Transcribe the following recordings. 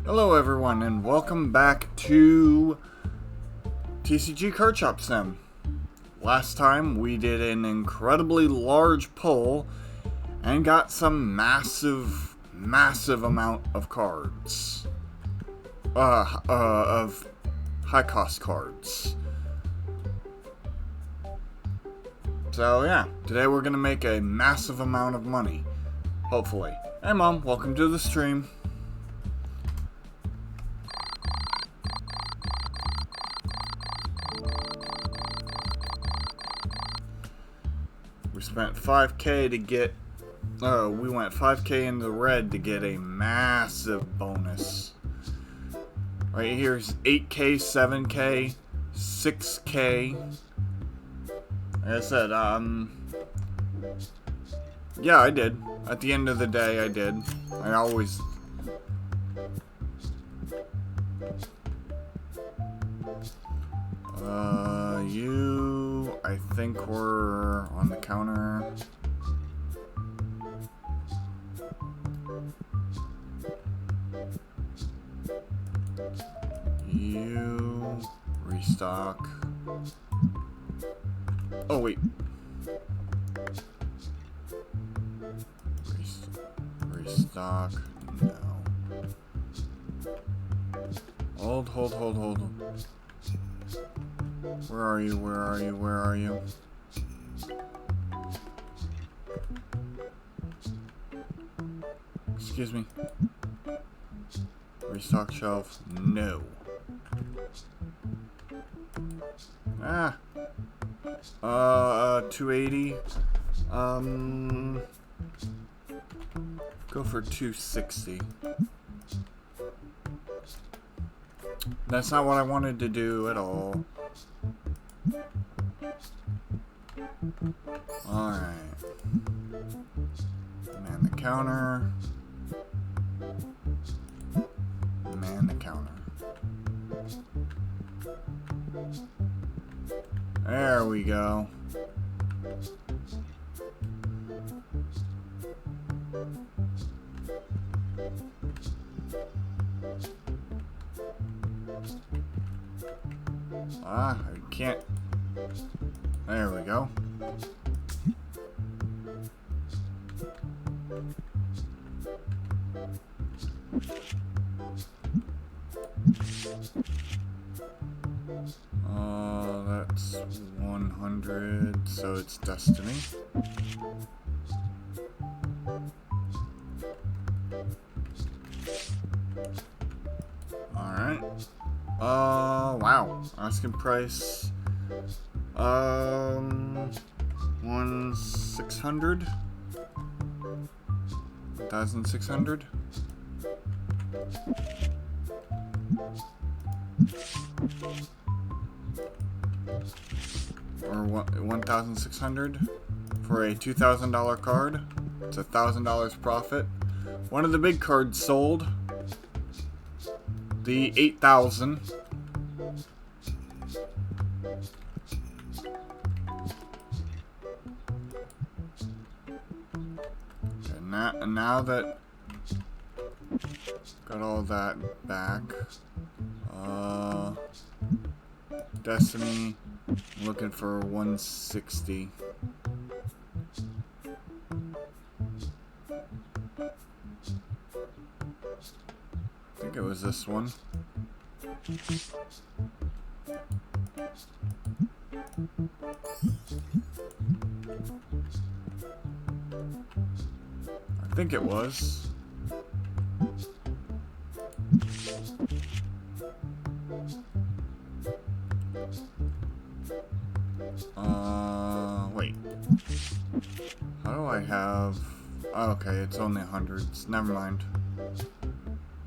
Hello everyone and welcome back to TCG Cardshop Sim. Last time we did an incredibly large pull and got some massive amount of cards. Of high cost cards. So yeah, today we're gonna make a massive amount of money. Hopefully. Hey Mom, welcome to the stream. We spent 5k to get, we went 5k in the red to get a massive bonus. Right here's 8k, 7k, 6k. Like I said, yeah, I did. At the end of the day, I did. I always... I think we're on the counter. You restock. Oh wait. Restock. No. Hold. Where are you? Excuse me. Restock shelf. No. 280. Go for 260. That's not what I wanted to do at all. Alright. Man the counter. Man the counter. There we go. I can't. There we go. That's 100, so it's Destiny. Alright. Wow. Asking price. 1,600? 1,600? Or 1,600 for a $2,000 card. It's $1,000 profit. One of the big cards sold. The 8,000. Okay, now that got all that back. Destiny, looking for 160. I think it was this one. I think it was. Wait. How do I have... Oh, okay, it's only hundreds. Never mind.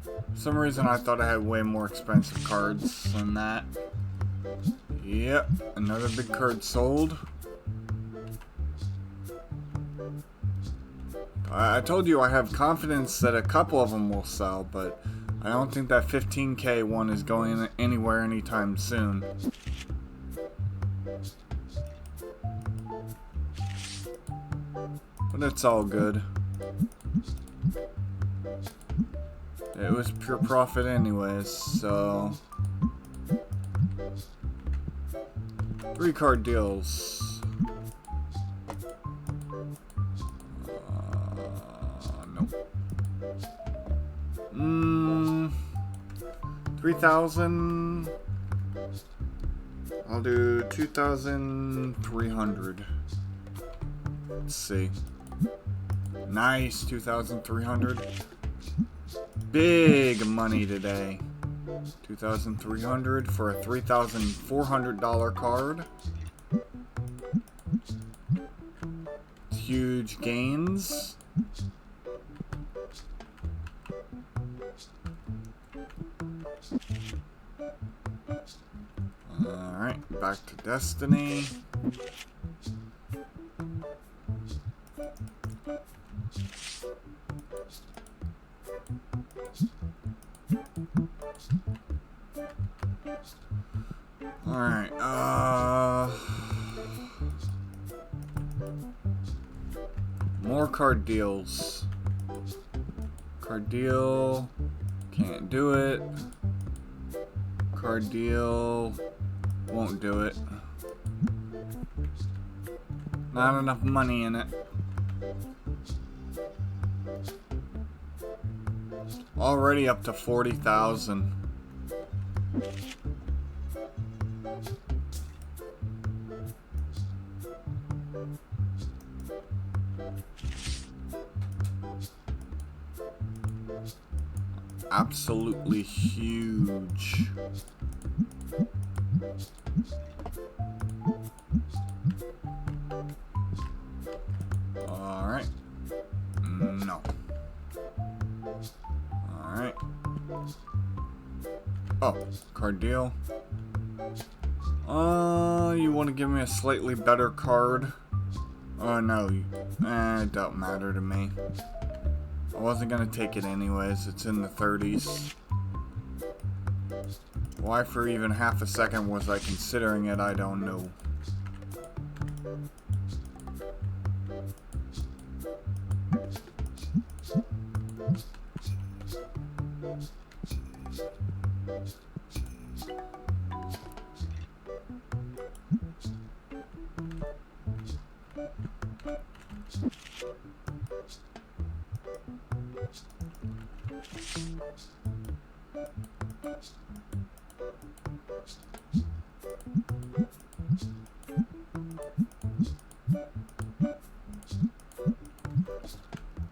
For some reason I thought I had way more expensive cards than that. Yep, another big card sold. I told you I have confidence that a couple of them will sell, but I don't think that 15k one is going anywhere anytime soon. But it's all good. It was pure profit anyways, so... 3 card deals. Nope. 3,000. I'll do 2,300. Let's see. Nice, 2,300. Big money today. 2,300 for a $3,400 card. Huge gains. Alright, back to Destiny. Alright, more card deals. Card deal. Can't do it. Card deal. Won't do it. Not enough money in it. Already up to 40,000. Absolutely huge. Alright. No. Alright. Oh, card deal. You want to give me a slightly better card? Oh, no. It don't matter to me. I wasn't gonna take it anyways. It's in the 30s. Why for even half a second was I considering it, I don't know.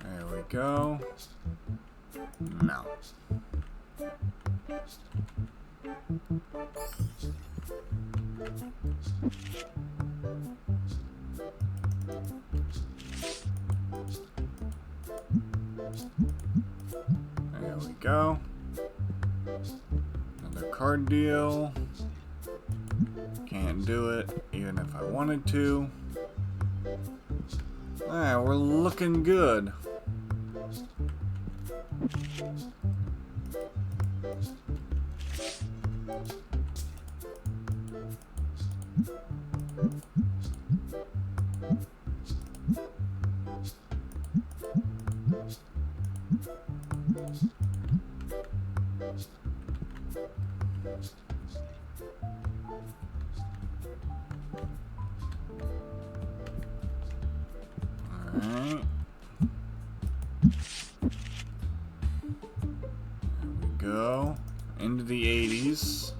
There we go. No. There we go. Another card deal. Can't do it, even if I wanted to. Alright, we're looking good. Alright. There we go. Into the 80s.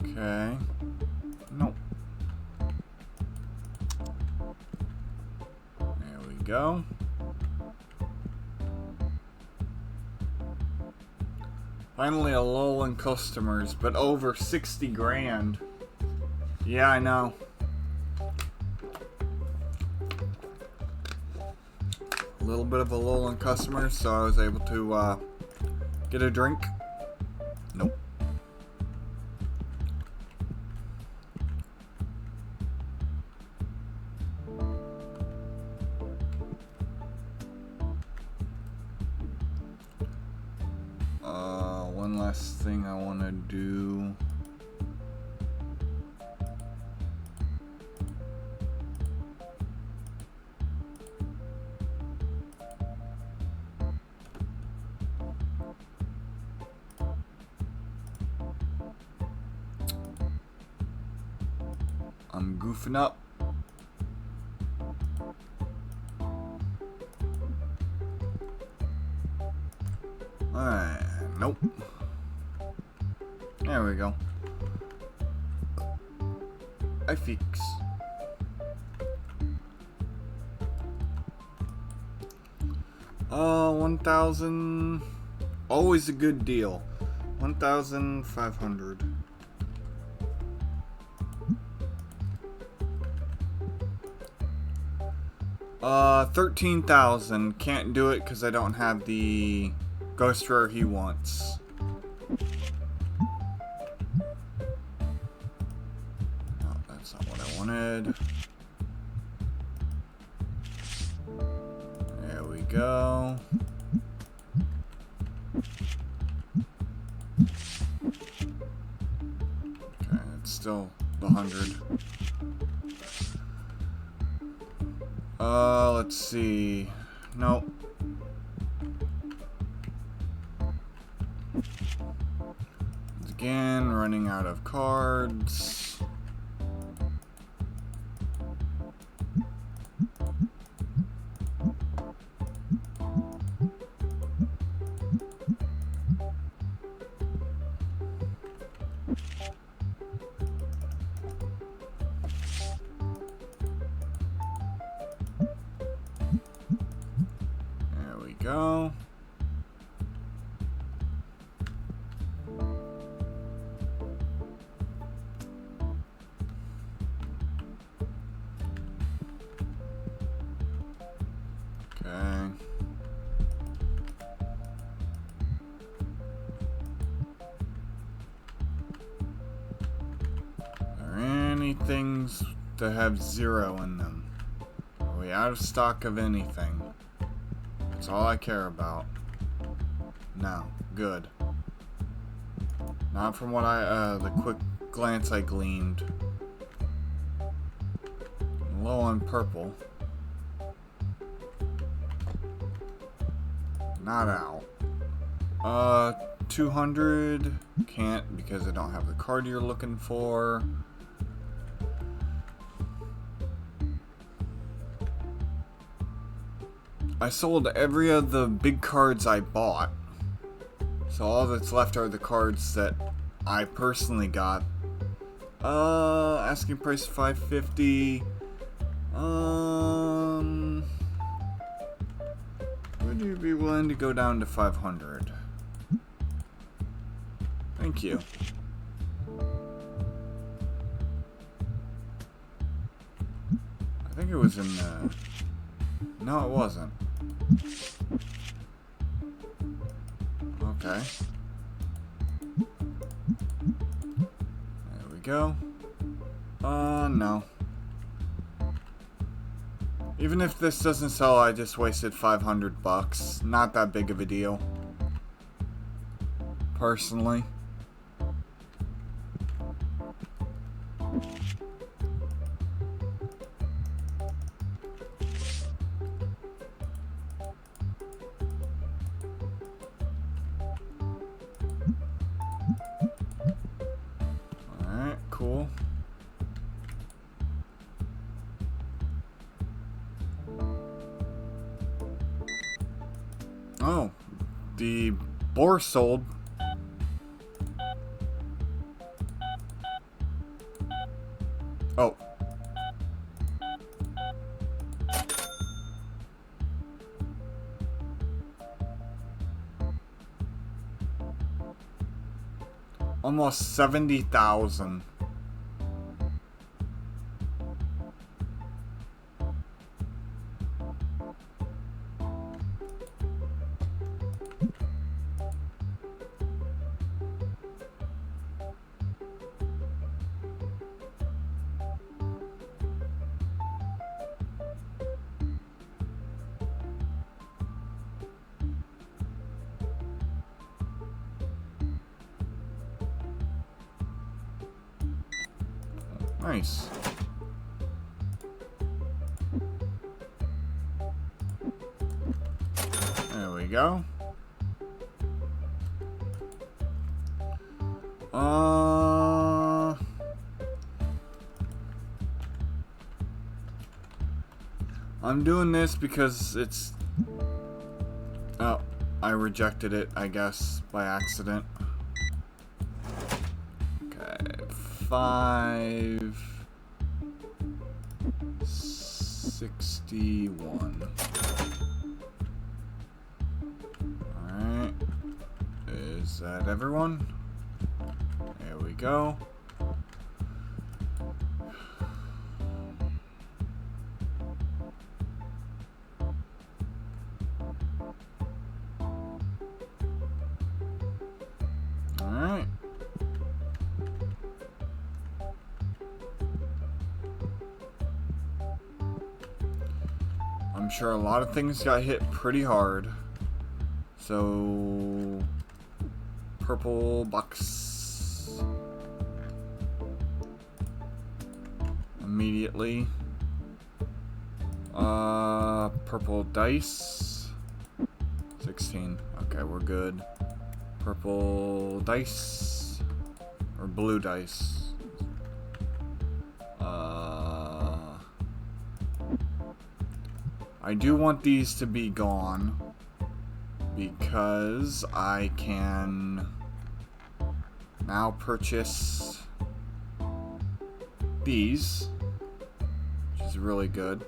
Okay. Nope. There we go. Finally a lull in customers, but over 60 grand. Yeah, I know. A little bit of a lull in customers, so I was able to get a drink. Nope. One last thing I want to do. I'm goofing up. Nope. There we go. I fix. 1,000. Always a good deal. 1,500. 13,000. Can't do it because I don't have the ghost rare he wants. Oh, that's not what I wanted. There we go. Okay, it's still the 100. Let's see. Nope. Again, running out of cards. Go. Okay. Are there any things that have 0 in them? Are we out of stock of anything? That's all I care about. No. Good. Not from what the quick glance I gleaned. Low on purple. Not out. 200. Can't because I don't have the card you're looking for. I sold every of the big cards I bought. So all that's left are the cards that I personally got. Asking price $550. Would you be willing to go down to 500? Thank you. I think it was in the... No, it wasn't. Okay. There we go. No. Even if this doesn't sell, I just wasted 500 bucks. Not that big of a deal. Personally. Alright, cool. Oh, the boar sold. Oh. Almost 70,000. Nice. There we go. I'm doing this because it's... Oh, I rejected it, I guess, by accident. Okay, 561. Alright. Is that everyone? There we go. Alright. I'm sure a lot of things got hit pretty hard. So... Purple box. Immediately. Purple dice. 16. Okay, we're good. Purple dice. Or blue dice. I do want these to be gone. Because I can now purchase these. Which is really good.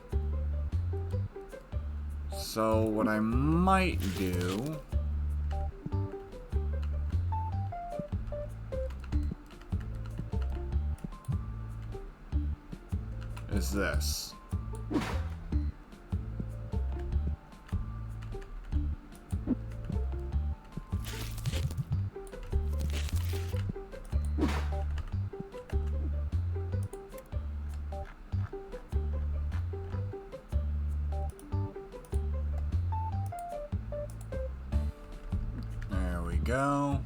So what I might do is this. There we go.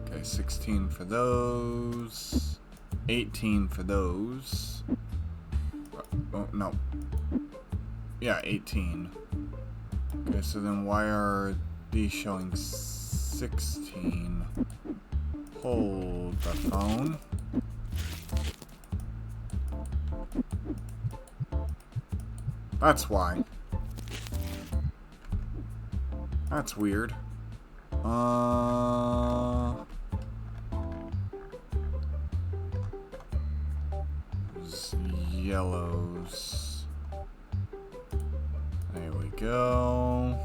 Okay, 16 for those. 18 for those. Oh, no. Yeah, 18. Okay, so then why are these showing 16? Hold the phone. That's why. That's weird. Yellows. There we go.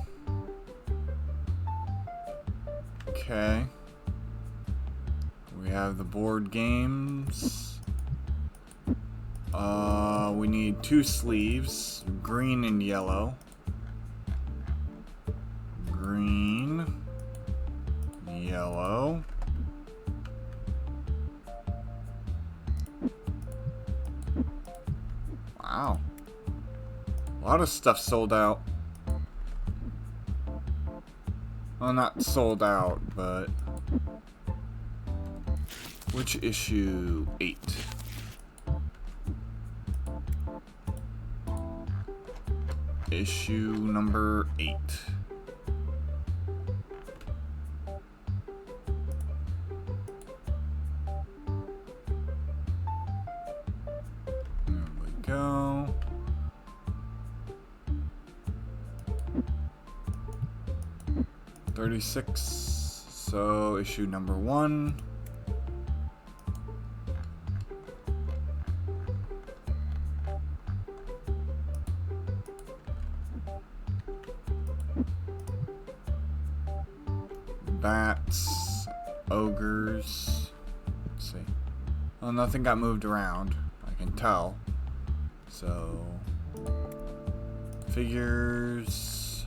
Okay. We have the board games. We need 2 sleeves, green and yellow. Green, yellow. Wow. A lot of stuff sold out. Well, not sold out, but... Which issue? 8. Issue number 8. There we go. $36. So issue number 1. Bats, ogres. Let's see. Well, nothing got moved around, I can tell. So, figures,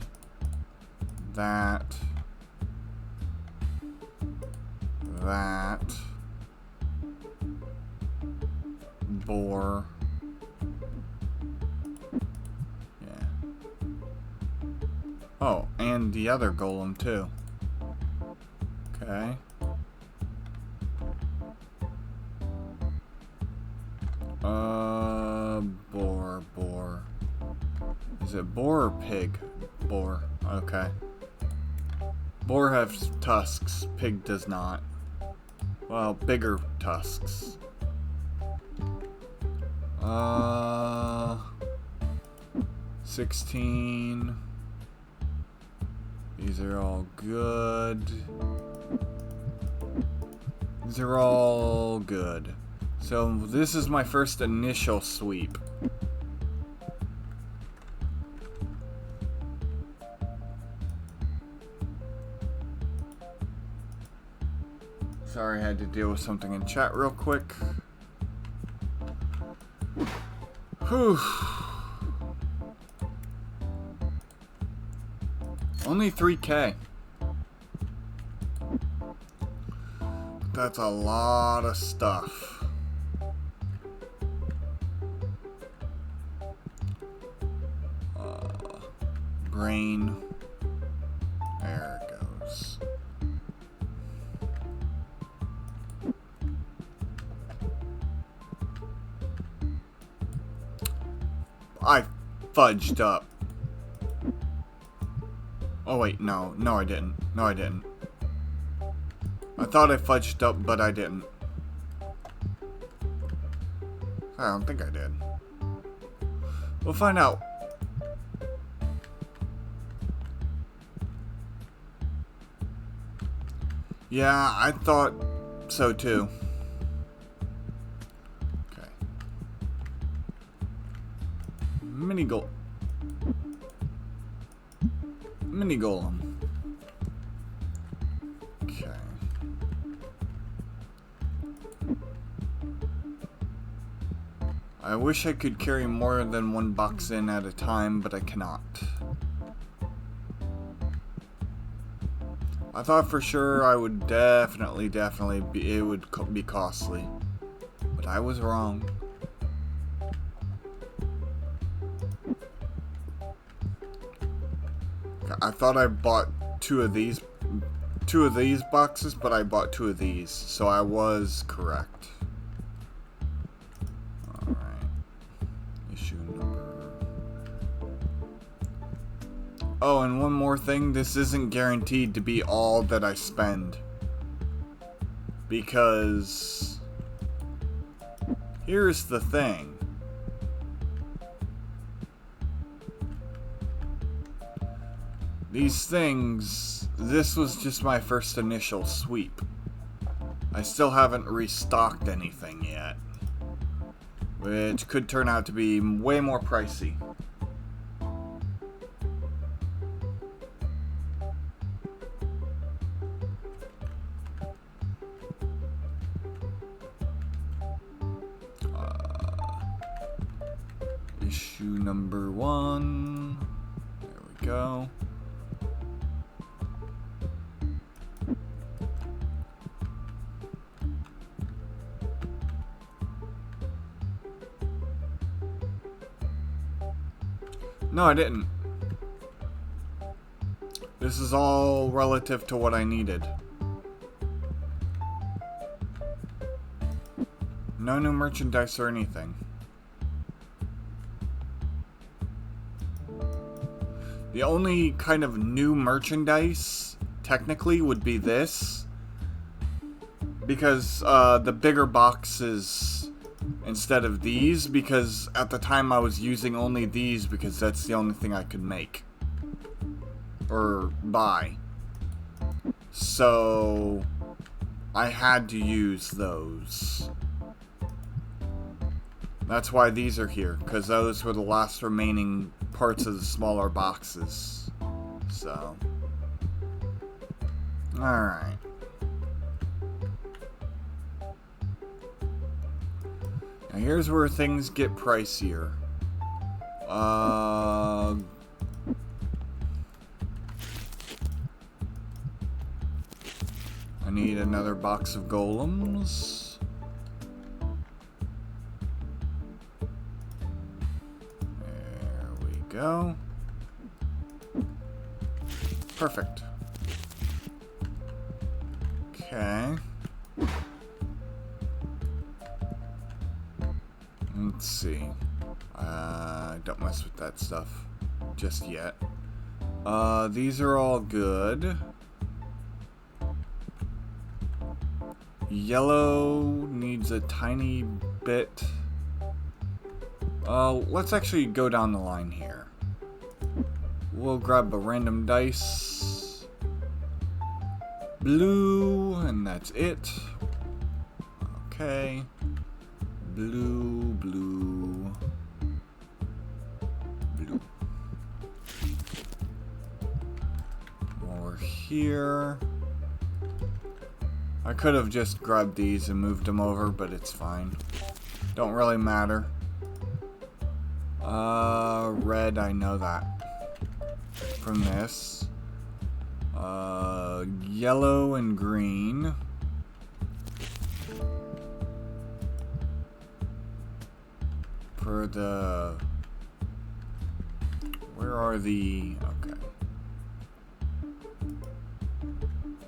that, boar. Yeah. Oh, and the other golem too. Okay. Boar. Is it boar or pig? Boar. Okay. Boar has tusks. Pig does not. Well, bigger tusks. 16. These are all good. These are all good. So this is my first initial sweep. Sorry, I had to deal with something in chat real quick. Whew. Only 3K. That's a lot of stuff. Brain. There it goes. I fudged up. Oh wait, no. No, I didn't. No, I didn't. I thought I fudged up, but I didn't. I don't think I did. We'll find out. Yeah, I thought so too. Okay. Mini golem. Okay. I wish I could carry more than one box in at a time, but I cannot. I thought for sure I would definitely be, it would be costly. But I was wrong. I thought I bought two of these boxes, but I bought two of these, so I was correct. Alright. Issue number... Oh, and one more thing, this isn't guaranteed to be all that I spend. Because... here's the thing. These things, this was just my first initial sweep. I still haven't restocked anything yet. Which could turn out to be way more pricey. Issue number 1. There we go. No, I didn't. This is all relative to what I needed. No new merchandise or anything. The only kind of new merchandise, technically, would be this. Because the bigger boxes... instead of these, because at the time I was using only these because that's the only thing I could make or buy, so I had to use those. That's why these are here, because those were the last remaining parts of the smaller boxes. So alright. Now here's where things get pricier. I need another box of golems. There we go. Perfect. Okay. Let's see. Don't mess with that stuff just yet. These are all good. Yellow needs a tiny bit. Let's actually go down the line here. We'll grab a random dice. Blue, and that's it. Okay. Blue, blue, blue. More here. I could have just grabbed these and moved them over, but it's fine. Don't really matter. Red, I know that from this. Yellow and green. For the... Where are the... Okay.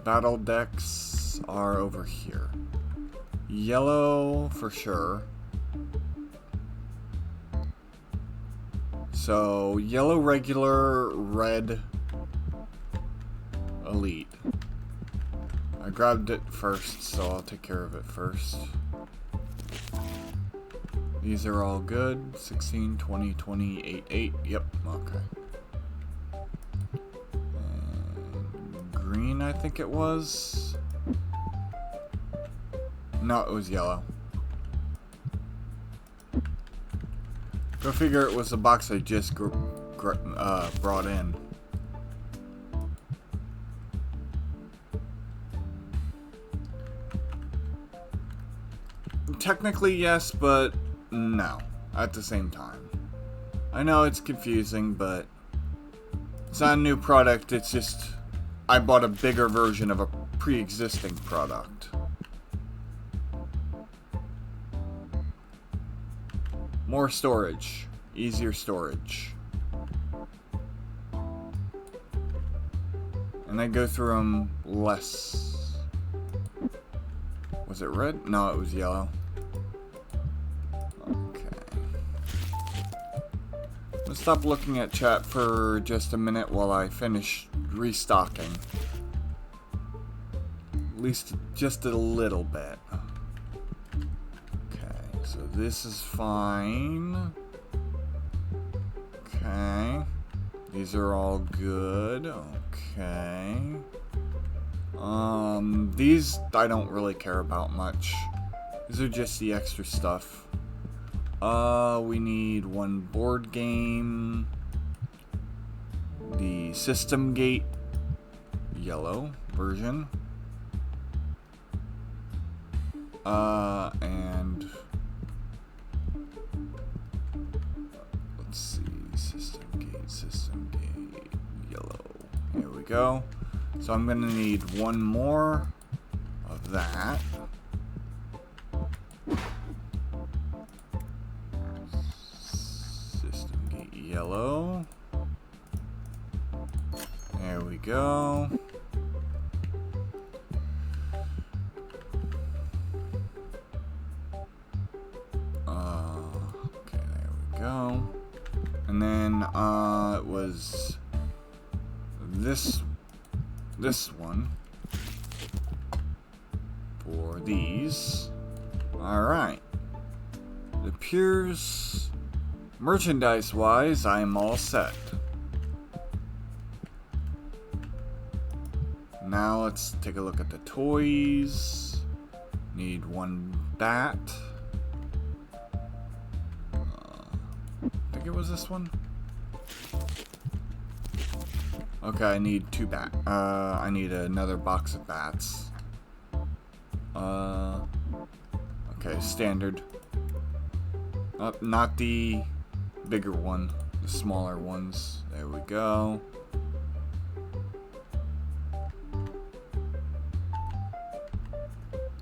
Battle decks are over here. Yellow for sure. So, yellow regular, red elite. I grabbed it first, so I'll take care of it first. These are all good. 16, 20, 20, 8, 8. Yep, okay. And green, I think it was. No, it was yellow. Go figure it was the box I just brought in. Technically yes, but no, at the same time. I know it's confusing, but it's not a new product, it's just I bought a bigger version of a pre-existing product. More storage, easier storage. And I go through them less. Was it red? No, it was yellow. Let's stop looking at chat for just a minute while I finish restocking. At least just a little bit. Okay, so this is fine. Okay. These are all good. Okay. These I don't really care about much. These are just the extra stuff. We need one board game. The System Gate yellow version. And let's see, System Gate, yellow. Here we go. So I'm gonna need one more of that. Yellow. There we go. Okay, there we go. And then it was this one for these. All right. It appears merchandise-wise, I'm all set. Now let's take a look at the toys. Need one bat. I think it was this one. Okay, I need two bat. I need another box of bats. Okay, standard. Not the bigger one, the smaller ones. There we go.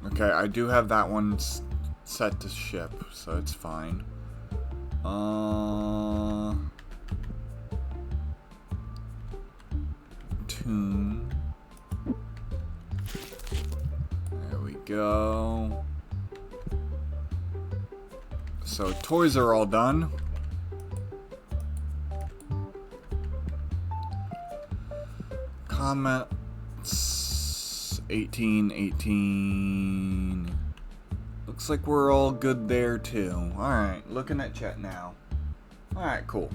Okay, I do have that one set to ship, so it's fine. Tune. There we go. So toys are all done. Comments 18. Looks like we're all good there too. Alright, looking at chat now. Alright, cool.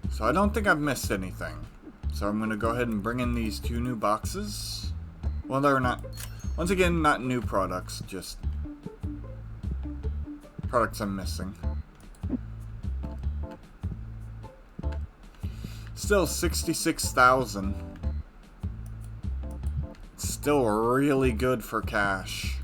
So I don't think I've missed anything. So I'm going to go ahead and bring in these 2 new boxes. Well, they're not... Once again, not new products, just... products I'm missing. Still 66,000. Still really good for cash.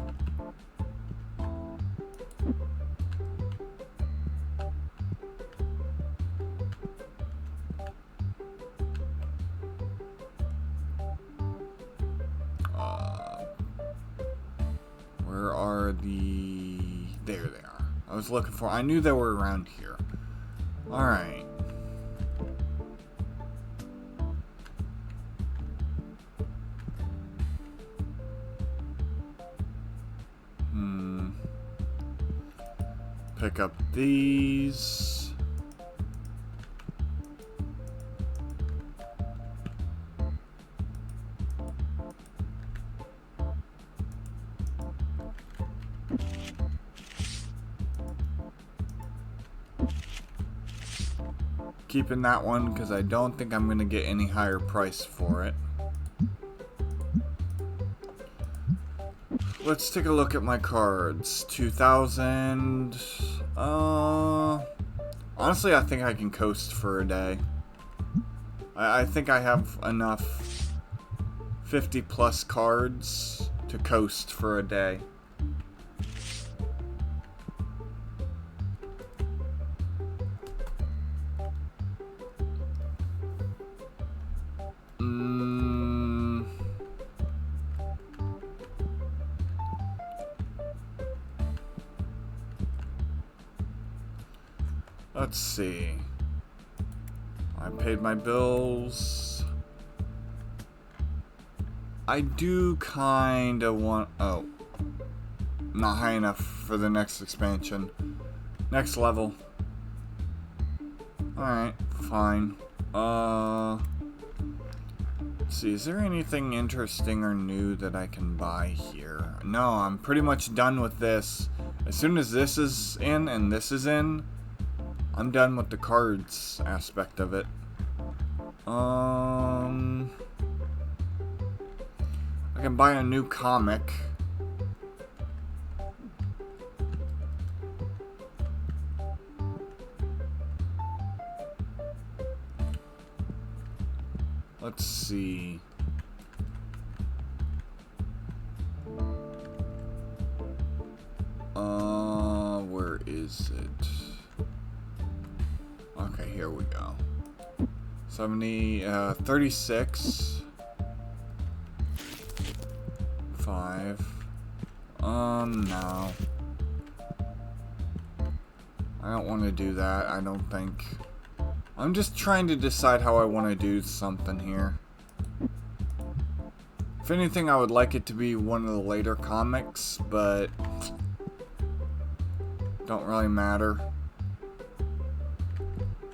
Where are the... There they are. I was looking for... I knew they were around here. Alright. Pick up these. Keeping that one because I don't think I'm going to get any higher price for it. Let's take a look at my cards. 2,000. Honestly, I think I can coast for a day. I think I have enough 50 plus cards to coast for a day. Let's see. I paid my bills. I do kind of want... Oh. Not high enough for the next expansion. Next level. Alright, fine. Let's see, is there anything interesting or new that I can buy here? No, I'm pretty much done with this. As soon as this is in and this is in, I'm done with the cards aspect of it. I can buy a new comic. Let's see. Where is it? Okay, here we go. 36. 5. No. I don't want to do that, I don't think. I'm just trying to decide how I want to do something here. If anything, I would like it to be one of the later comics, but don't really matter.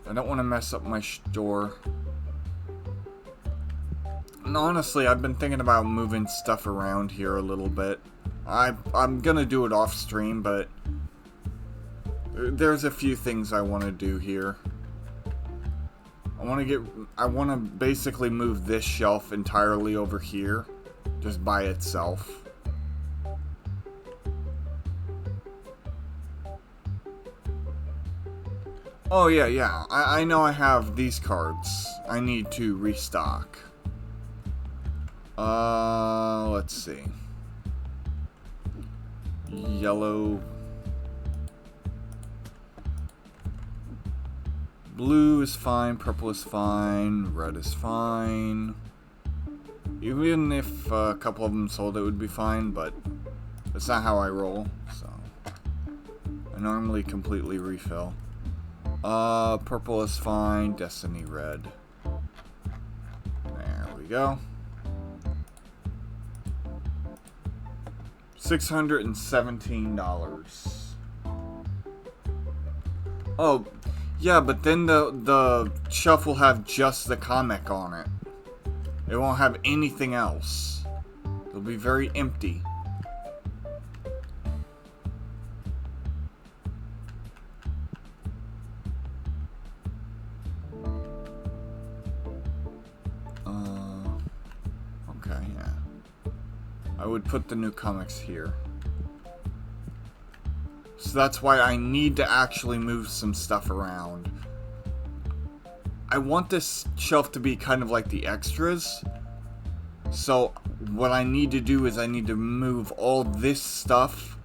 I don't want to mess up my store. And honestly, I've been thinking about moving stuff around here a little bit. I'm gonna do it off stream, but there's a few things I want to do here. I want to basically move this shelf entirely over here, just by itself. Oh yeah. I know I have these cards. I need to restock. Let's see. Yellow. Blue is fine, purple is fine, red is fine. Even if a couple of them sold, it would be fine, but that's not how I roll, so I normally completely refill. Purple is fine, Destiny red. There we go. $617. Oh, yeah, but then the shelf will have just the comic on it. It won't have anything else. It'll be very empty. I would put the new comics here. So that's why I need to actually move some stuff around. I want this shelf to be kind of like the extras. So what I need to do is I need to move all this stuff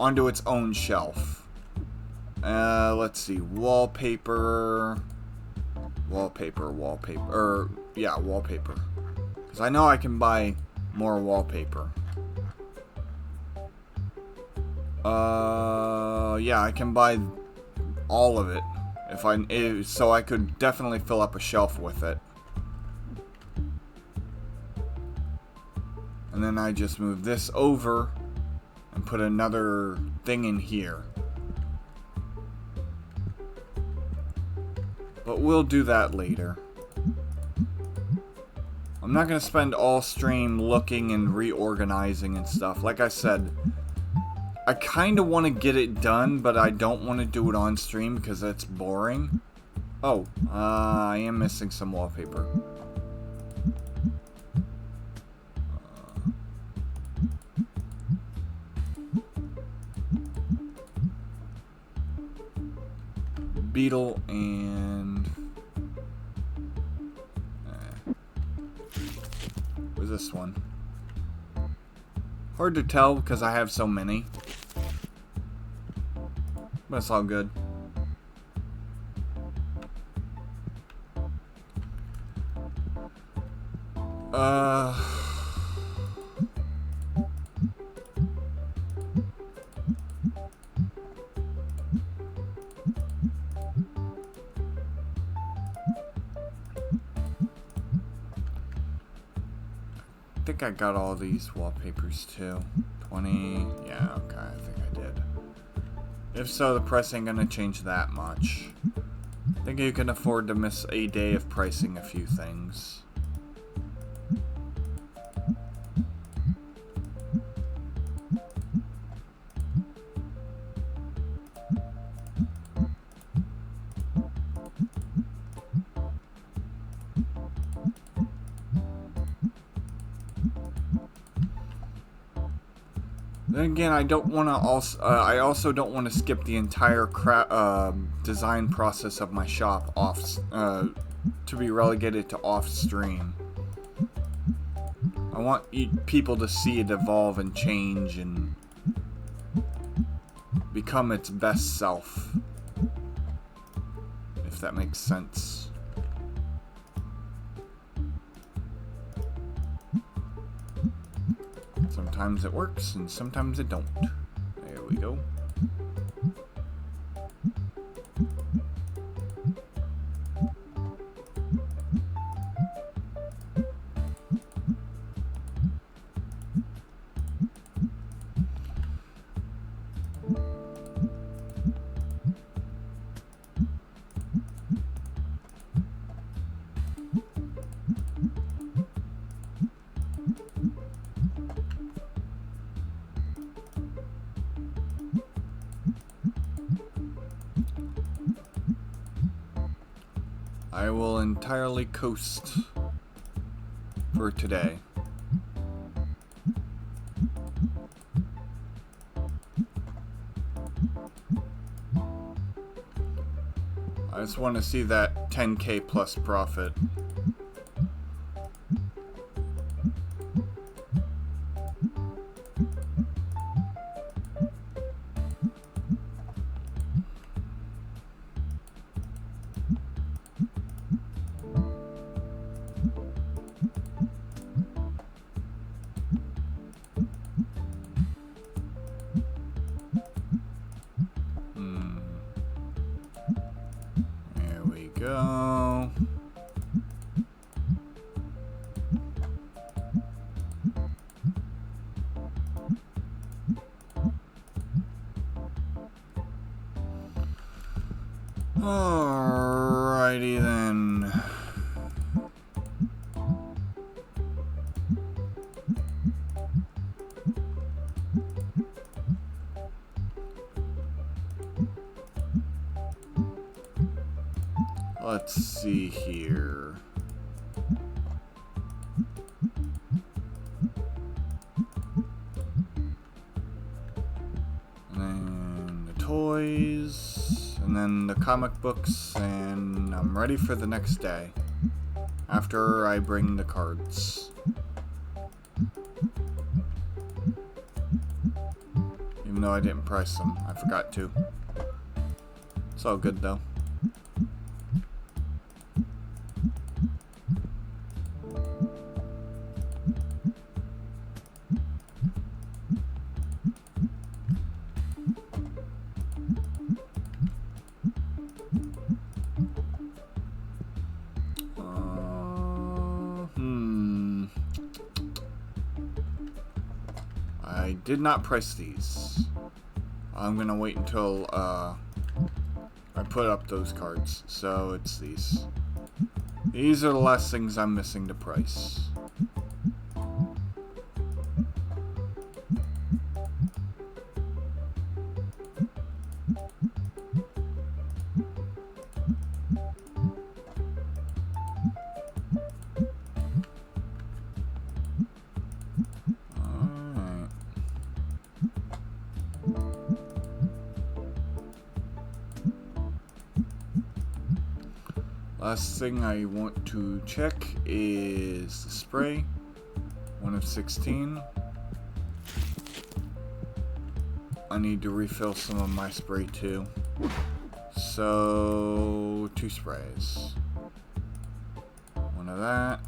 onto its own shelf. Let's see. Wallpaper. Yeah, wallpaper. Because I know I can buy more wallpaper. Yeah, I can buy all of it. So I could definitely fill up a shelf with it. And then I just move this over and put another thing in here. But we'll do that later. I'm not going to spend all stream looking and reorganizing and stuff. Like I said, I kind of want to get it done, but I don't want to do it on stream because it's boring. Oh, I am missing some wallpaper. Beetle and... where's this one? Hard to tell because I have so many. But it's all good. I think I got all these wallpapers too. 20, yeah, okay, I think I did. If so, the price ain't gonna change that much. I think you can afford to miss a day of pricing a few things. Then again, I don't want to also. I also don't want to skip the entire design process of my shop off to be relegated to off stream. I want people to see it evolve and change and become its best self, if that makes sense. Sometimes it works, and sometimes it don't. There we go. I will entirely coast for today. I just want to see that 10K plus profit. Go. Alrighty then. Let's see here. toys, and then the comic books, and I'm ready for the next day. After I bring the cards. Even though I didn't price them. I forgot to. It's all good though. I did not price these. I'm gonna wait until I put up those cards. So it's these. These are the last things I'm missing to price. Last thing I want to check is the spray. 1 of 16. I need to refill some of my spray too. So 2 sprays. 1 of that,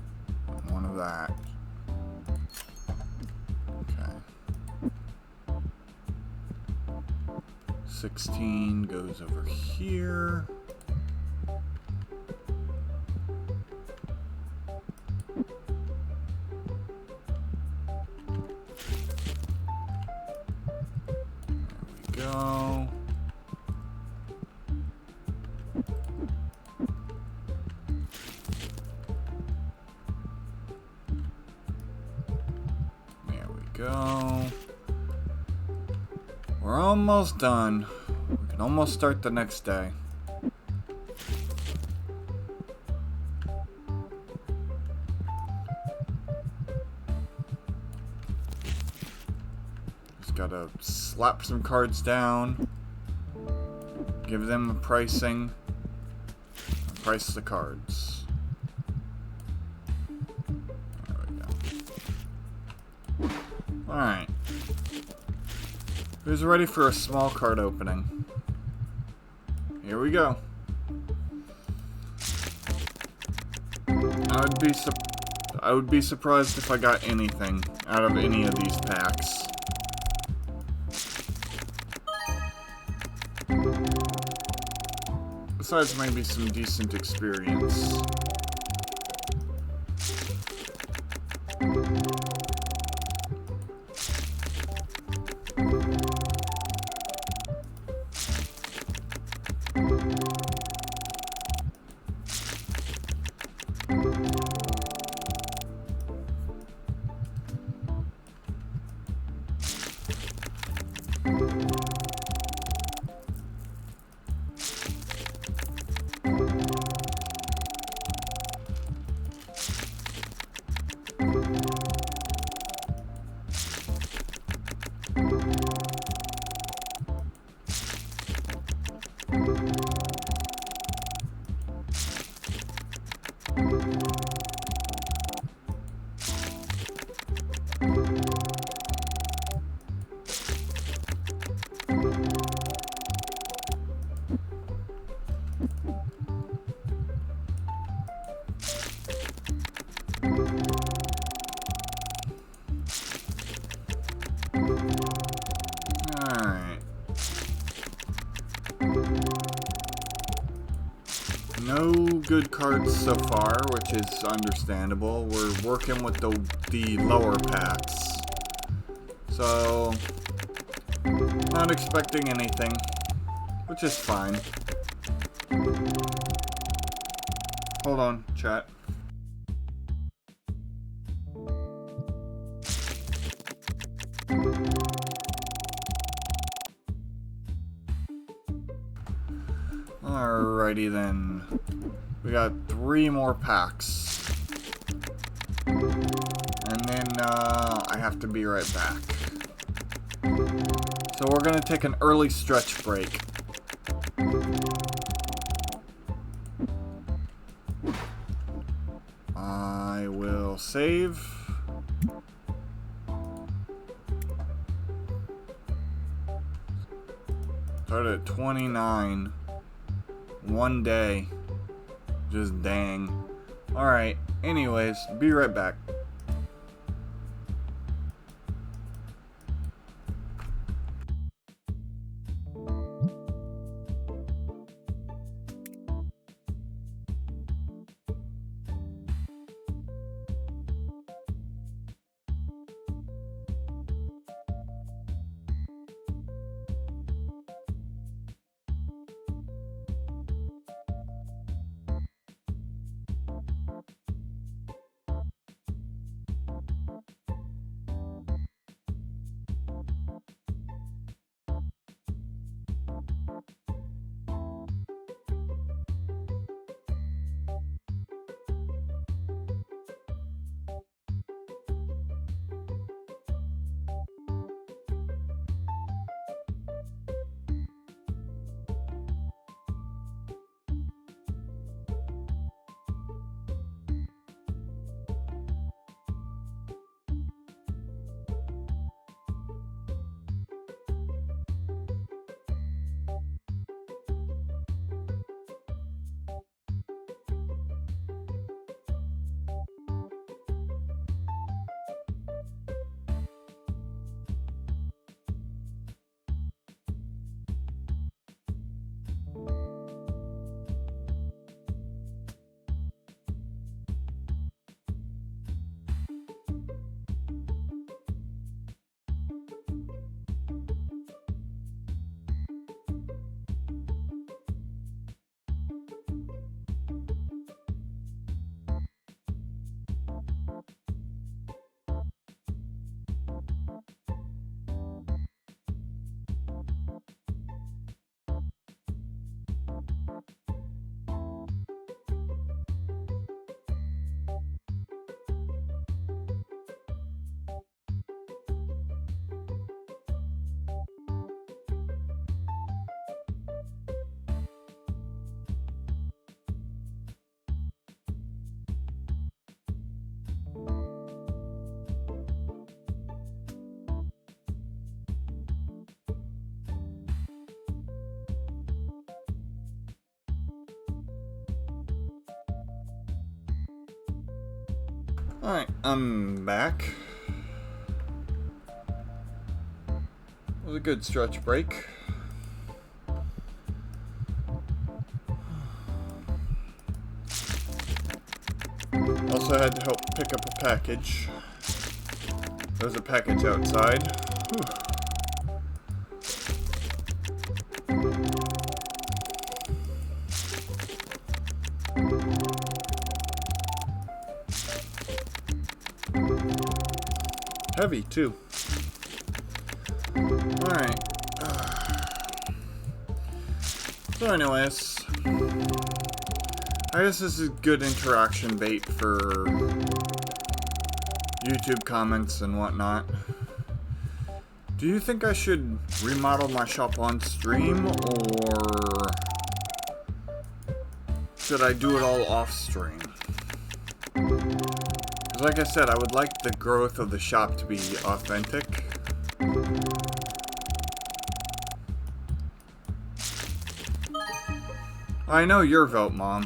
and 1 of that. Okay. 16 goes over here. Go. There we go. We're almost done. We can almost start the next day. Gotta slap some cards down, give them a pricing, and price the cards. There we go. Alright. Who's ready for a small card opening? Here we go. I would be surprised if I got anything out of any of these packs. Besides maybe some decent experience. No good cards so far, which is understandable. We're working with the lower packs. So, not expecting anything, which is fine. Hold on, chat. Alrighty then. We got 3 more packs. And then I have to be right back. So we're gonna take an early stretch break. save. Started at 29. One day. Just dang. Alright, anyways, be right back. Alright, I'm back. It was a good stretch break. Also had to help pick up a package. There was a package outside. Whew. Heavy too. Alright. So anyways, I guess this is good interaction bait for YouTube comments and whatnot. Do you think I should remodel my shop on stream, or should I do it all off stream? Because like I said, I would like the growth of the shop to be authentic. I know your vote, Mom.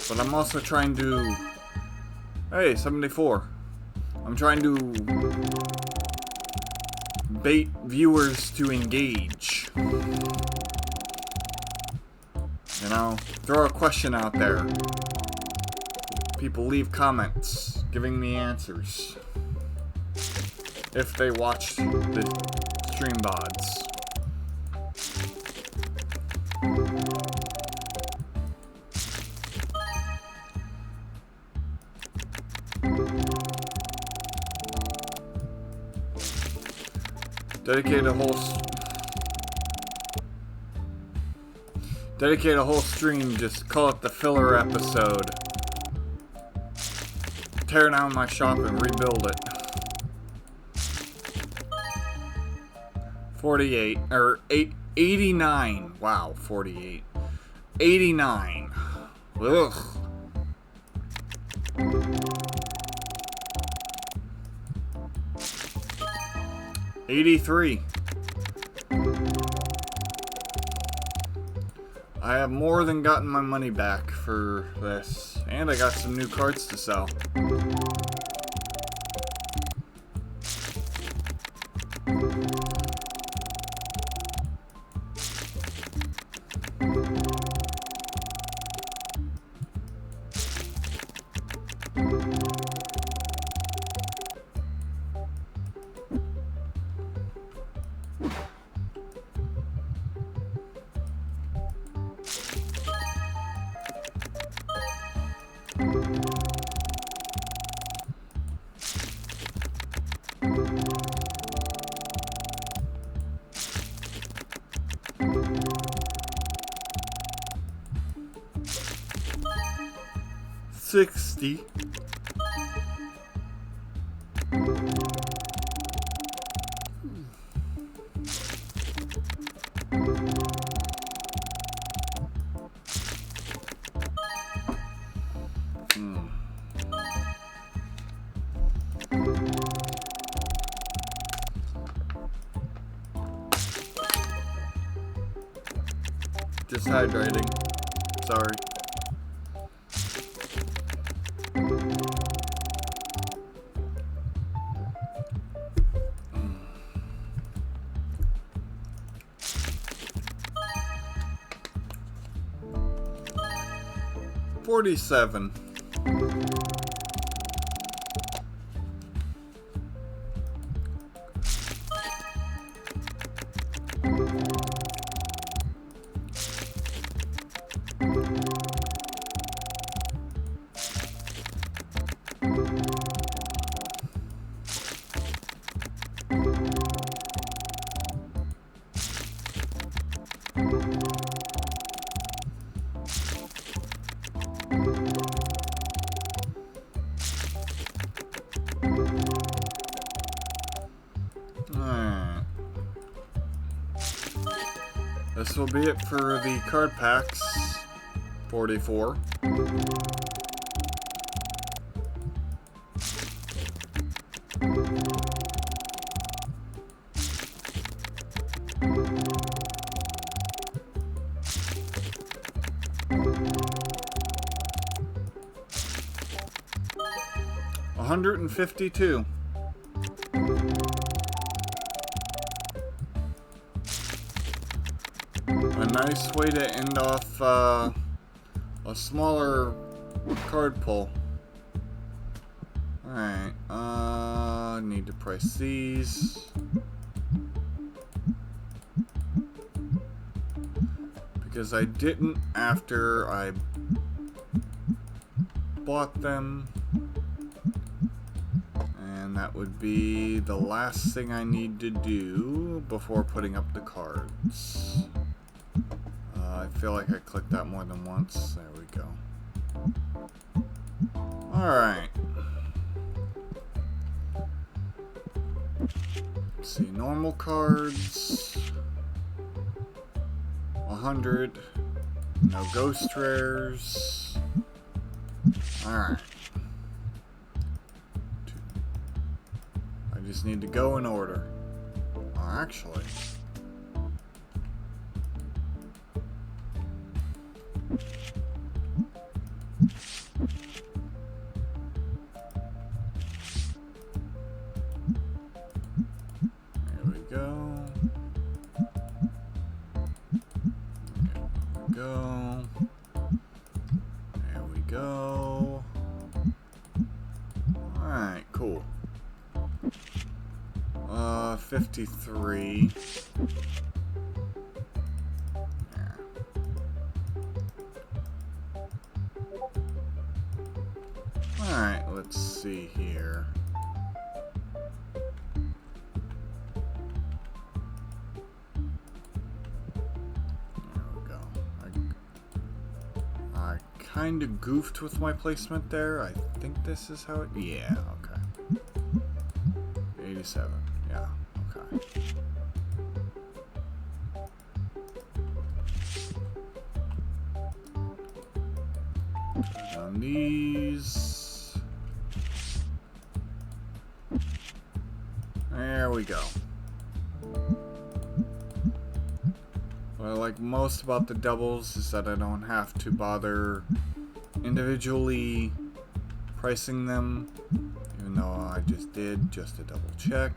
But I'm also trying to... Hey, 74. I'm trying to bait viewers to engage. You know, throw a question out there. People leave comments, giving me answers. If they watch the stream VODs. Dedicate a whole stream, just call it the filler episode. Tear down my shop and rebuild it. 48, or 89. Wow, 48. 89. Ugh. 83. I have more than gotten my money back for this. And I got some new cards to sell. $60. Just hydrating. Sorry. $47. This will be it for the card packs. 44. $152. A nice way to end off a smaller card pull. Alright, need to price these. Because I didn't after I bought them. And that would be the last thing I need to do before putting up the cards. I feel like I clicked that more than once. There we go. Alright. Let's see, normal cards. 100. No ghost rares. Alright. I just need to go in order. Actually. There we go. Alright, cool. 53. Yeah. Alright, let's see here. Kind of goofed with my placement there. I think this is how it... Yeah, okay. 87. Yeah, okay. down these. There we go. What I like most about the doubles is that I don't have to bother individually pricing them, even though I just did, just to double check.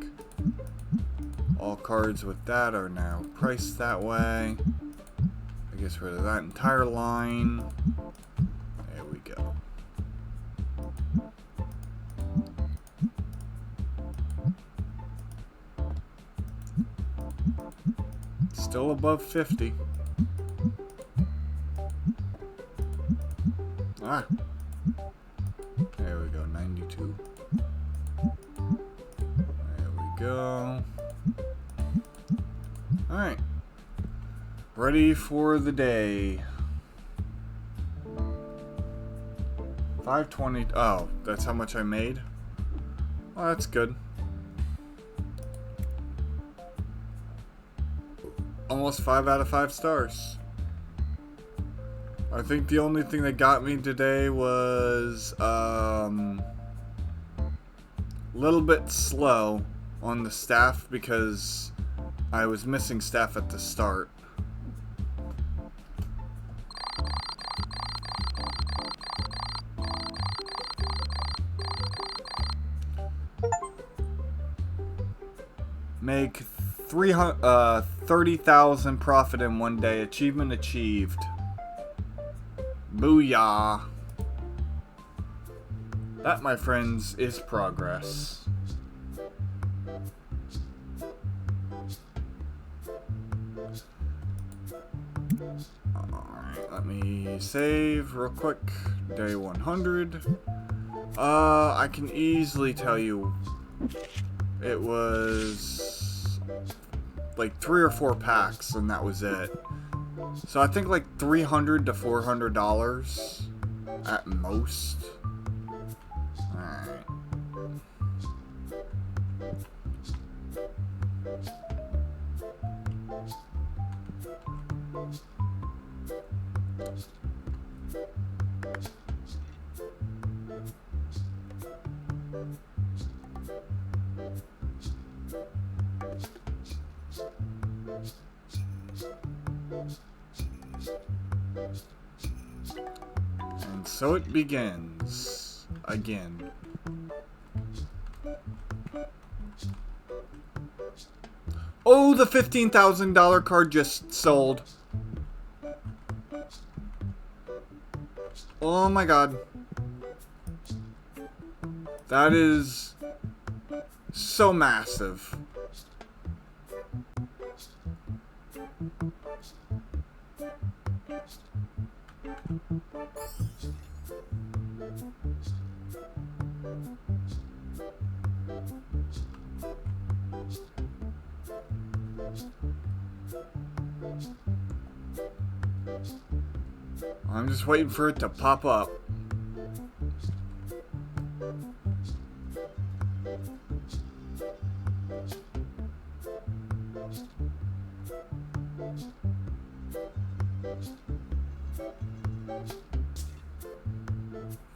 All cards with that are now priced that way. I guess rid of that entire line. There we go. Still above 50. Ah. There we go, 92. There we go. Alright. Ready for the day. 520. Oh, that's how much I made? Oh, that's good. Almost 5 out of 5 stars. I think the only thing that got me today was a little bit slow on the staff because I was missing staff at the start. Make 30,000 profit in one day. Achievement achieved. Booyah. That, my friends, is progress. Alright, let me save real quick. Day 100. I can easily tell you it was like 3 or 4 packs and that was it. So I think like $300 to $400 at most. Alright. And so it begins again. Oh, the $15,000 card just sold. Oh my god. That is so massive. I'm just waiting for it to pop up.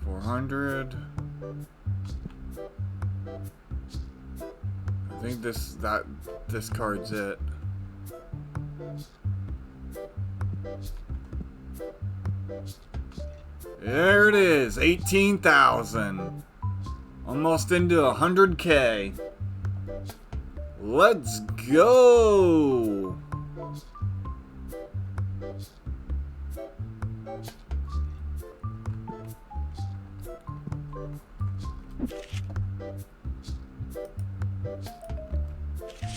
$400. I think this card's it. There it is, 18,000. Almost into 100K. Let's go.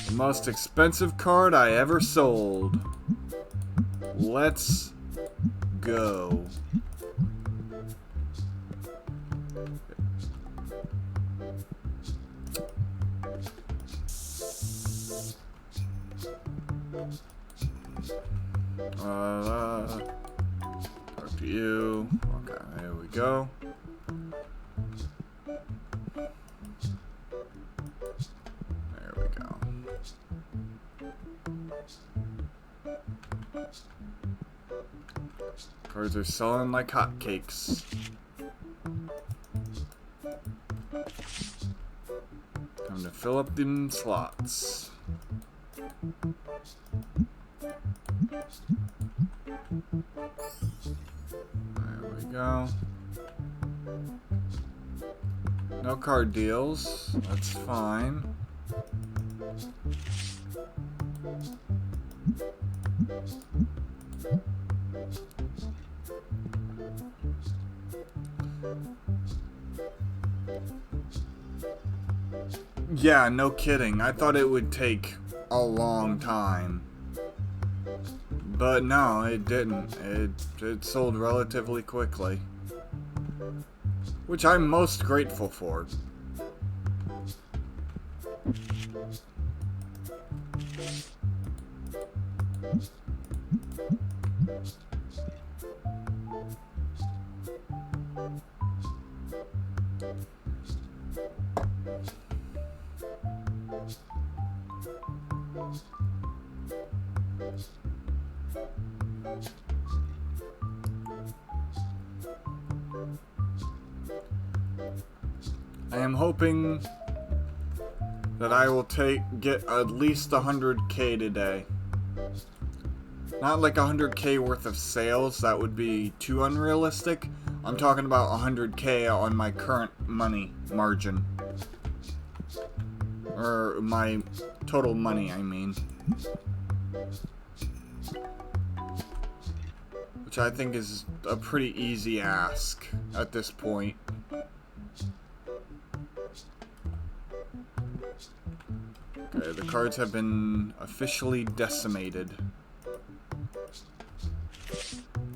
The most expensive card I ever sold. Let's go. Talk to you. Okay, there we go. There we go. Cards are selling like hotcakes. Fill up them slots. There we go. No card deals. That's fine. Yeah, no kidding. I thought it would take a long time. But no, it didn't. It sold relatively quickly. Which I'm most grateful for. I am hoping that I will get at least 100k today. Not like 100k worth of sales, that would be too unrealistic. I'm talking about 100k on my current money margin. Or my total money, I mean. Which I think is a pretty easy ask at this point. Okay, the cards have been officially decimated.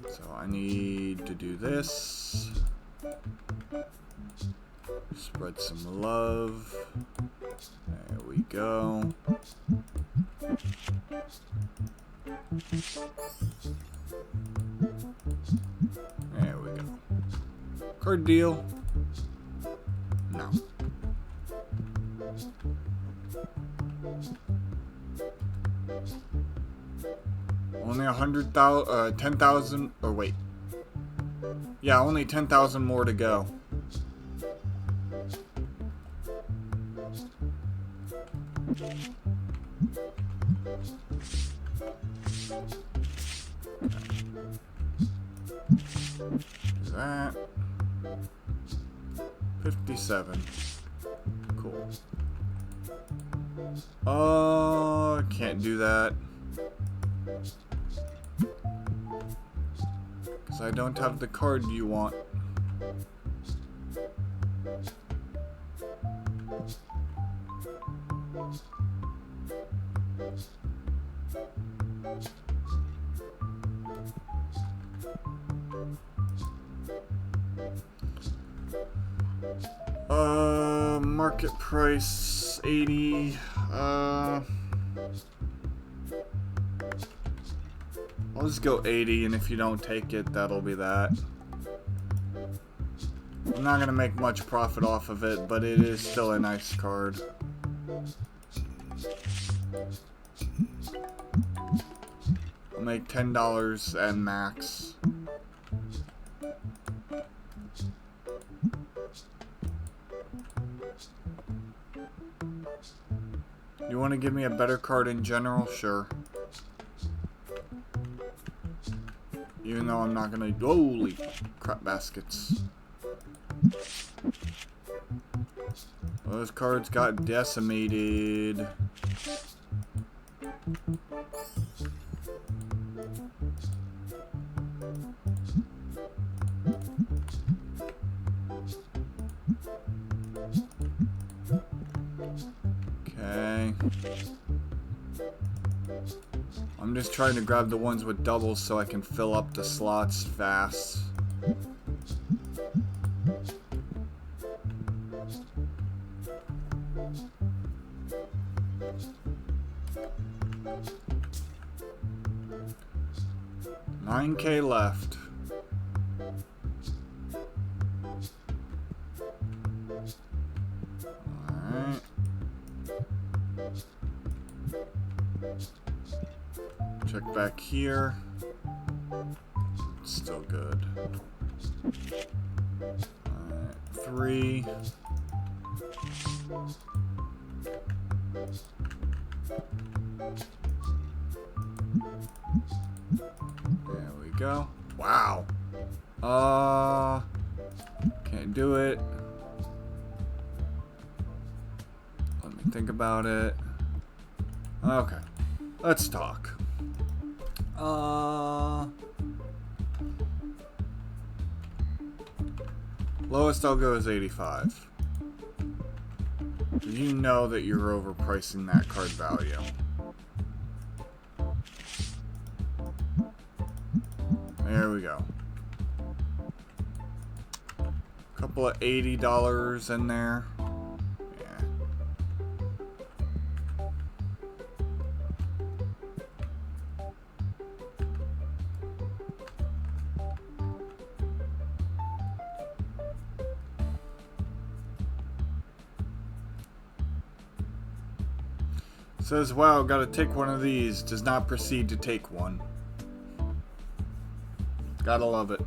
So I need to do this. Spread some love. There we go. There we go. Card deal? No. Only 100,000, 10,000, or wait. Yeah, only 10,000 more to go. Do that. 57. Cool. Oh, can't do that. Because I don't have the card you want. Market price 80. I'll just go 80, and if you don't take it, that'll be that. I'm not gonna make much profit off of it, but it is still a nice card. I'll make $10 at max. You want to give me a better card in general? Sure. Even though I'm not gonna... Holy crap baskets. Those cards got decimated. Okay. I'm just trying to grab the ones with doubles so I can fill up the slots fast. $9K left. Alright. Check back here. It's still good. Alright, 3. There we go. Wow. Can't do it. Let me think about it. Okay. Let's talk. Lowest I'll go is 85. You know that you're overpricing that card value. There we go. Couple of $80 in there. Yeah. Says, wow, gotta take one of these. Does not proceed to take one. Gotta love it.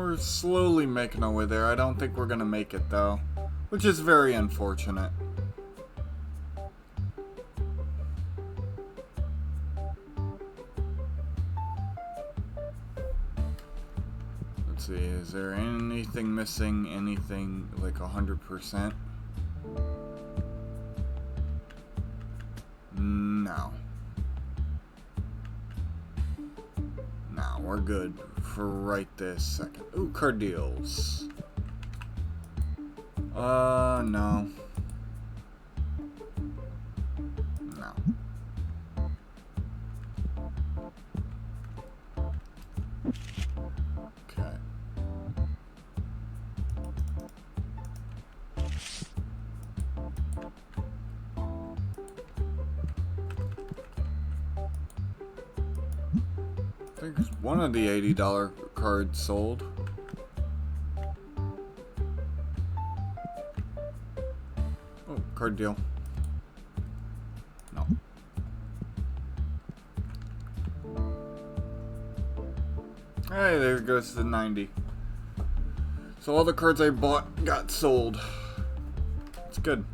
We're slowly making our way there. I don't think we're gonna make it though, which is very unfortunate. Let's see, is there anything missing? Anything like 100%? No. No, we're good for right this second. Ooh, card deals. No. No. Okay. I think one of the $80 cards sold. Oh, card deal. No. Hey, there goes the 90. So all the cards I bought got sold. It's good.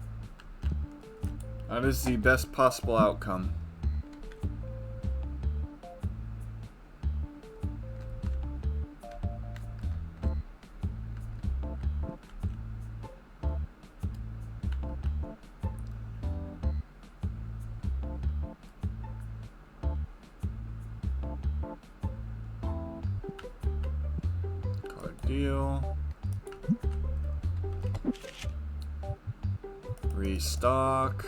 That is the best possible outcome. Deal. Restock.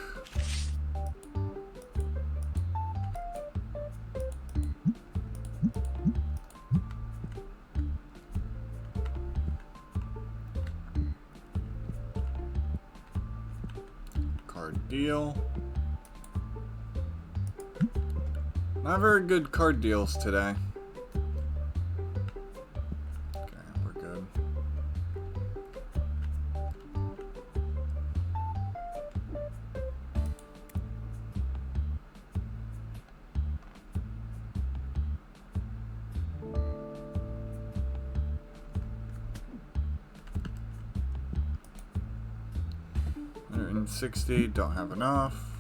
Card deal. Not very good card deals today. $160, don't have enough.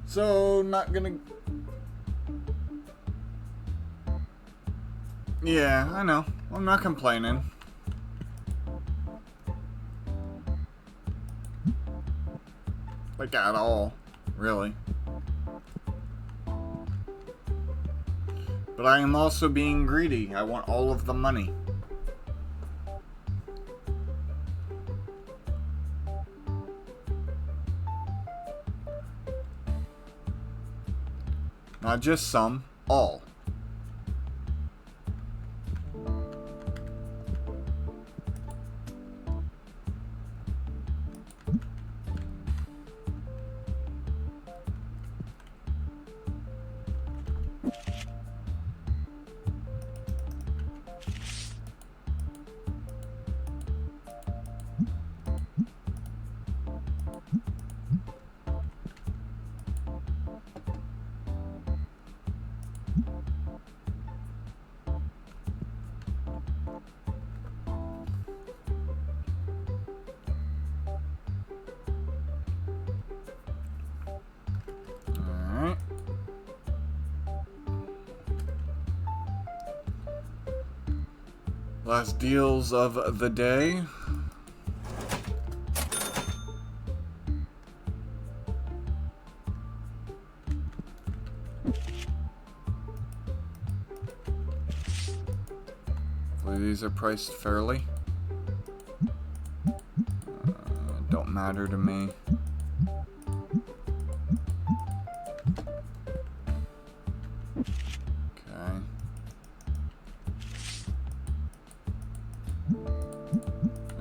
So, not gonna... Yeah, I know. I'm not complaining. Like, at all. Really. But I am also being greedy. I want all of the money. Not just some, all. Last deals of the day. Hopefully these are priced fairly. Don't matter to me.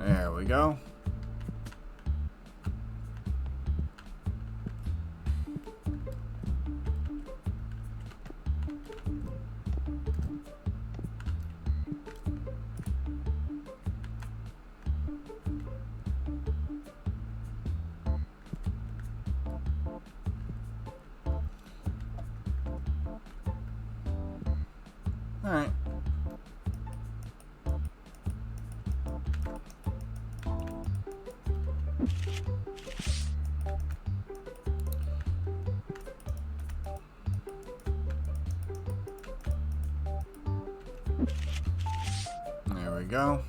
There we go. All right. There we go.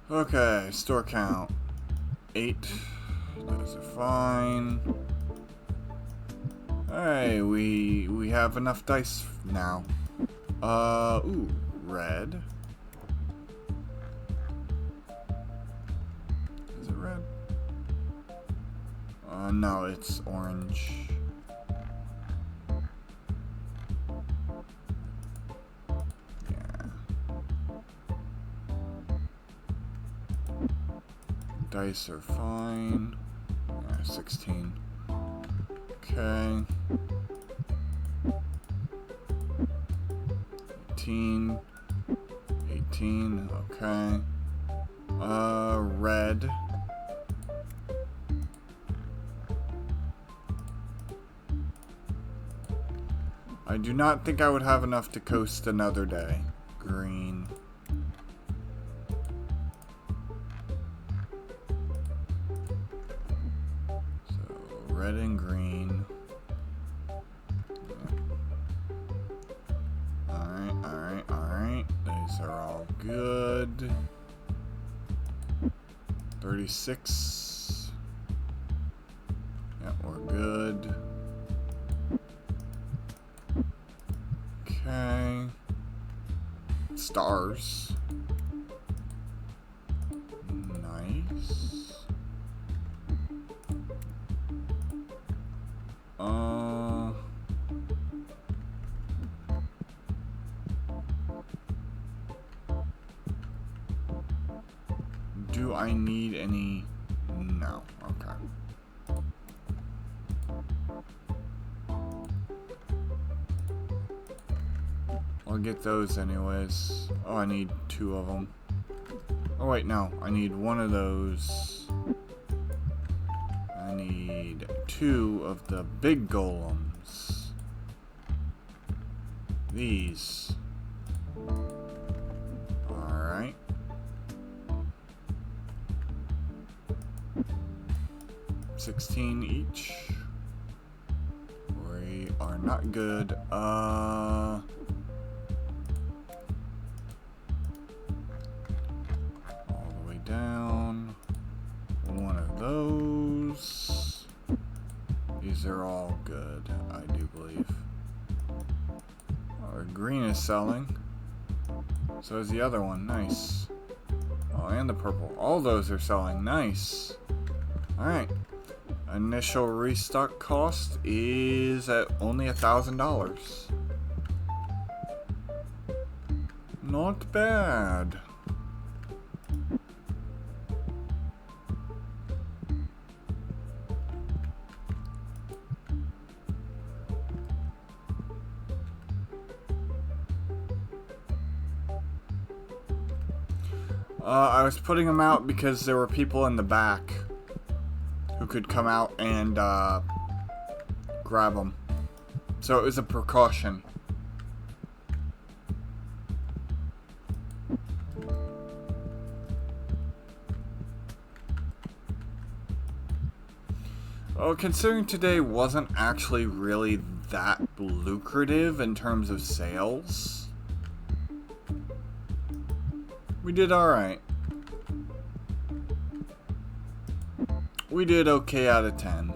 Okay, store count 8. Those are fine. Alright, we have enough dice now. Ooh, red. Is it red? No, it's orange. Dice are fine. Yeah, 16. Okay. 18. 18. Okay. Red. I do not think I would have enough to coast another day. Green. Red and green. Alright. These are all good. 36. Yep, we're good. Okay. Stars. Nice. Do I need any? No. Okay. I'll get those anyways. Oh, I need 2 of them. Oh wait, no. I need 1 of those. I need 2 of the big golems. These. Alright. 16 each. We are not good. All the way down. 1 of those. These are all good, I do believe. green is selling. So is the other one. Nice. Oh, and the purple. All those are selling. Nice. Alright. Initial restock cost is at only $1,000. Not bad. I was putting them out because there were people in the back who could come out and grab them. So it was a precaution. Well, considering today wasn't actually really that lucrative in terms of sales, we did alright. We did okay out of 10.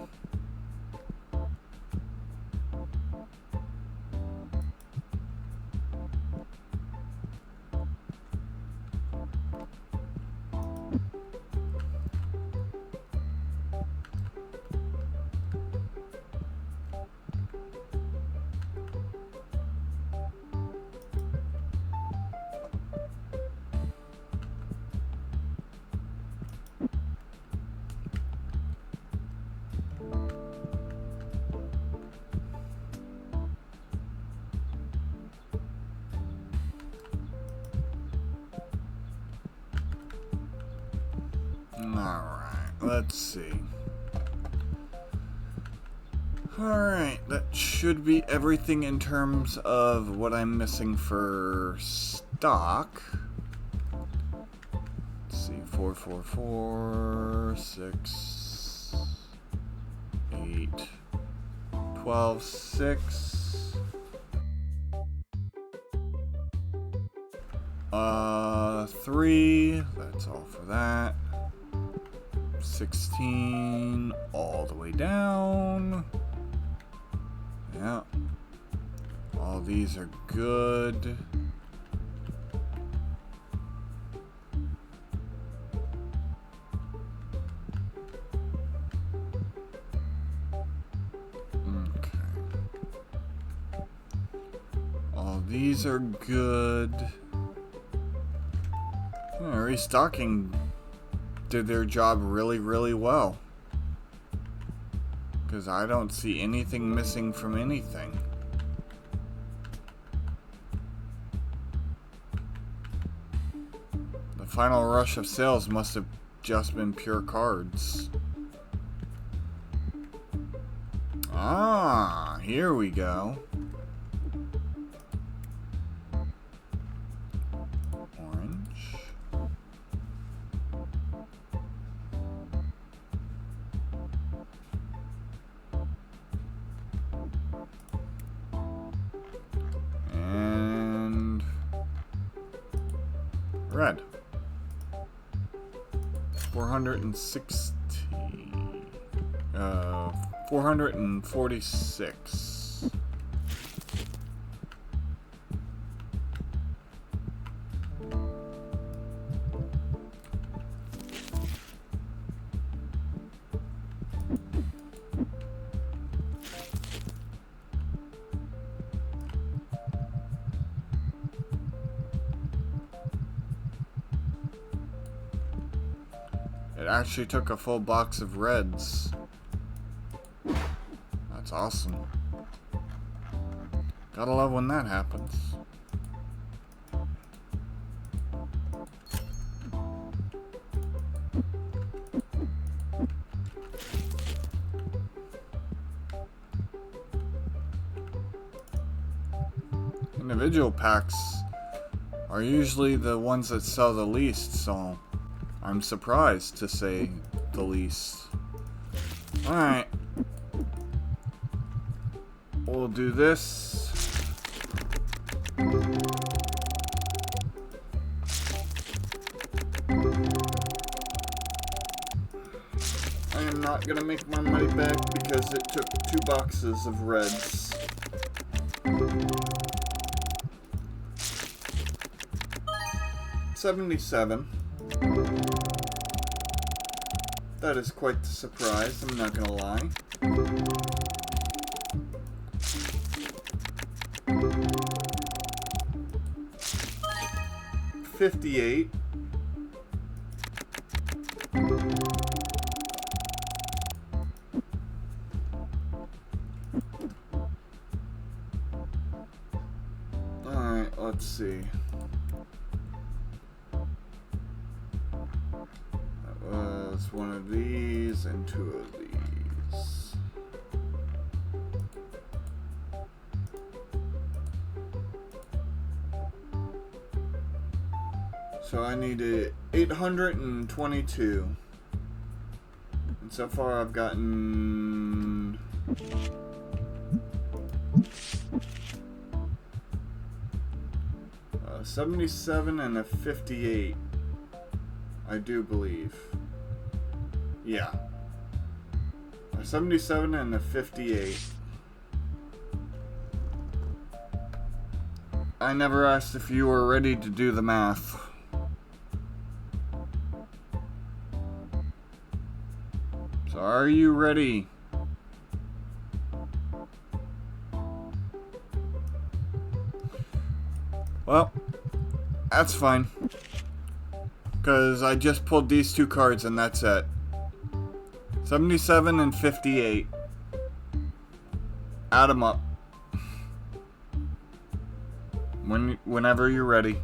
Alright, let's see. Alright, that should be everything in terms of what I'm missing for stock. Let's see, 4, 4, 4, 6, 8, 12, 6. 3, that's all for that. 16, all the way down. Yeah. All these are good. Okay. All these are good. Restocking did their job really, really well. Because I don't see anything missing from anything. The final rush of sales must have just been pure cards. Ah, here we go. Red. 460. 446. It actually took a full box of reds. That's awesome. Gotta love when that happens. Individual packs are usually the ones that sell the least, so I'm surprised, to say the least. Alright. We'll do this. I am not gonna make my money back because it took 2 boxes of reds. 77. That is quite the surprise, I'm not gonna lie. $58. Alright, let's see. That was one of these and two of these. So I needed 822. And so far I've gotten 77 and a 58, I do believe. Yeah. A 77 and a 58. I never asked if you were ready to do the math. So are you ready? Well, that's fine. Because I just pulled these two cards and that's it. 77 and 58. Add them up. Whenever you're ready.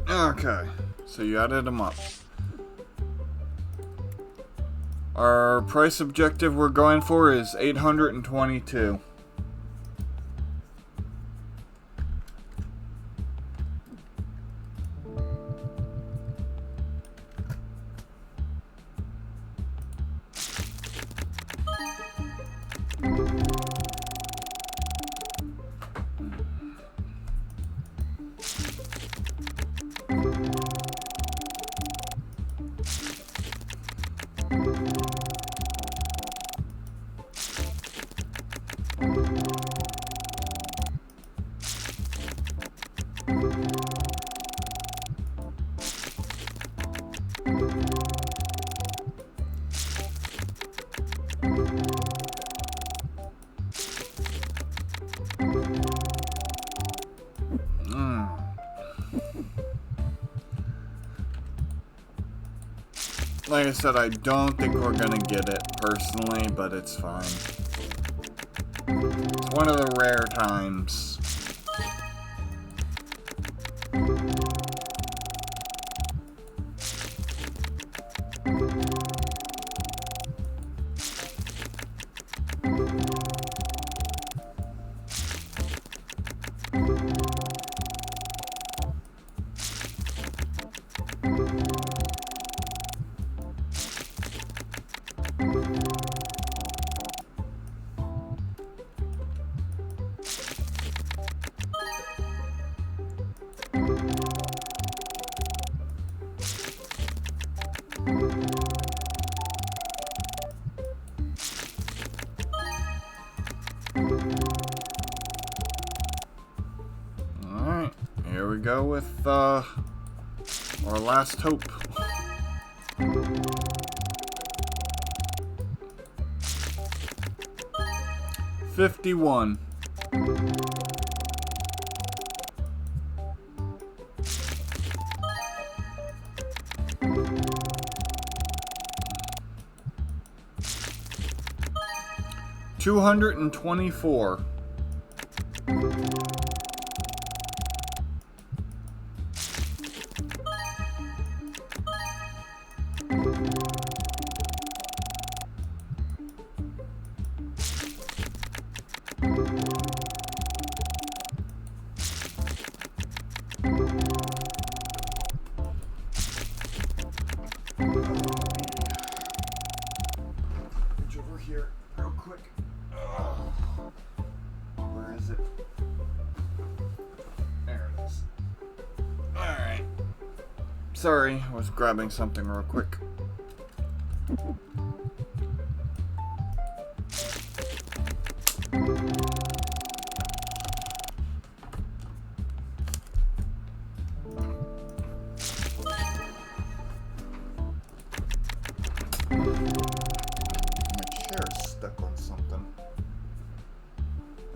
Okay, so you added them up. Our price objective we're going for is 822. Like I said, I don't think we're gonna get it personally, but it's fine. It's one of the rare times. Alright, here we go with our last hope. $51. $224. Over here, real quick. Where is it? There it is. Alright. Sorry, I was grabbing something real quick.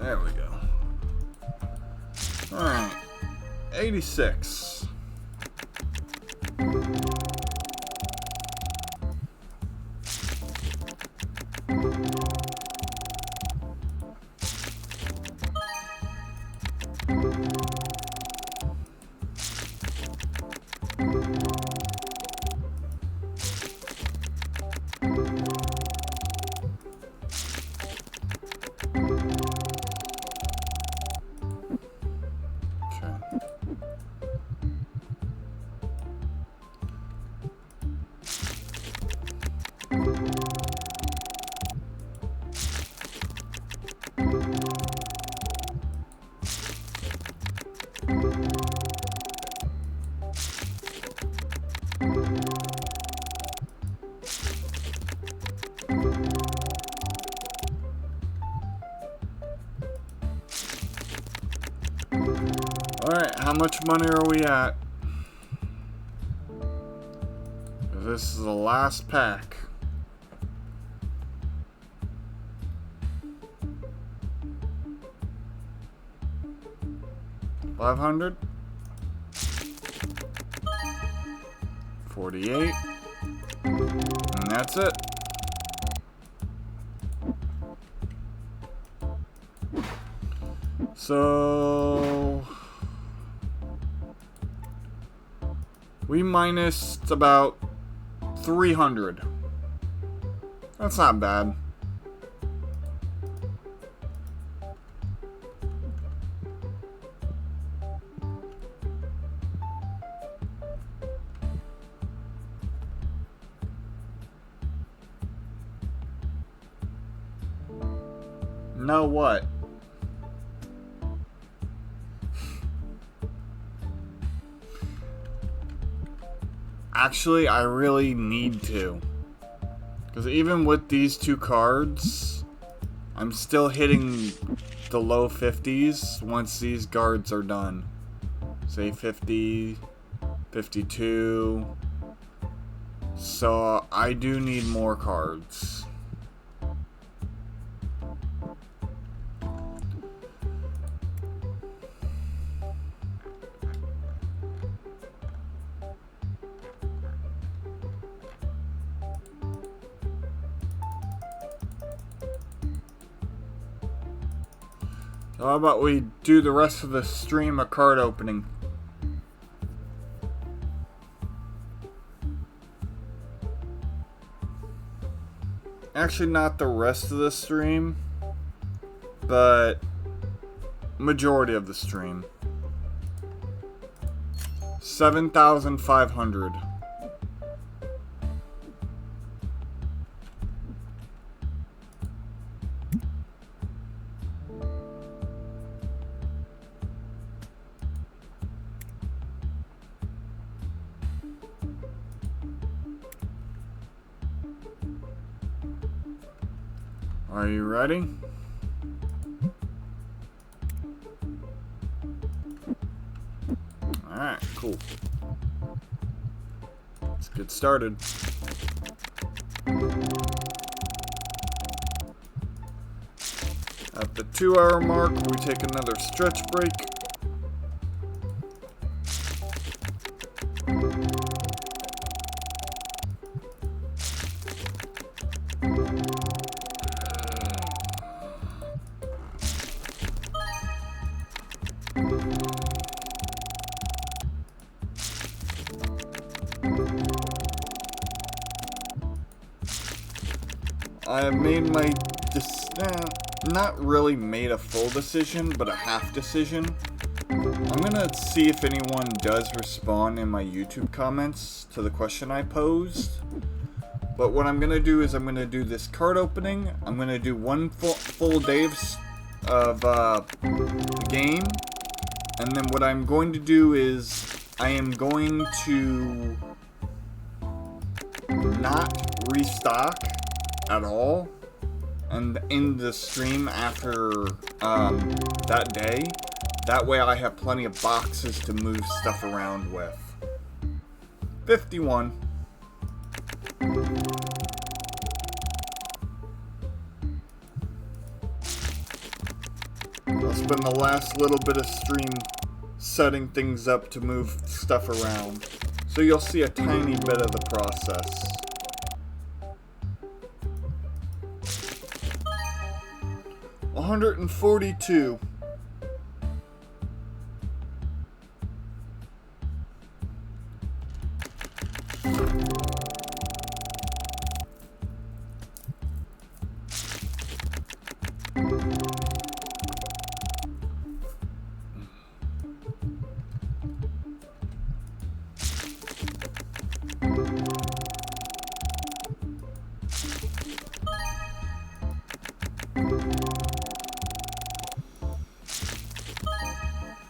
There we go. Alright. 86. Alright, how much money are we at? This is the last pack. $500. 48. And that's it. So we minused about 300. That's not bad. Know what? Actually, I really need to. Because even with these two cards, I'm still hitting the low 50s once these guards are done. Say 50, 52. So I do need more cards. So how about we do the rest of the stream a card opening? Actually, not the rest of the stream, but majority of the stream. 7,500. Are you ready? Alright, cool. Let's get started. At the 2-hour mark, we take another stretch break. I have made my not really made a full decision, but a half decision. I'm gonna see if anyone does respond in my YouTube comments to the question I posed. But what I'm gonna do is I'm gonna do this card opening. I'm gonna do one full day of the game, and then what I'm going to do is I am going to not restock at all and end the stream after that day. That way I have plenty of boxes to move stuff around with. 51. spend the last little bit of stream setting things up to move stuff around. So you'll see a tiny bit of the process. $142.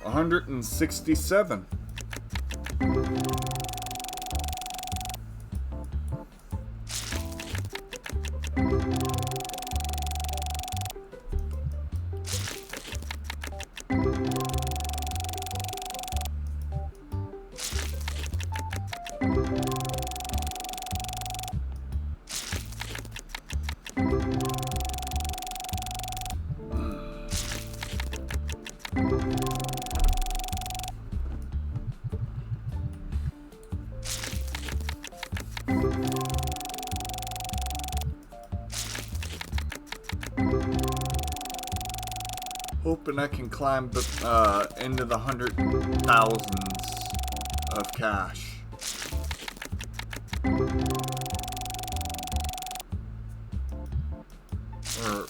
$167. Hoping I can climb into the 100,000s of cash. Or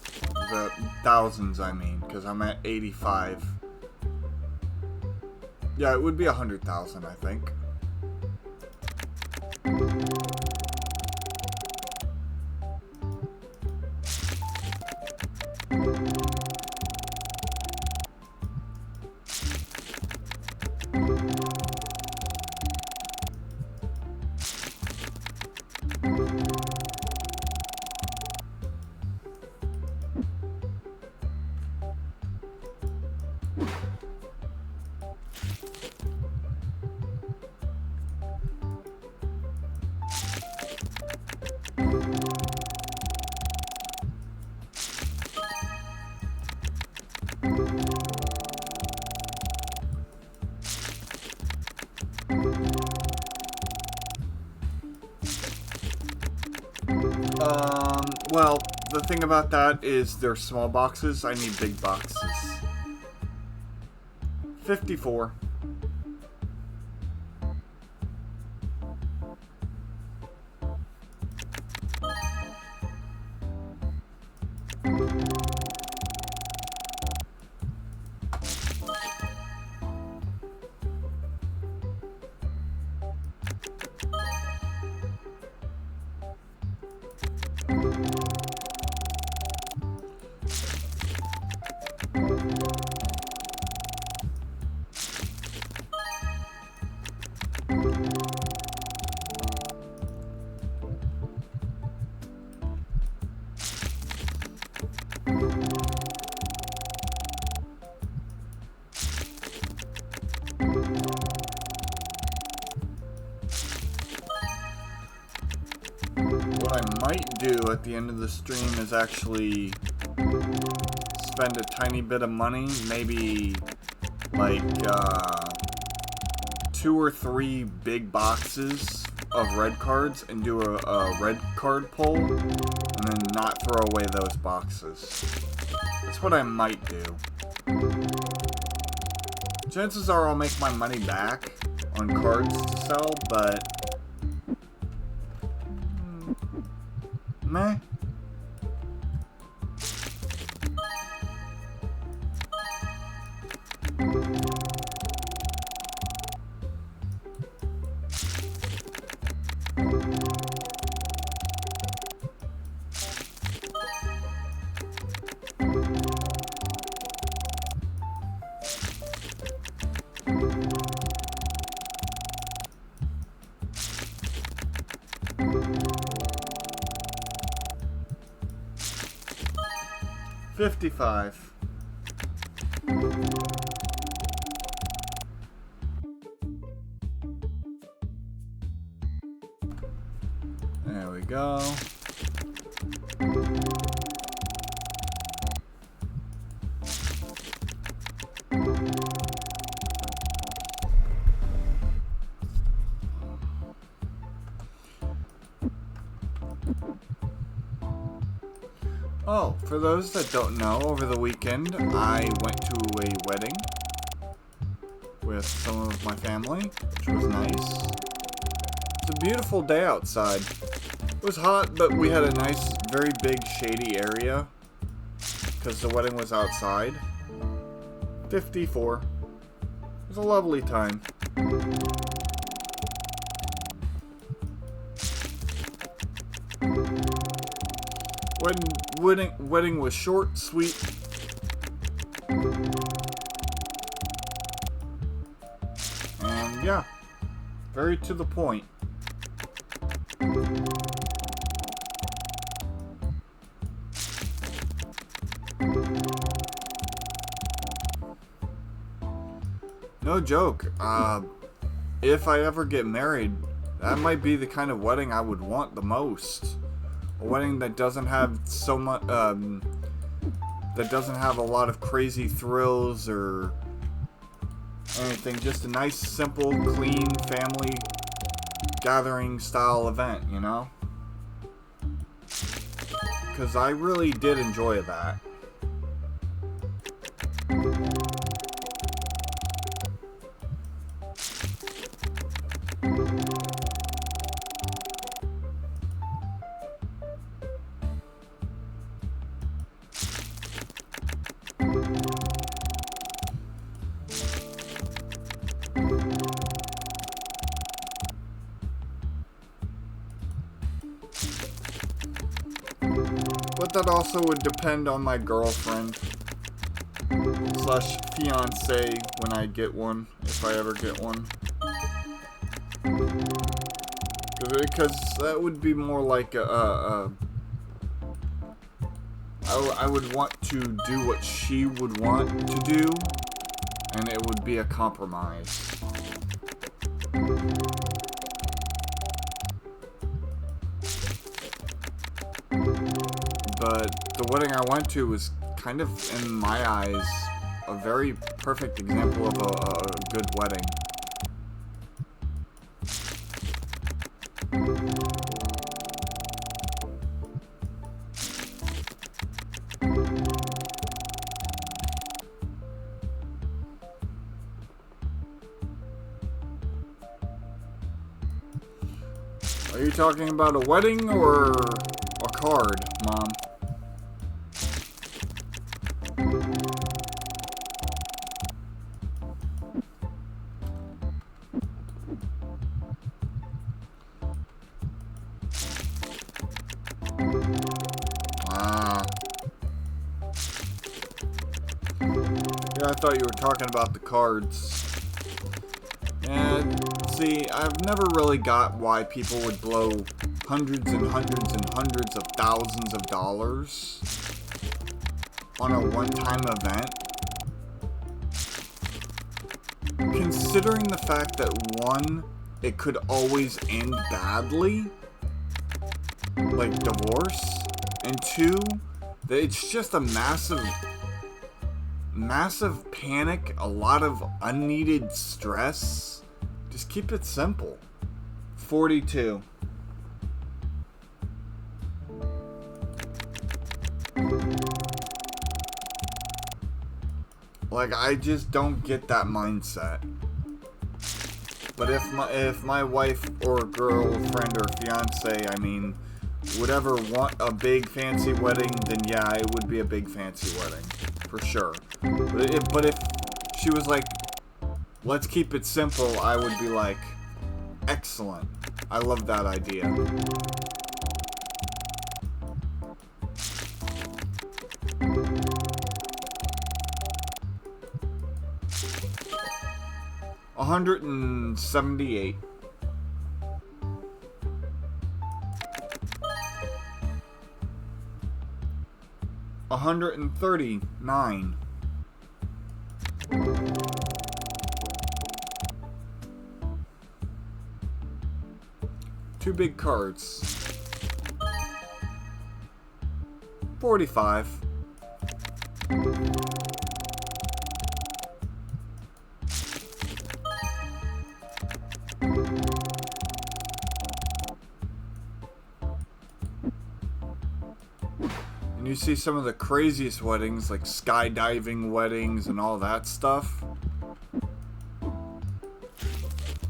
the thousands, I mean, because I'm at 85. Yeah, it would be 100,000, I think. Well, the thing about that is they're small boxes. I need big boxes. 54. What I might do at the end of the stream is actually spend a tiny bit of money, maybe like 2 or 3 big boxes of red cards and do a red card pull and then not throw away those boxes. That's what I might do. Chances are I'll make my money back on cards to sell, but meh. $55. There we go. Oh, for those that don't know, over the weekend I went to a wedding with some of my family, which was nice. It's a beautiful day outside. It was hot, but we had a nice, very big, shady area because the wedding was outside. 54. It was a lovely time. Wedding was short, sweet. And yeah, very to the point. No joke. If I ever get married, that might be the kind of wedding I would want the most. A wedding that doesn't have so much, that doesn't have a lot of crazy thrills or anything. Just a nice, simple, clean family gathering style event, you know? Because I really did enjoy that. But that also would depend on my girlfriend slash fiance when I get one, if I ever get one. Because that would be more like I would want to do what she would want to do, and it would be a compromise. But the wedding I went to was kind of, in my eyes, a very perfect example of a good wedding. Are you talking about a wedding or a card, Mom? Yeah, I thought you were talking about the cards. And see, I've never really got why people would blow hundreds and hundreds and hundreds of thousands of dollars on a one-time event. Considering the fact that, one, it could always end badly, like divorce, and two, that it's just a massive panic, a lot of unneeded stress. Just keep it simple. 42. Like, I just don't get that mindset. But if my wife or girlfriend or fiance, I mean, would ever want a big fancy wedding, then yeah, it would be a big fancy wedding. For sure. But if she was like, let's keep it simple, I would be like, excellent. I love that idea. $178. $139. Two big cards. 45. And you see some of the craziest weddings, like skydiving weddings and all that stuff.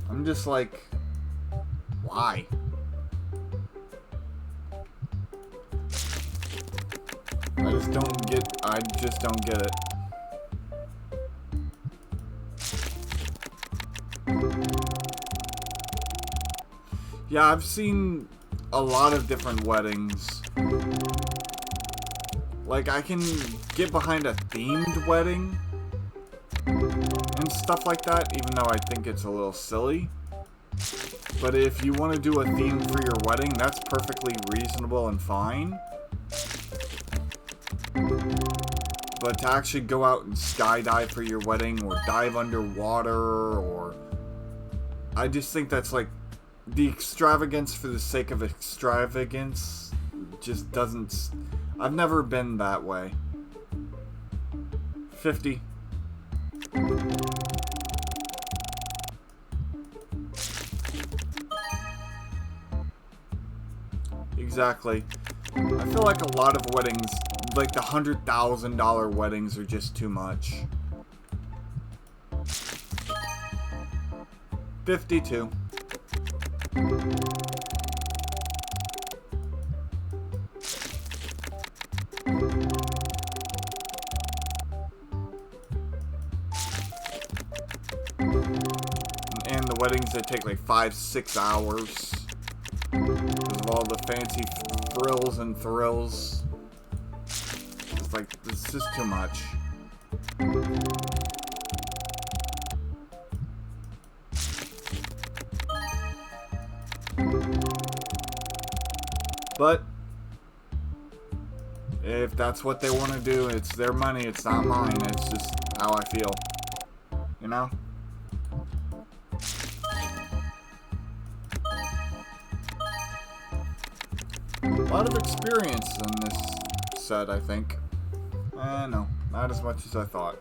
I'm just like, why? I just don't get it. Yeah, I've seen a lot of different weddings. Like, I can get behind a themed wedding and stuff like that, even though I think it's a little silly. But if you want to do a theme for your wedding, that's perfectly reasonable and fine. But to actually go out and skydive for your wedding, or dive underwater, or... I just think that's like... The extravagance for the sake of extravagance just doesn't... I've never been that way. 50. Exactly. I feel like a lot of weddings, like the $100,000 weddings, are just too much. 52. And the weddings that take like 5-6 hours because of all the fancy frills and thrills. It's like, it's just too much. But if that's what they want to do, it's their money, it's not mine. It's just how I feel. You know? A lot of experience in this set, I think. No, not as much as I thought.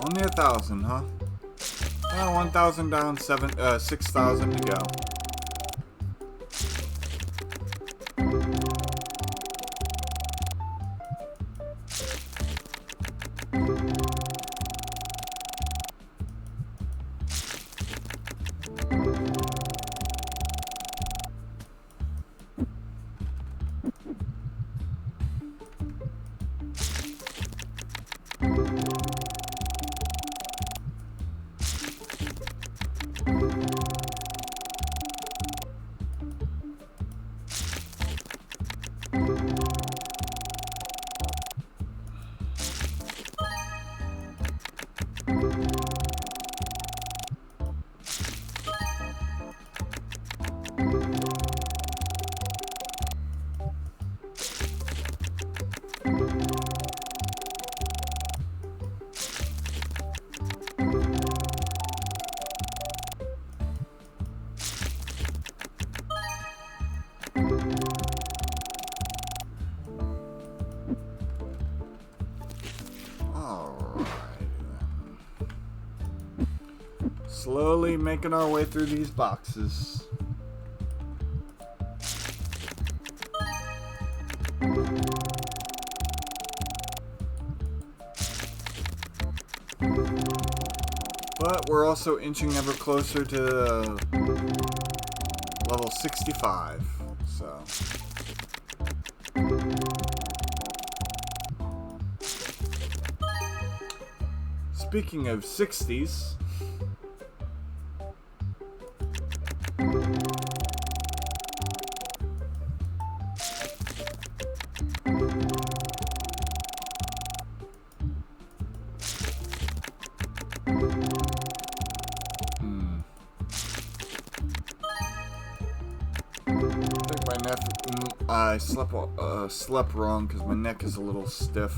Only 1,000, huh? Well, 1,000 down, 6,000 to go. Slowly making our way through these boxes. But we're also inching ever closer to level 65, so... Speaking of 60s... I slept wrong because my neck is a little stiff.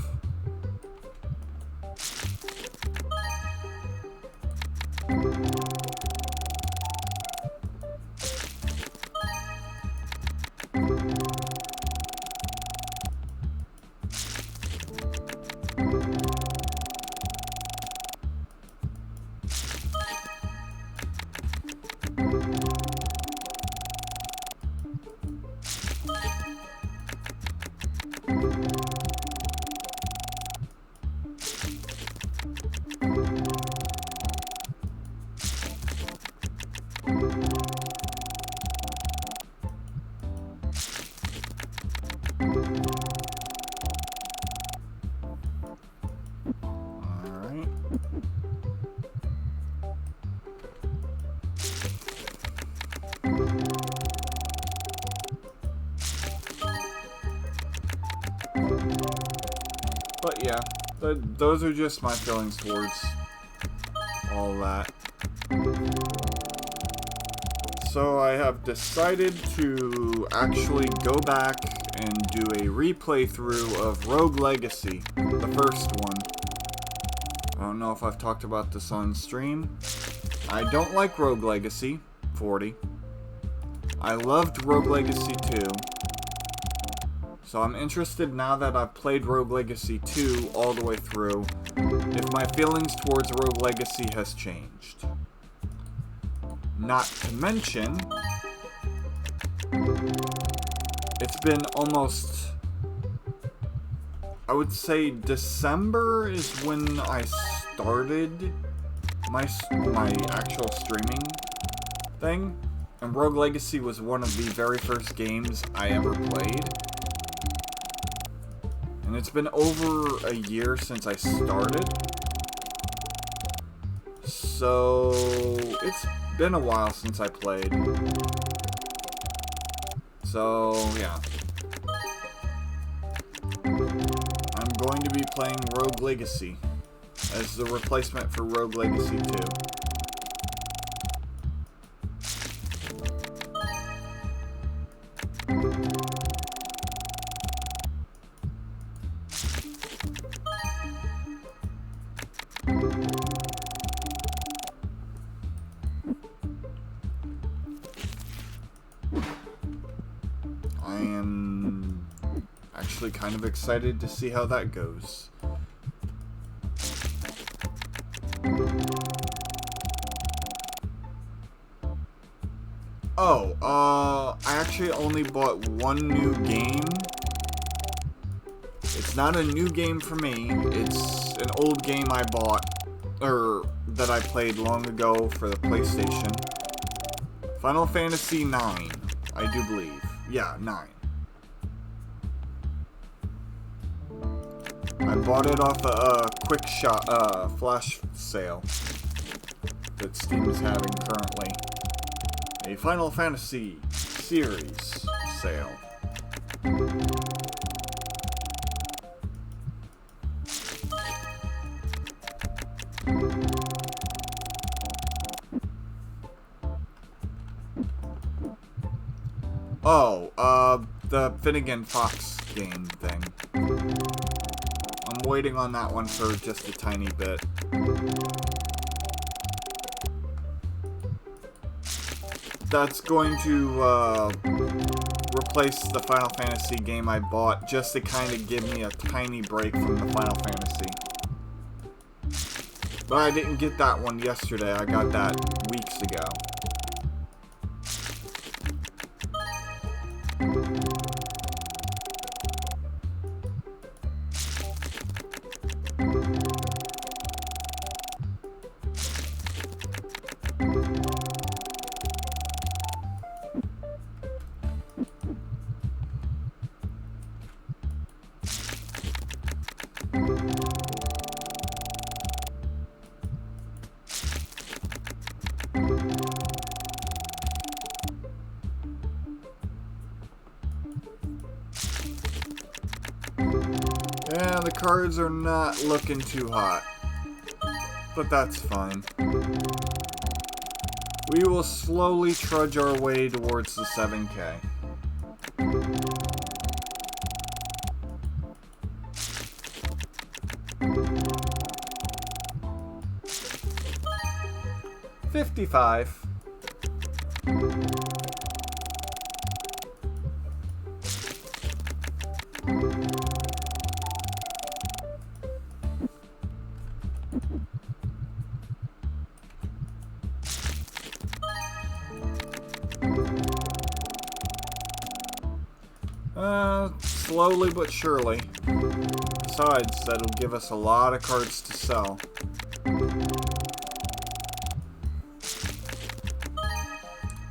Alright. But yeah, those are just my feelings towards all that. So I have decided to actually go back and do a replay through of Rogue Legacy, the first one. I don't know if I've talked about this on stream. I don't like Rogue Legacy 40. I loved Rogue Legacy 2. So I'm interested now that I've played Rogue Legacy 2 all the way through, if my feelings towards Rogue Legacy has changed. Not to mention, it's been almost, I would say December is when I started my actual streaming thing, and Rogue Legacy was one of the very first games I ever played. And it's been over a year since I started. So it's been a while since I played. So yeah. I'm going to be playing Rogue Legacy as the replacement for Rogue Legacy 2. I am actually kind of excited to see how that goes. Oh, I actually only bought one new game. It's not a new game for me. It's an old game I bought, or that I played long ago for the PlayStation. Final Fantasy IX, I do believe. Yeah, 9. I bought it off a quick shot, flash sale that Steam is having currently. A Final Fantasy series sale. Oh, the Finnegan Fox game thing. I'm waiting on that one for just a tiny bit. That's going to, replace the Final Fantasy game I bought just to kind of give me a tiny break from the Final Fantasy. But I didn't get that one yesterday, I got that weeks ago. Yeah, the cards are not looking too hot. But that's fine. We will slowly trudge our way towards the 7K. $55. Slowly but surely. Besides, that'll give us a lot of cards to sell.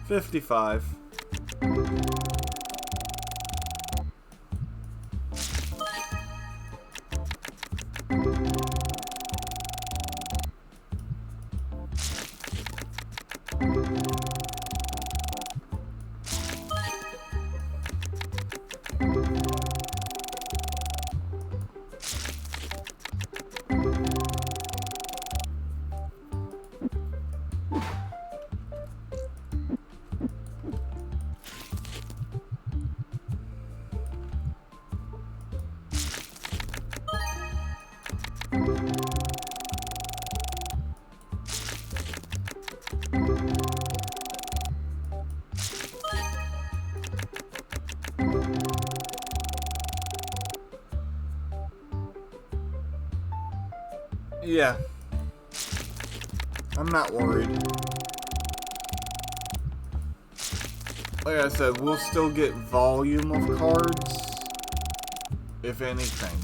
$55. Yeah. I'm not worried. Like I said, we'll still get volume of cards, if anything.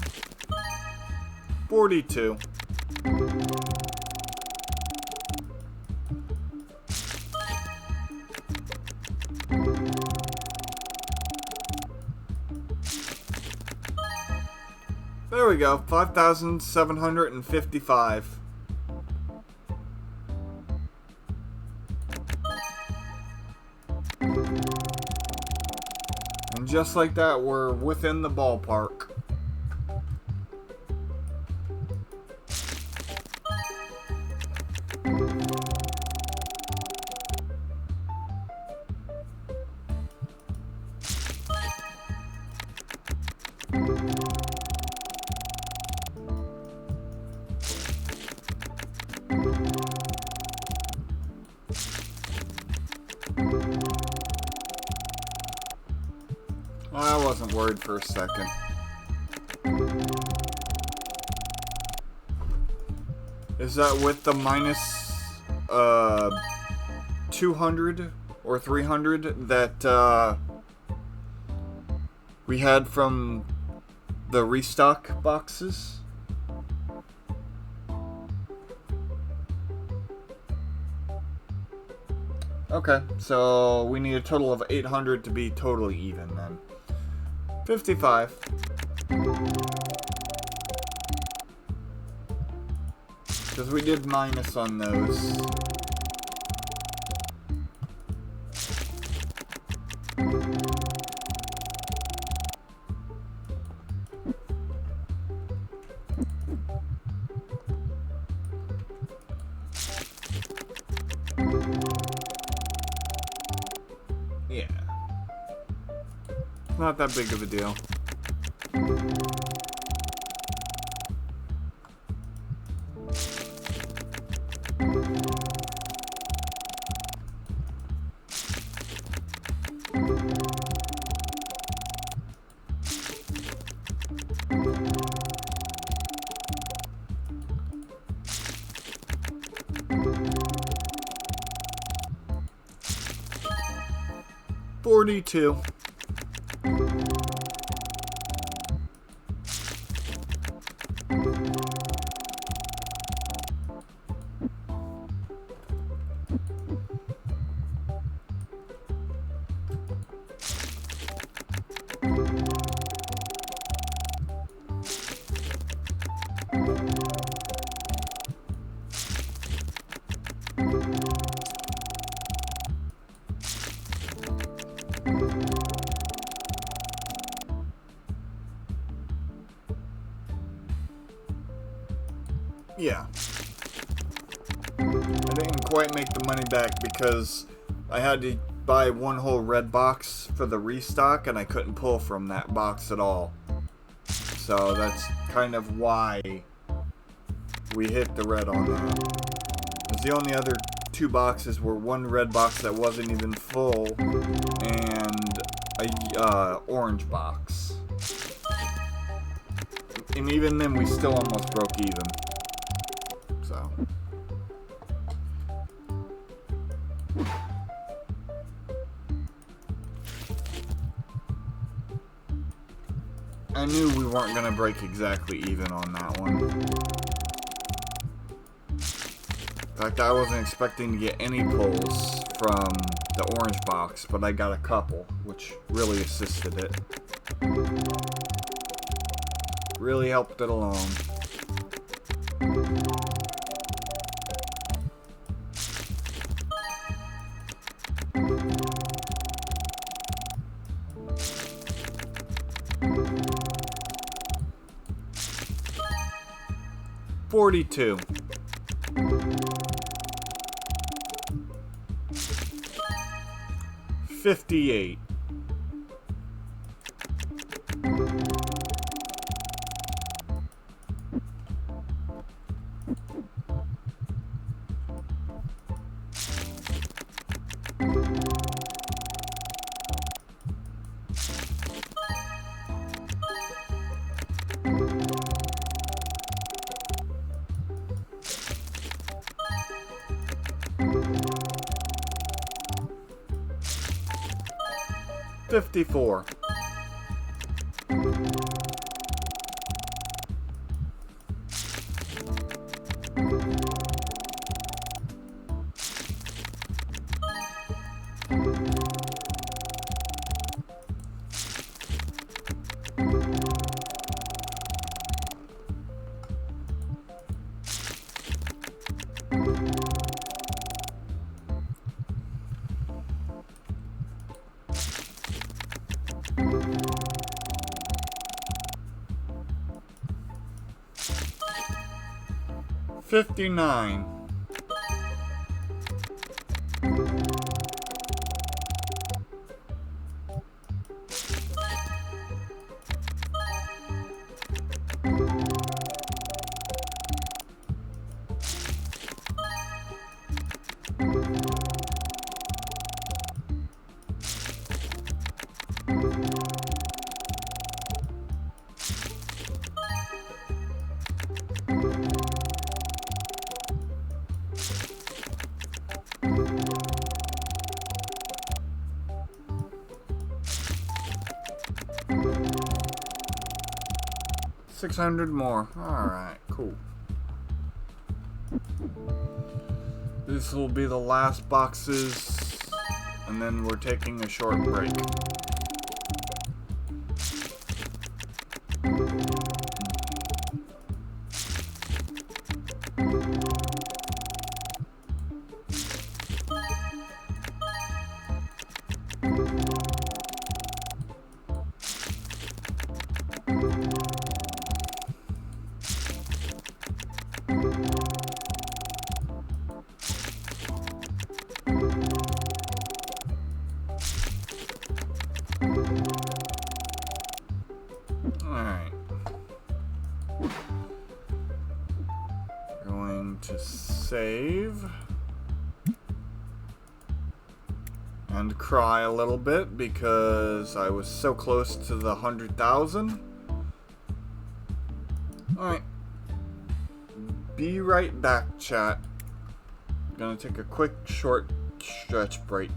42. There we go, 5,755. And just like that, we're within the ballpark. I wasn't worried for a second. Is that with the minus 200 or 300 that we had from the restock boxes? Okay, so we need a total of 800 to be totally even then. 55. Because we did minus on those. Yeah. Not that big of a deal. $42. Yeah. I didn't quite make the money back because I had to buy one whole red box for the restock and I couldn't pull from that box at all. So that's kind of why we hit the red on that. Because the only other two boxes were one red box that wasn't even full and a orange box. And even then we still almost broke even. So I knew we weren't going to break exactly even on that one. In fact, I wasn't expecting to get any pulls from the orange box, but I got a couple, which really assisted it. Really helped it along. $42. $58. 54. $59. $600 more. Alright, cool. This will be the last boxes, and then we're taking a short break. Alright. Going to save. And cry a little bit because I was so close to the 100,000. Alright. Be right back, chat. Gonna take a quick, short stretch break.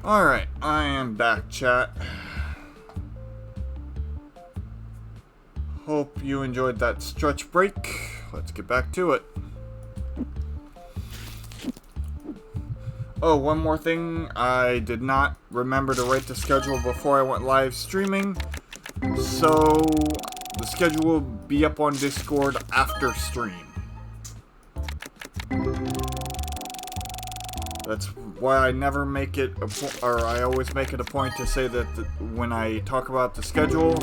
Alright, I am back, chat. Hope you enjoyed that stretch break. Let's get back to it. Oh, one more thing. I did not remember to write the schedule before I went live streaming. So, the schedule will be up on Discord after stream. That's why I never make it, I always make it a point to say that when I talk about the schedule,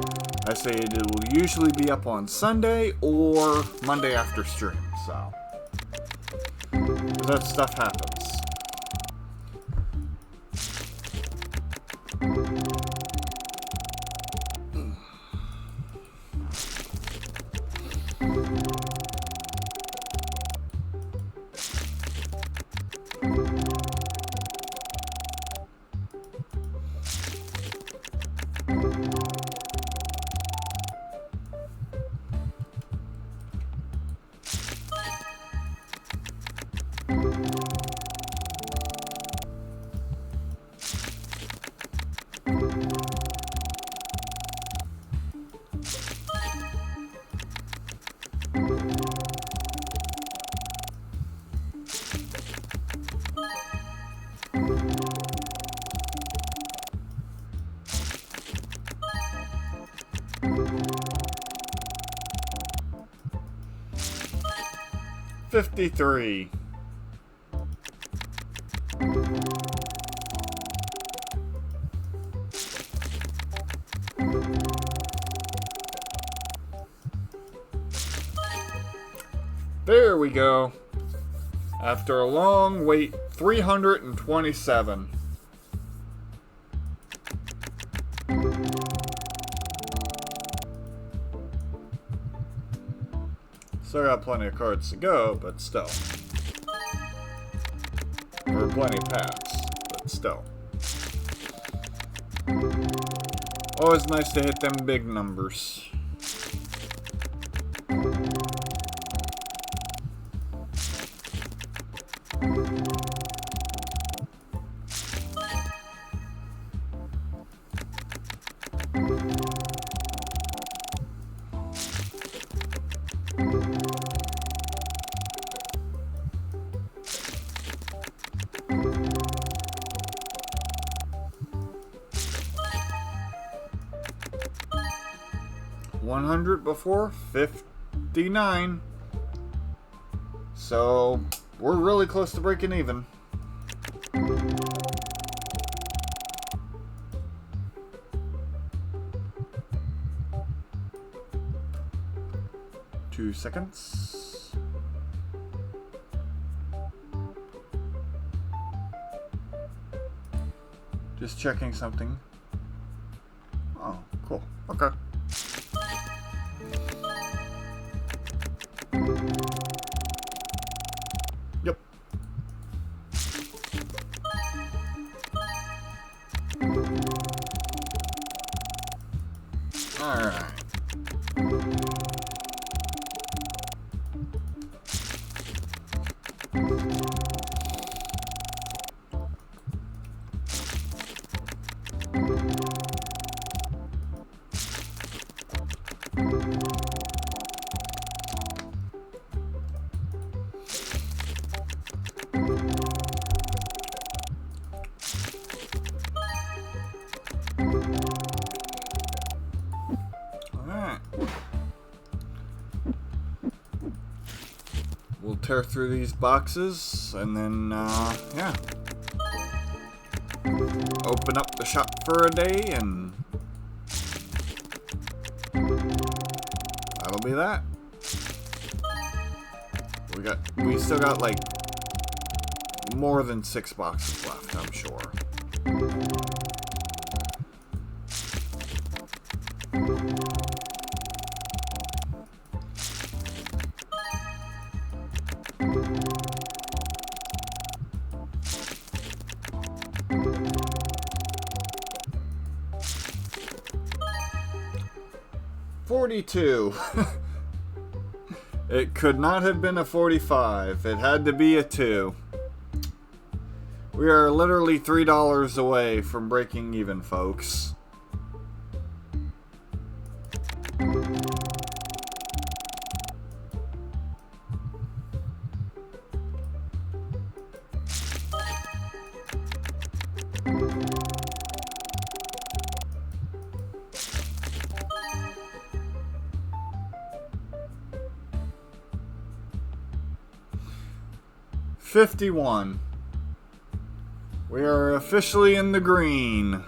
I say it will usually be up on Sunday or Monday after stream, so. That stuff happens. $53. There we go. After a long wait, 327. Still got plenty of cards to go, but still. Or plenty of packs, but still. Always nice to hit them big numbers. Before 59, so we're really close to breaking even. Two seconds. Just checking something. Oh, cool. Okay. Yep. All right. We'll tear through these boxes and then, yeah. Open up the shop for a day and that'll be that. We still got like more than 6 boxes left, I'm sure. $42. It could not have been a 45. It had to be a 2. We are literally $3 away from breaking even, folks. $51. We are officially in the green.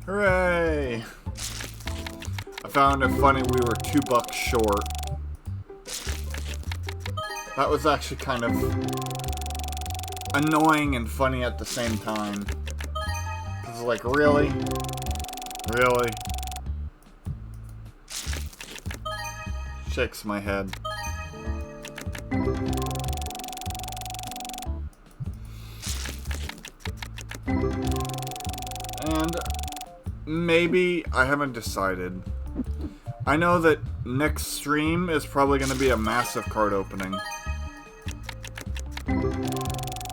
Hooray! I found it funny we were $2 short. That was actually kind of annoying and funny at the same time. Cause like, really? Really? Shakes my head. And maybe, I haven't decided. I know that next stream is probably going to be a massive card opening.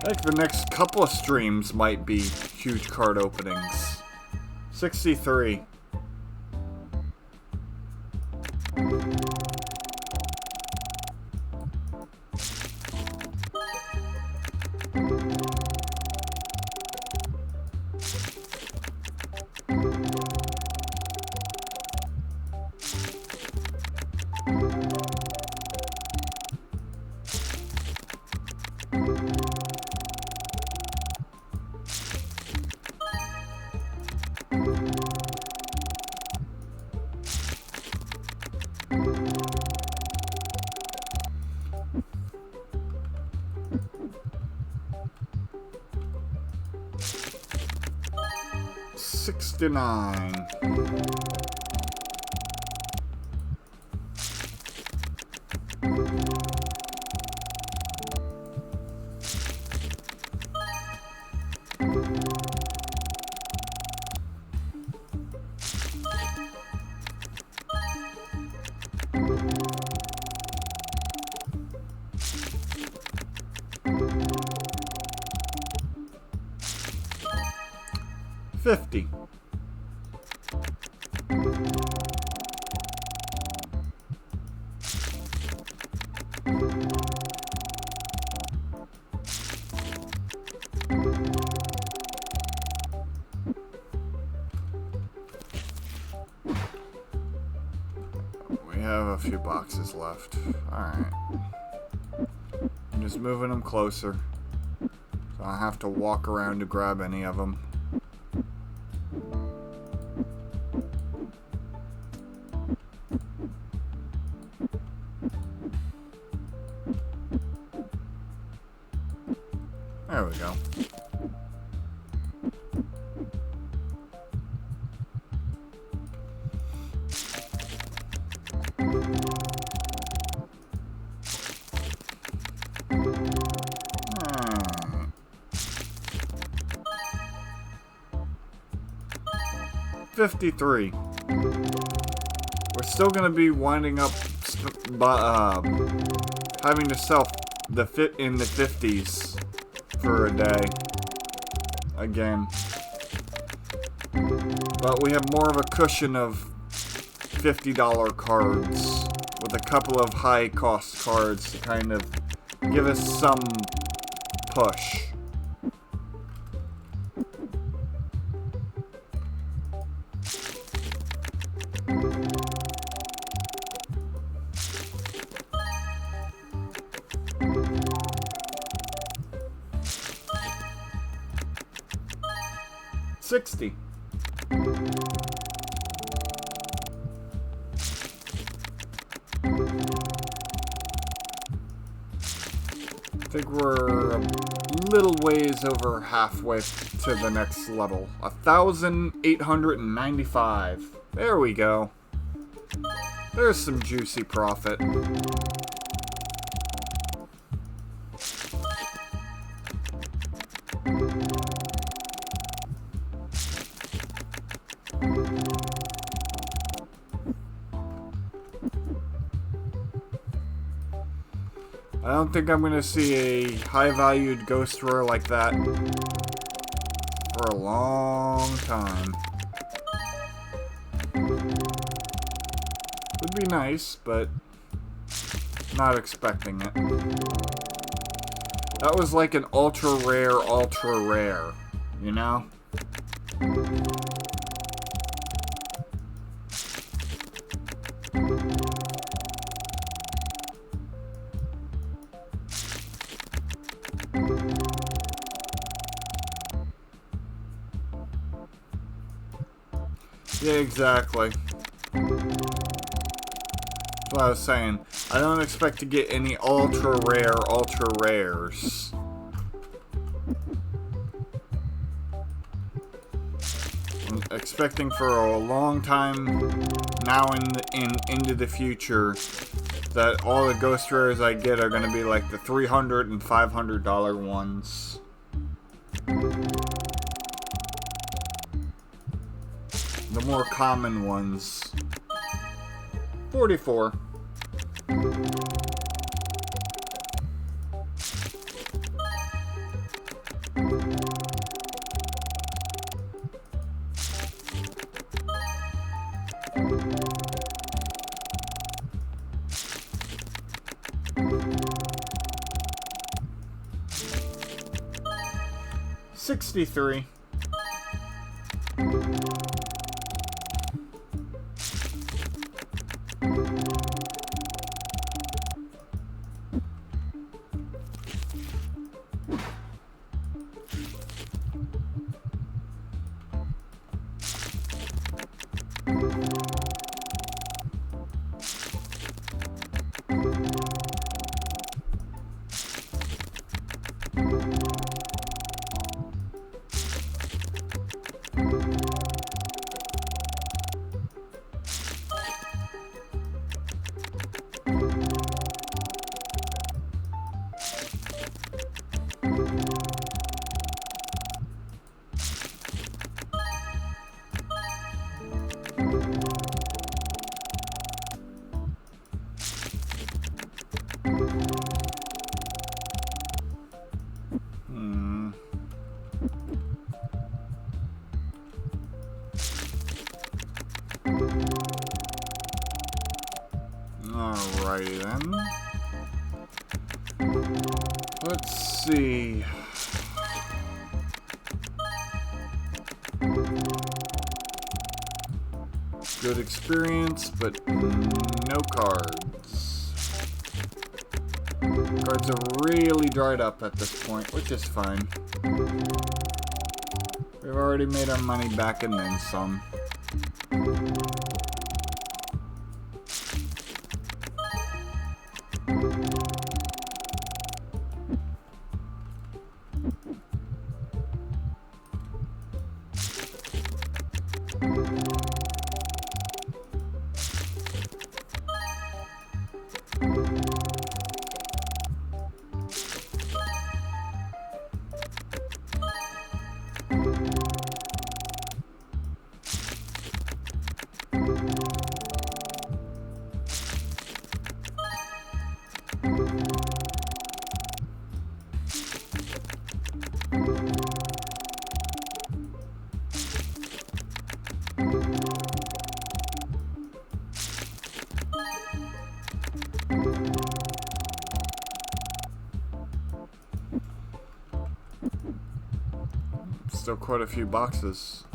Like the next couple of streams might be huge card openings. 63. $69. $50. We have a few boxes left. Alright. I'm just moving them closer. So I have to walk around to grab any of them. There we go. $53. We're still gonna be winding up having to sell the fit in the 50s for a day again, but we have more of a cushion of $50 cards with a couple of high cost cards to kind of give us some push. $60. I think we're a little ways over halfway to the next level. 1,895. There we go. There's some juicy profit. I don't think I'm gonna see a high-valued ghost rare like that for a long time. Would be nice, but not expecting it. That was like an ultra rare, you know? Yeah, exactly. That's what I was saying. I don't expect to get any ultra rares. I'm expecting for a long time now into the future that all the ghost rares I get are going to be like the $300 and $500 ones. The more common ones. 44. $63. Alrighty then. Let's see. Good experience, but no cards. Cards are really dried up at this point, which is fine. We've already made our money back and then some. Still quite a few boxes.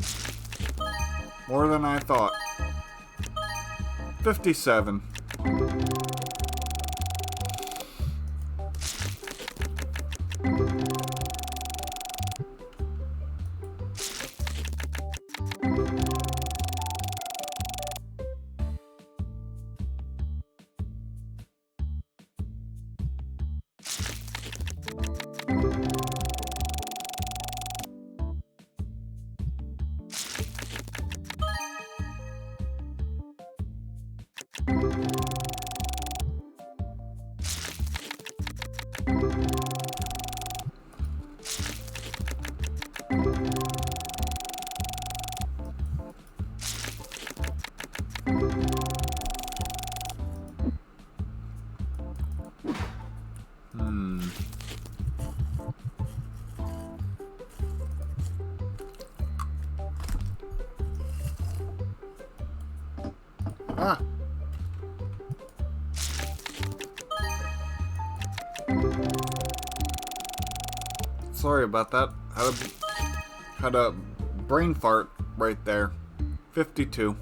More than I thought. 57. Ah. Sorry about that. Had a brain fart right there. 52.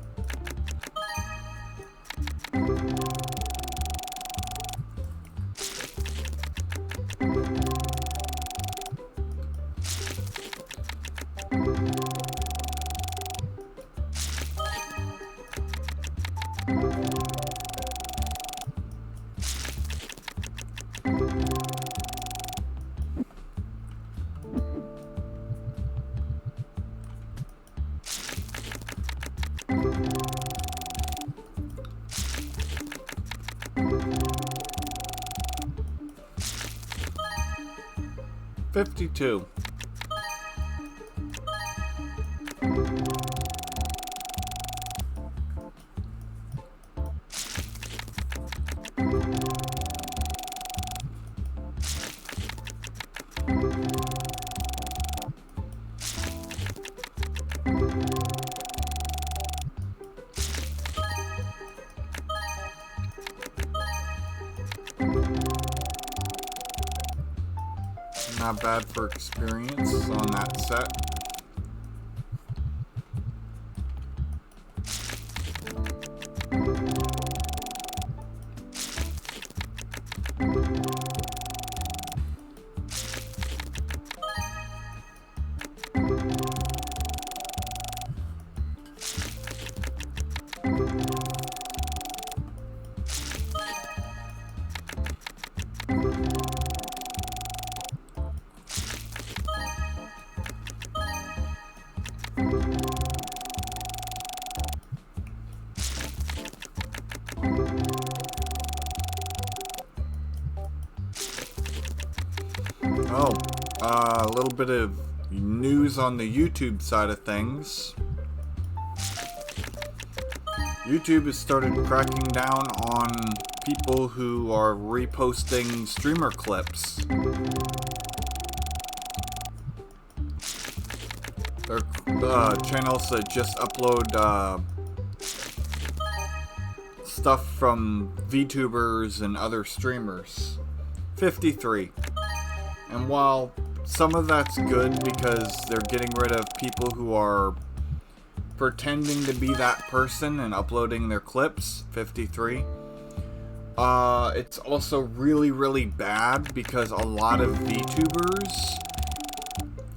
$52. Not bad for experience on that set. Oh, a little bit of news on the YouTube side of things. YouTube has started cracking down on people who are reposting streamer clips. There are channels that just upload stuff from VTubers and other streamers. 53. And while some of that's good because they're getting rid of people who are pretending to be that person and uploading their clips, 53. It's also really, really bad because a lot of VTubers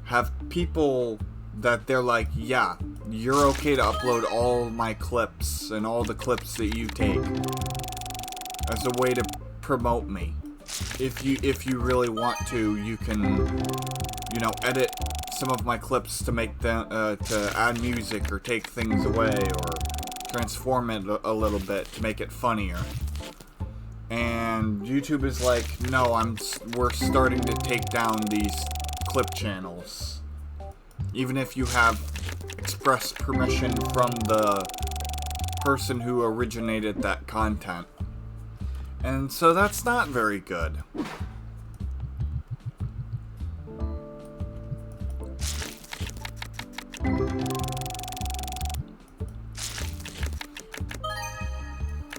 have people that they're like, yeah, you're okay to upload all my clips and all the clips that you take as a way to promote me. If you really want to, you can, you know, edit some of my clips to make them to add music or take things away or transform it a little bit to make it funnier. And YouTube is like, no, we're starting to take down these clip channels, even if you have express permission from the person who originated that content. And so that's not very good.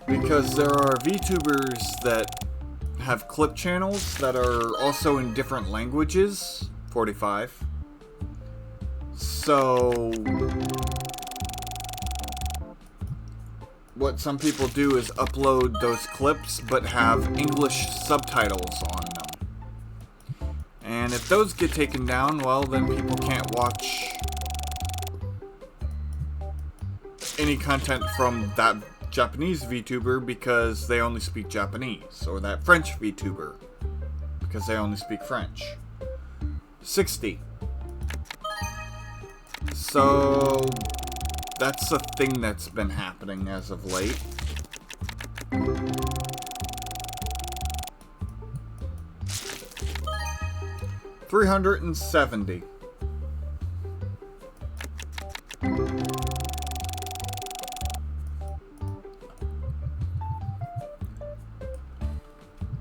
Because there are VTubers that have clip channels that are also in different languages, 45. So what some people do is upload those clips but have English subtitles on them. And if those get taken down, well, then people can't watch any content from that Japanese VTuber because they only speak Japanese, or that French VTuber because they only speak French. 60. So that's a thing that's been happening as of late. $370.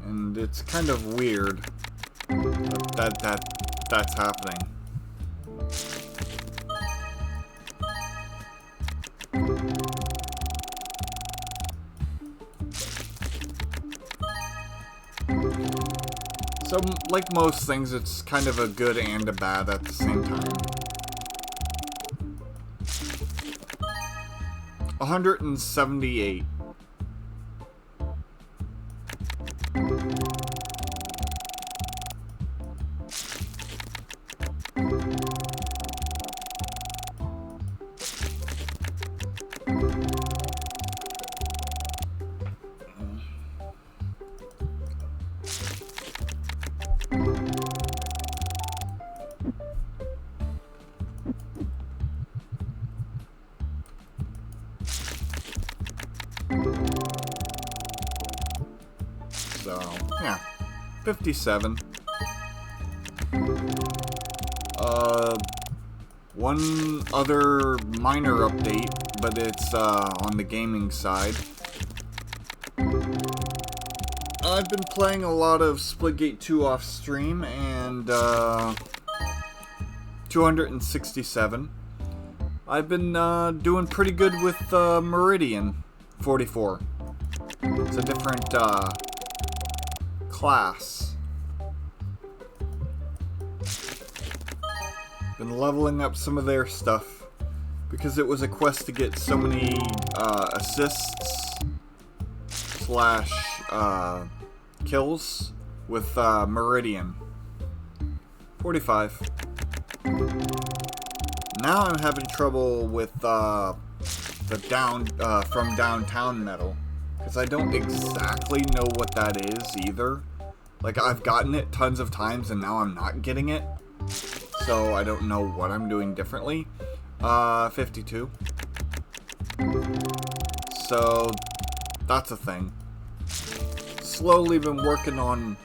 And it's kind of weird that's happening. So, like most things, it's kind of a good and a bad at the same time. 178. So, yeah, 57. One other minor update, but it's on the gaming side. I've been playing a lot of Splitgate 2 off stream, and 267. I've been doing pretty good with Meridian 44. It's a different class. Been leveling up some of their stuff because it was a quest to get so many assists slash kills with Meridian. 45. Now I'm having trouble with the from downtown medal, because I don't exactly know what that is either. Like, I've gotten it tons of times and now I'm not getting it, so I don't know what I'm doing differently. 52. So that's a thing. Slowly been working on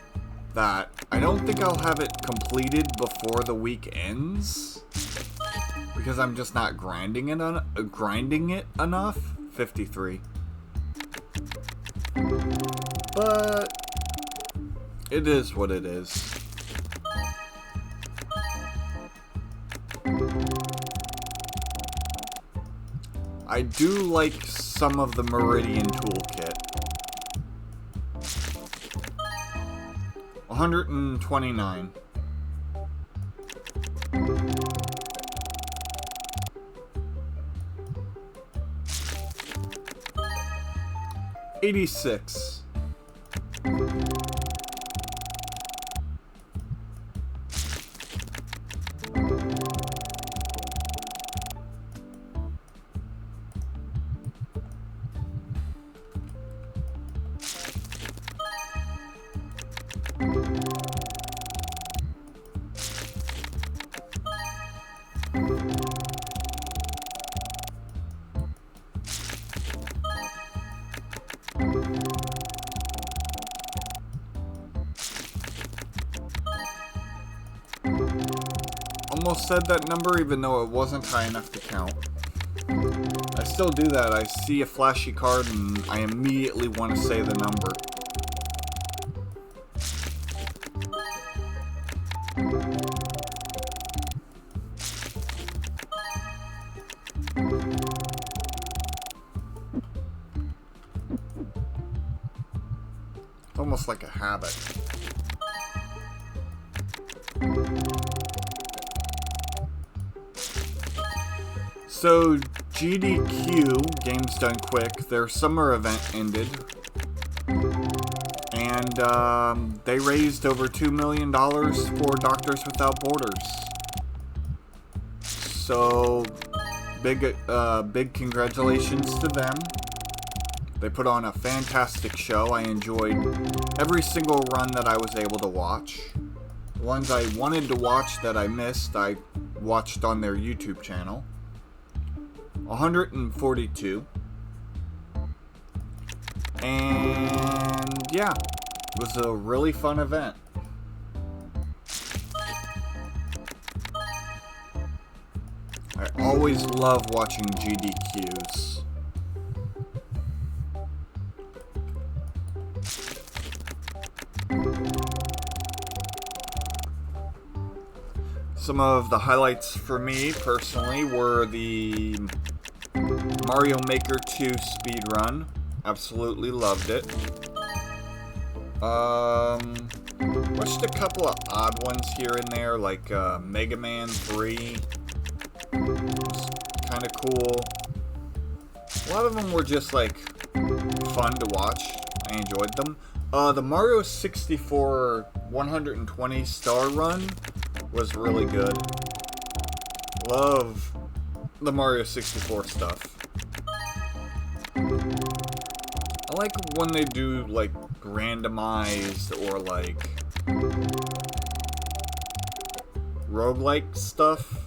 that. I don't think I'll have it completed before the week ends, because I'm just not grinding it enough. 53. But it is what it is. I do like some of the Meridian toolkit. 129. $86. Almost said that number even though it wasn't high enough to count. I still do that. I see a flashy card and I immediately want to say the number. It's almost like a habit. So, GDQ, Games Done Quick, their summer event ended, and they raised over $2 million for Doctors Without Borders. So, big congratulations to them. They put on a fantastic show. I enjoyed every single run that I was able to watch. The ones I wanted to watch that I missed, I watched on their YouTube channel. 142. And yeah, it was a really fun event. I always love watching GDQs. Some of the highlights for me personally were the Mario Maker 2 speedrun. Absolutely loved it. Watched a couple of odd ones here and there, like Mega Man 3. Was kind of cool. A lot of them were just like fun to watch. I enjoyed them. The Mario 64 120 star run was really good. Love the Mario 64 stuff. I like when they do like randomized or like roguelike stuff.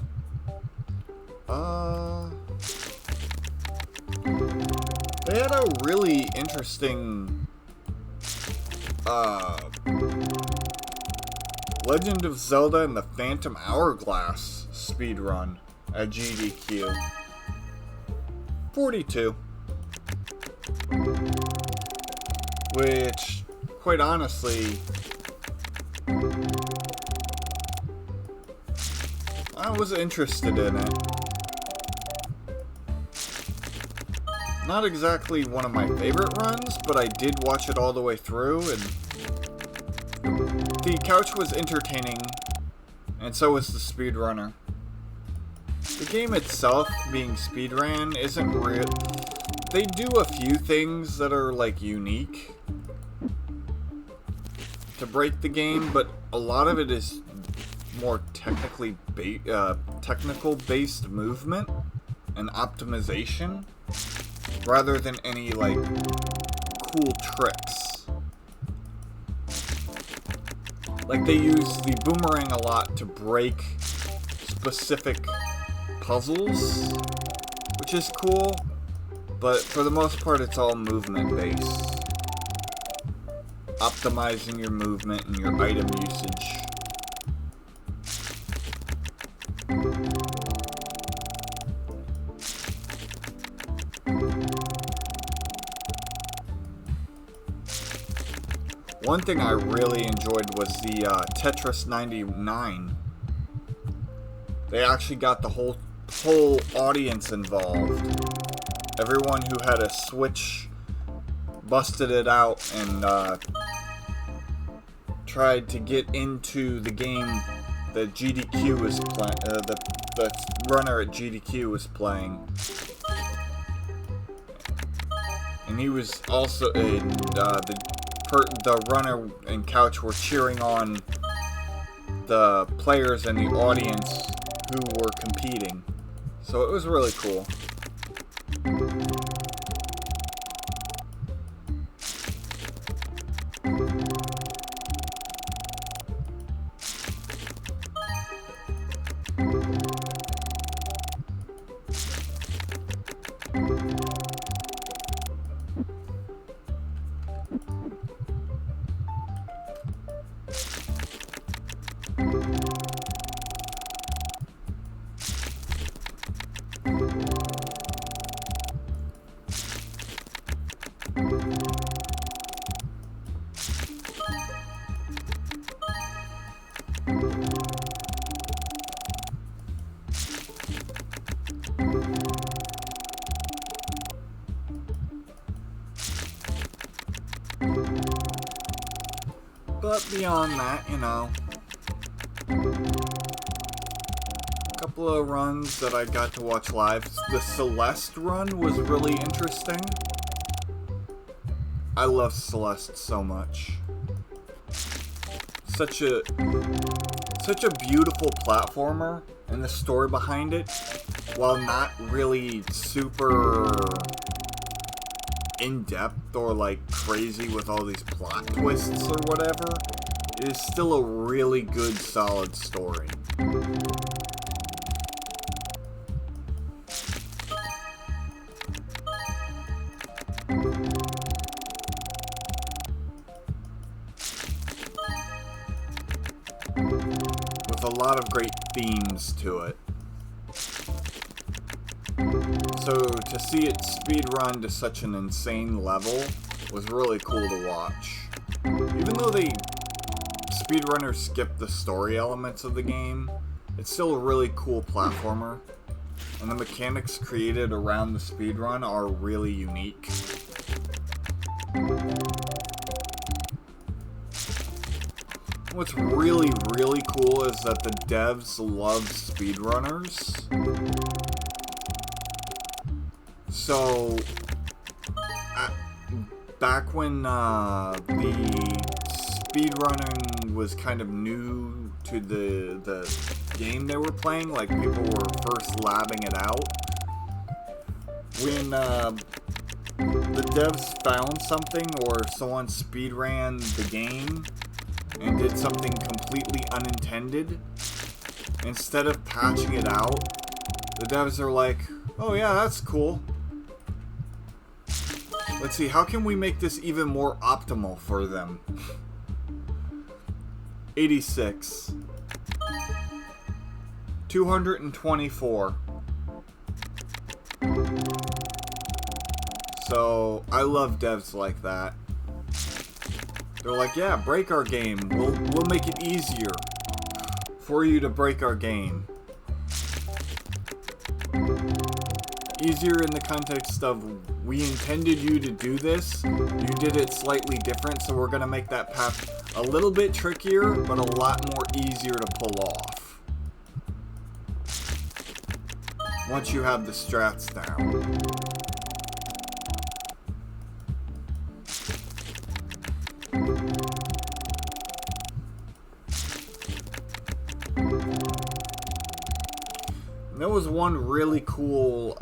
They had a really interesting Legend of Zelda and the Phantom Hourglass speedrun at GDQ. 42. Which, quite honestly, I was interested in it. Not exactly one of my favorite runs, but I did watch it all the way through, and the couch was entertaining, and so was the speedrunner. The game itself, being speedran, isn't real. They do a few things that are, like, unique to break the game, but a lot of it is more technical-based movement and optimization, rather than any, like, cool tricks. Like, they use the boomerang a lot to break specific puzzles, which is cool, but for the most part it's all movement-based. Optimizing your movement and your item usage. One thing I really enjoyed was the Tetris 99. They actually got the whole audience involved. Everyone who had a Switch busted it out and tried to get into the game that GDQ was playing. The runner at GDQ was playing, and he was also in the runner and couch were cheering on the players in the audience who were competing. So it was really cool. But beyond that, you know, a couple of runs that I got to watch live. The Celeste run was really interesting. I love Celeste so much. Such a beautiful platformer, and the story behind it, while not really super in-depth or like crazy with all these plot twists or whatever, it is still a really good, solid story. With a lot of great themes to it. So to see it speedrun to such an insane level was really cool to watch. Even though the speedrunners skipped the story elements of the game, it's still a really cool platformer, and the mechanics created around the speedrun are really unique. What's really, really cool is that the devs love speedrunners. So, back when the speedrunning was kind of new to the game they were playing, like people were first labbing it out, when the devs found something or someone speedran the game and did something completely unintended, instead of patching it out, the devs are like, oh yeah, that's cool. Let's see, how can we make this even more optimal for them? 86. 224. So, I love devs like that. They're like, yeah, break our game. We'll make it easier for you to break our game. Easier in the context of, we intended you to do this, you did it slightly different, so we're going to make that path a little bit trickier, but a lot more easier to pull off. Once you have the strats down. There was one really cool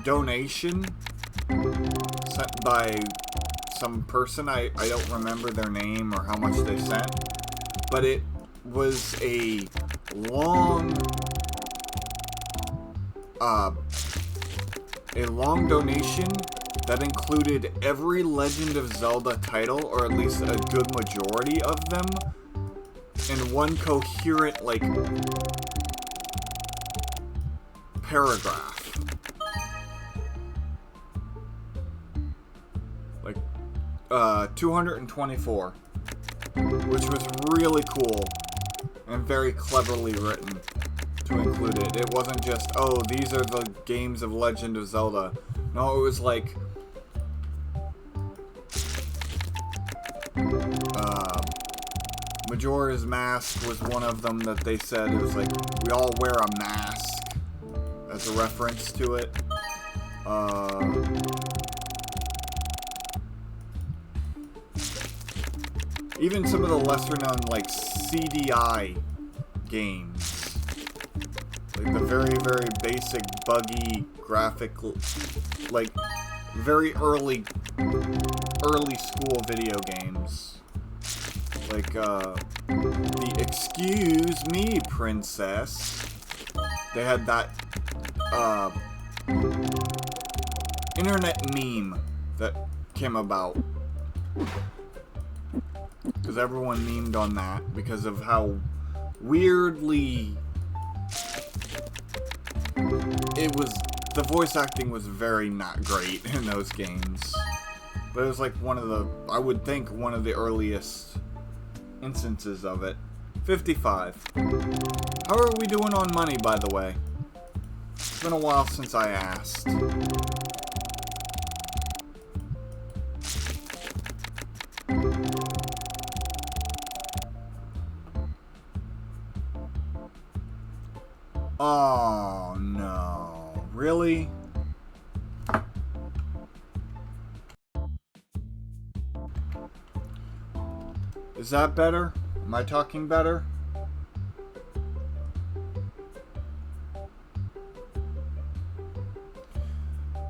donation sent by some person. I don't remember their name or how much they sent, but it was a long donation that included every Legend of Zelda title, or at least a good majority of them, in one coherent, like, paragraph. Like, 224. Which was really cool and very cleverly written to include it. It wasn't just, oh, these are the games of Legend of Zelda. No, it was like, Majora's Mask was one of them that they said. It was like, we all wear a mask as a reference to it. Even some of the lesser known, like, CDI games. Like the very, very basic, buggy, graphic, like, very early school video games. Like, the Excuse Me, Princess. They had that, internet meme that came about. Because everyone memed on that because of how weirdly it was. The voice acting was very not great in those games. But it was like one of the, I would think, one of the earliest instances of it. 55. How are we doing on money, by the way? It's been a while since I asked. Oh no. Really? Is that better? Am I talking better?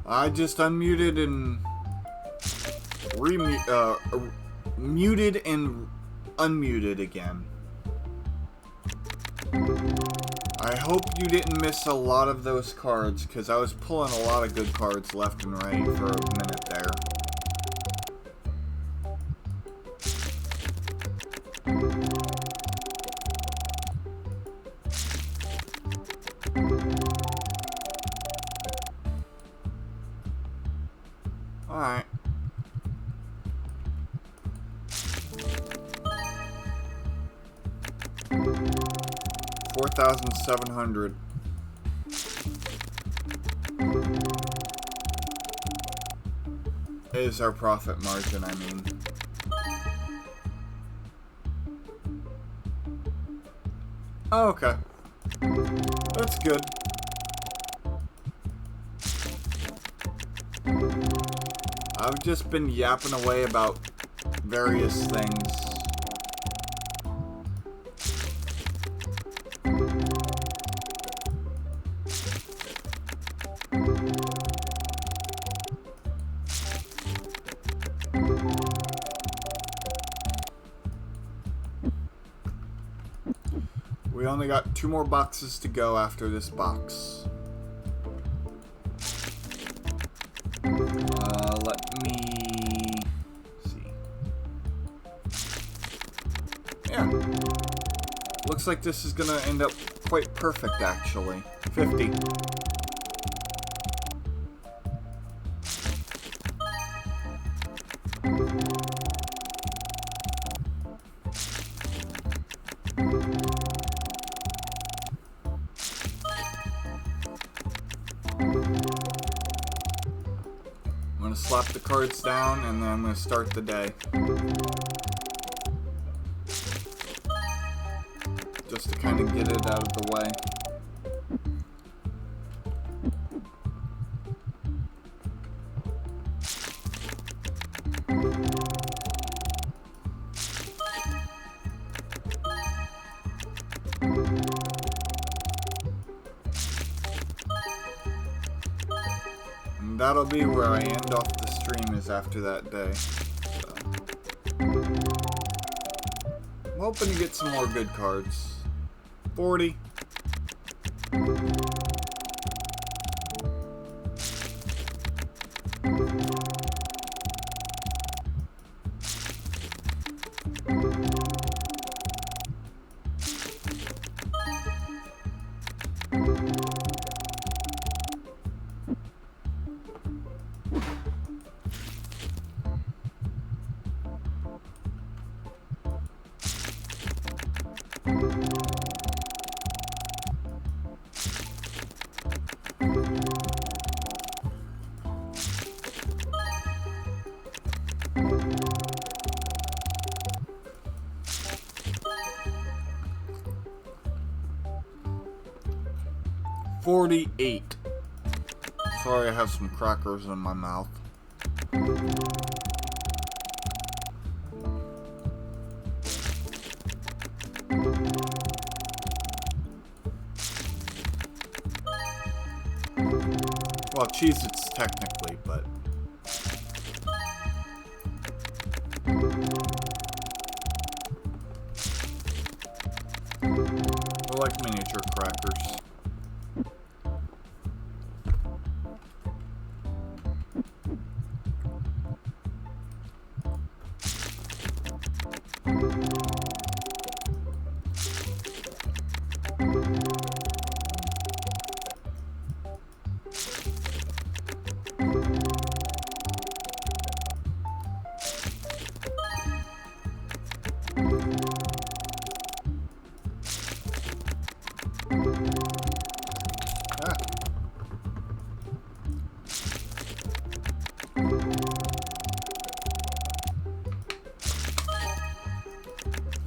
I just unmuted and muted and unmuted again. I hope you didn't miss a lot of those cards, because I was pulling a lot of good cards left and right for a minute there. Alright. $4,700. Is our profit margin, I mean. Oh, okay. That's good. I've just been yapping away about various things. We only got 2 more boxes to go after this box. Let me see. Yeah. Looks like this is gonna end up quite perfect, actually. 50. I'm gonna slap the cards down and then I'm gonna start the day. Just to kind of get it out of the way. And that'll be where I end off the stream, is after that day. So. I'm hoping to get some more good cards. 40. $48. Sorry, I have some crackers in my mouth. Well, Cheez-Its technically, but... they're like miniature crackers.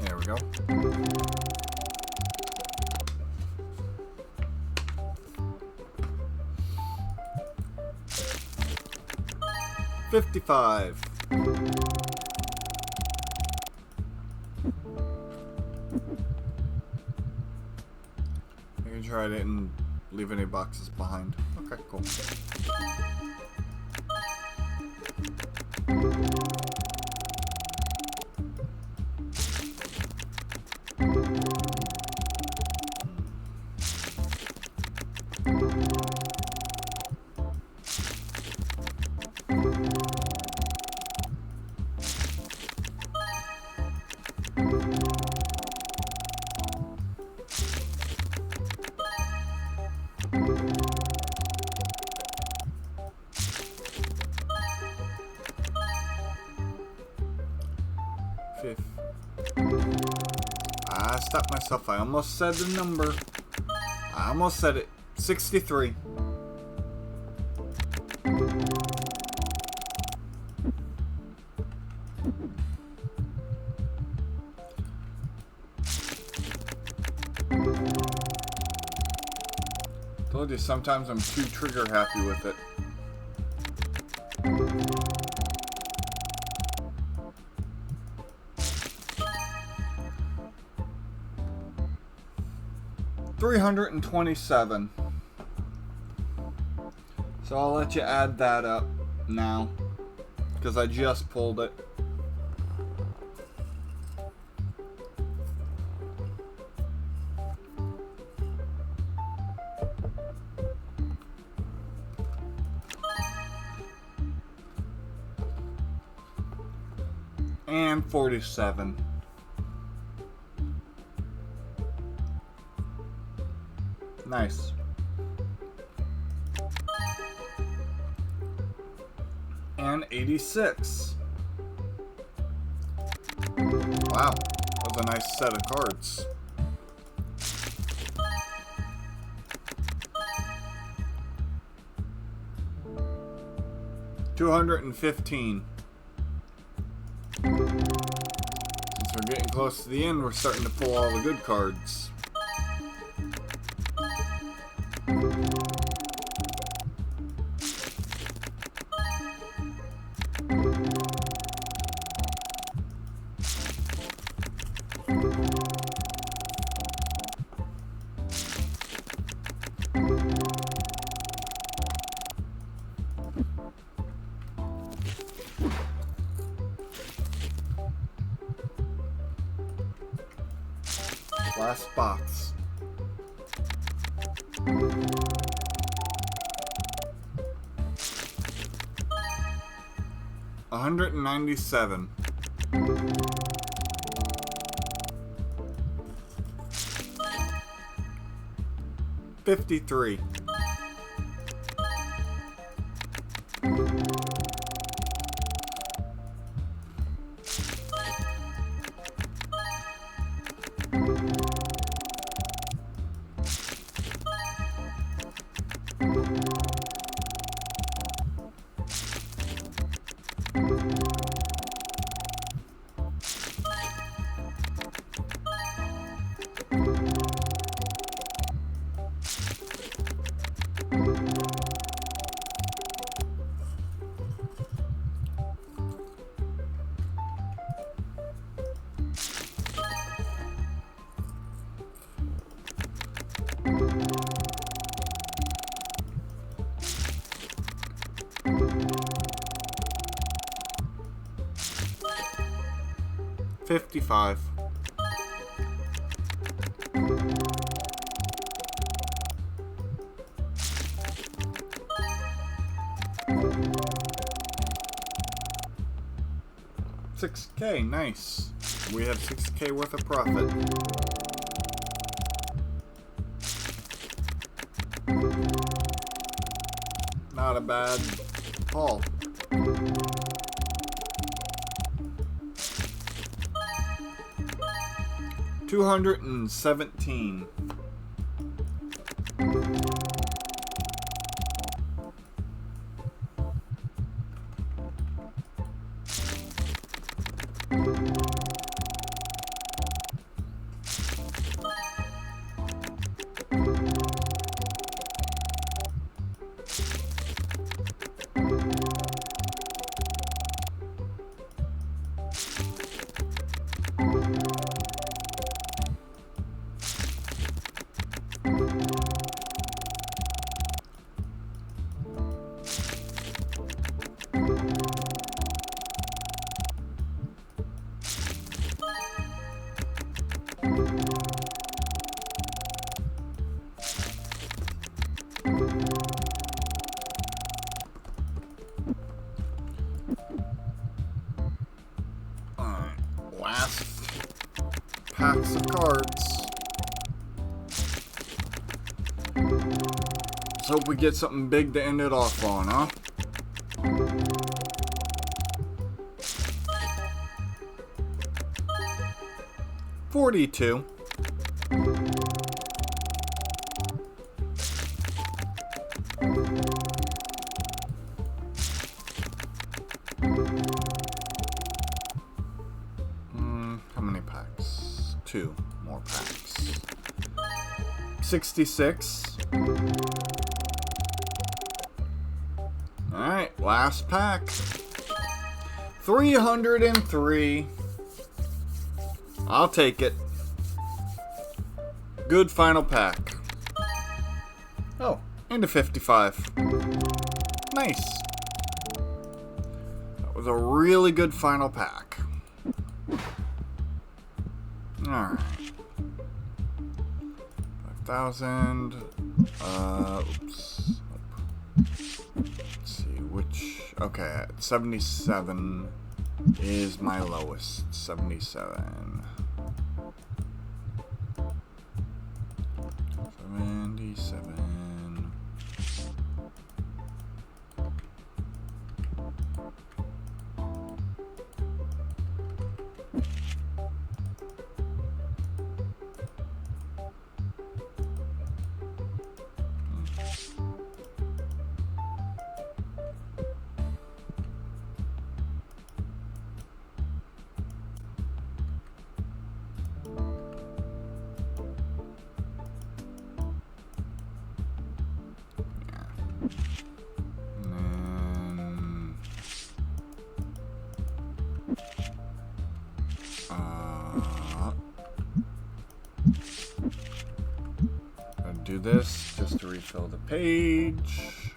There we go. $55. Making sure I didn't leave any boxes behind. Okay, cool. I stopped myself. I almost said the number. I almost said it. 63. Told you sometimes I'm too trigger happy with it. $327. So I'll let you add that up now, because I just pulled it. And 47. Nice. And 86. Wow, that was a nice set of cards. $215. Since we're getting close to the end, we're starting to pull all the good cards. Last box. $197. $53. $55. $6K, nice. We have $6K worth of profit. Not a bad haul. $217. Last packs of cards. Let's hope we get something big to end it off on, huh? $42. How many packs? 2 more packs. 66. Last pack. 303. I'll take it. Good final pack. Oh, into 55. Nice. That was a really good final pack. Alright. 5,000. Oops. Let's see, which... Okay, 77 is my lowest. 77. 77. Do this just to refill the page.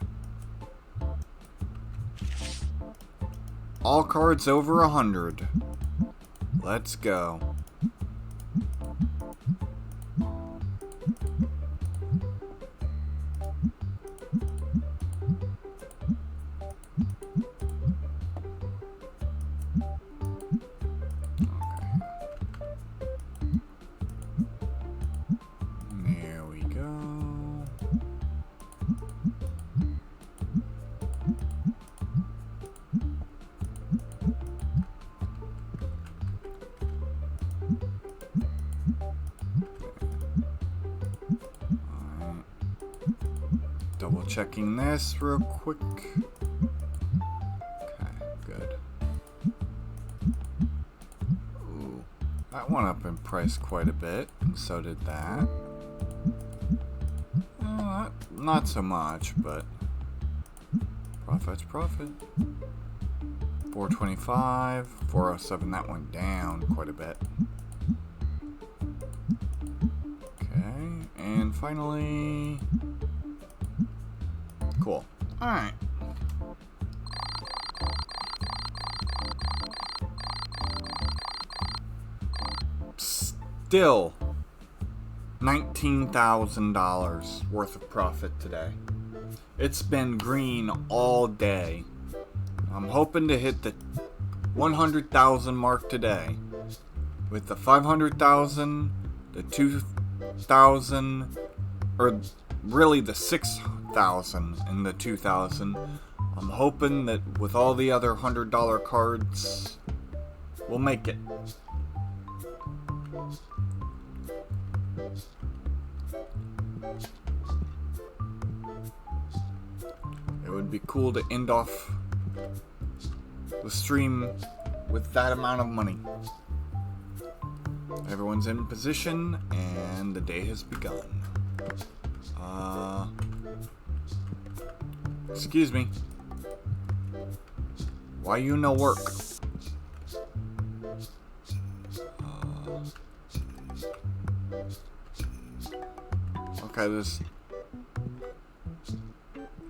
All cards over 100. Let's go. Double checking this real quick. Okay, good. Ooh, that went up in price quite a bit, and so did that. Not so much, but profit's profit. 425, 407, that went down quite a bit. Okay, and finally... Cool. Alright. Still $19,000 worth of profit today. It's been green all day. I'm hoping to hit the 100,000 mark today. With the 500,000, the 2,000, or really the 6,000 and the 2,000. I'm hoping that with all the other $100 cards, we'll make it. It would be cool to end off the stream with that amount of money. Everyone's in position and the day has begun. Excuse me. Why you no work? Okay, this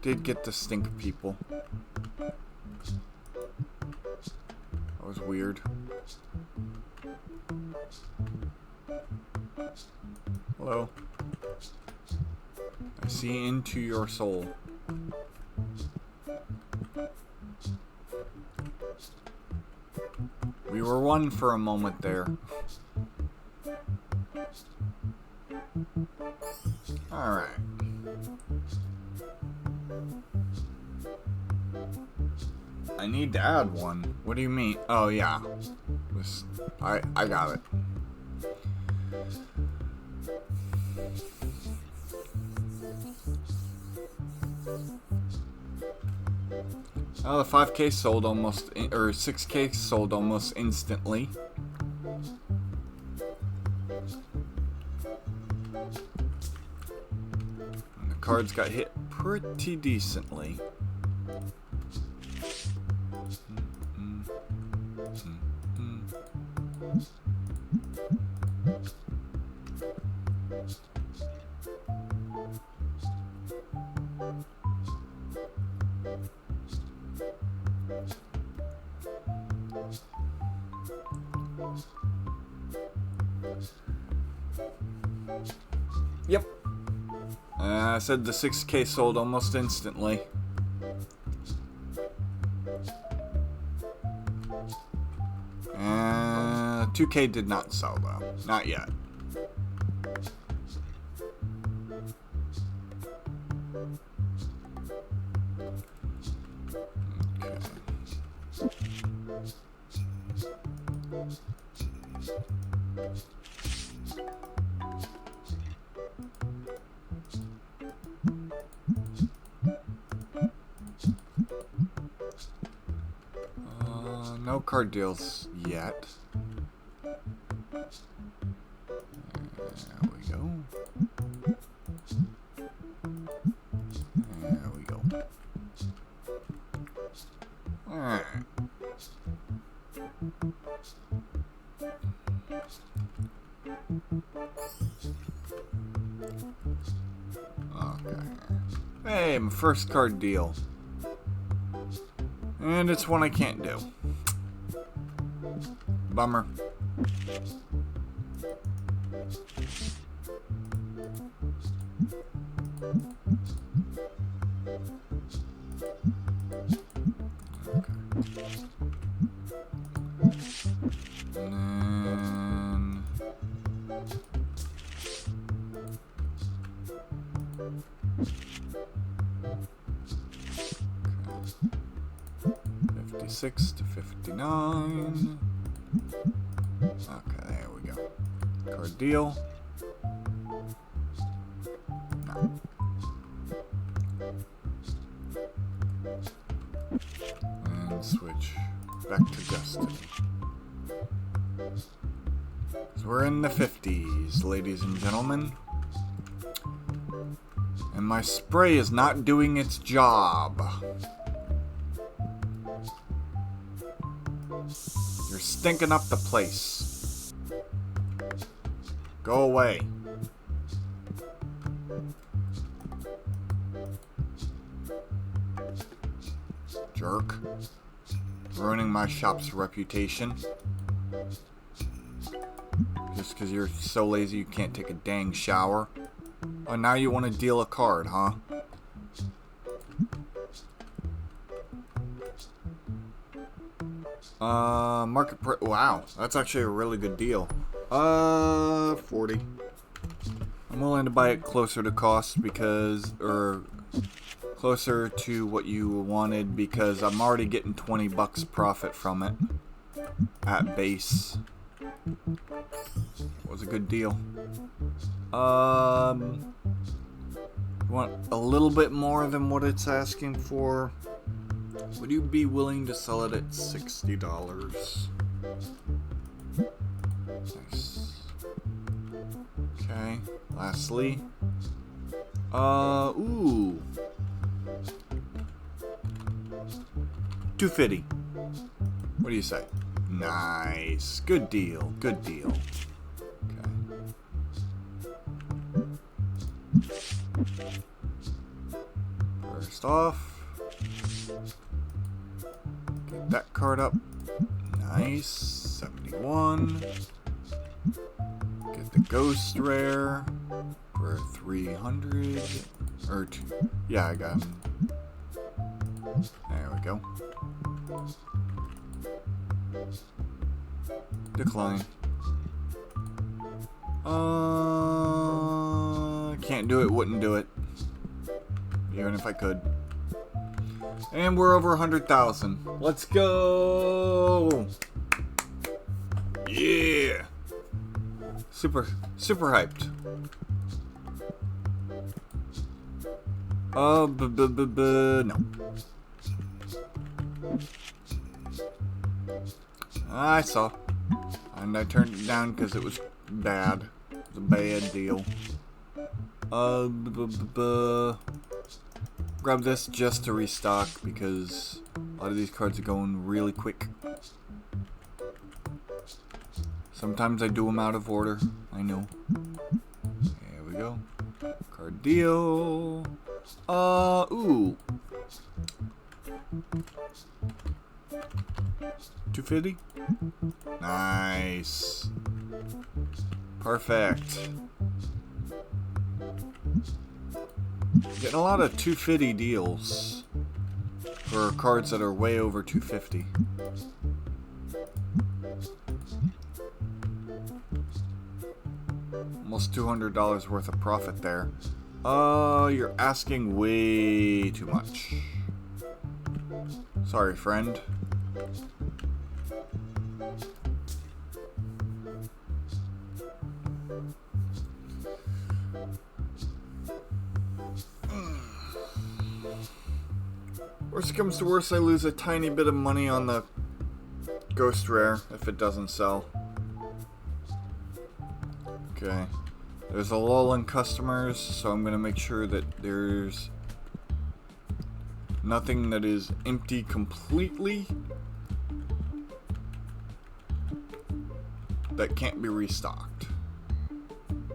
did get the stink people. That was weird. Hello. I see into your soul. We were one for a moment there. Alright. I need to add one. What do you mean? Oh yeah. I got it. Oh, the 5K sold almost, or 6K sold almost instantly. And the cards got hit pretty decently. Yep. I said the 6K sold almost instantly. 2K did not sell though. Not yet. No card deals yet. There we go. There we go. Alright. Okay. Hey, my first card deal. And it's one I can't do. Bummer. And then 56 to 59. Okay, there we go. Card deal. No. And switch back to Destiny. So we're in the 50s, ladies and gentlemen. And my spray is not doing its job. You're stinking up the place. Go away. Jerk. Ruining my shop's reputation. Just because you're so lazy you can't take a dang shower. Oh, now you want to deal a card, huh? Market price. Wow, that's actually a really good deal. 40. I'm willing to buy it closer to cost because, or closer to what you wanted because I'm already getting 20 bucks profit from it at base. It was a good deal. Want a little bit more than what it's asking for? Would you be willing to sell it at $60? Nice. Okay. Lastly. Ooh. 250. What do you say? Nice. Good deal. Good deal. Okay. First off. Get that card up. Nice. 71. Get the ghost rare for 300. Or 2. Yeah, I got him. There we go. Decline. Can't do it, wouldn't do it. Even if I could. And we're over 100,000. Let's go! Yeah! Super hyped. No. I saw. And I turned it down because it was bad. It was a bad deal. Grab this just to restock because a lot of these cards are going really quick. Sometimes I do them out of order. I know. There we go. Card deal. Ooh. 250? Nice. Perfect. Getting a lot of 250 deals for cards that are way over 250. Almost $200 worth of profit there. You're asking way too much. Sorry, friend. Worst comes to worst, I lose a tiny bit of money on the Ghost Rare if it doesn't sell. Okay. There's a lull in customers, so I'm going to make sure that there's nothing that is empty completely that can't be restocked.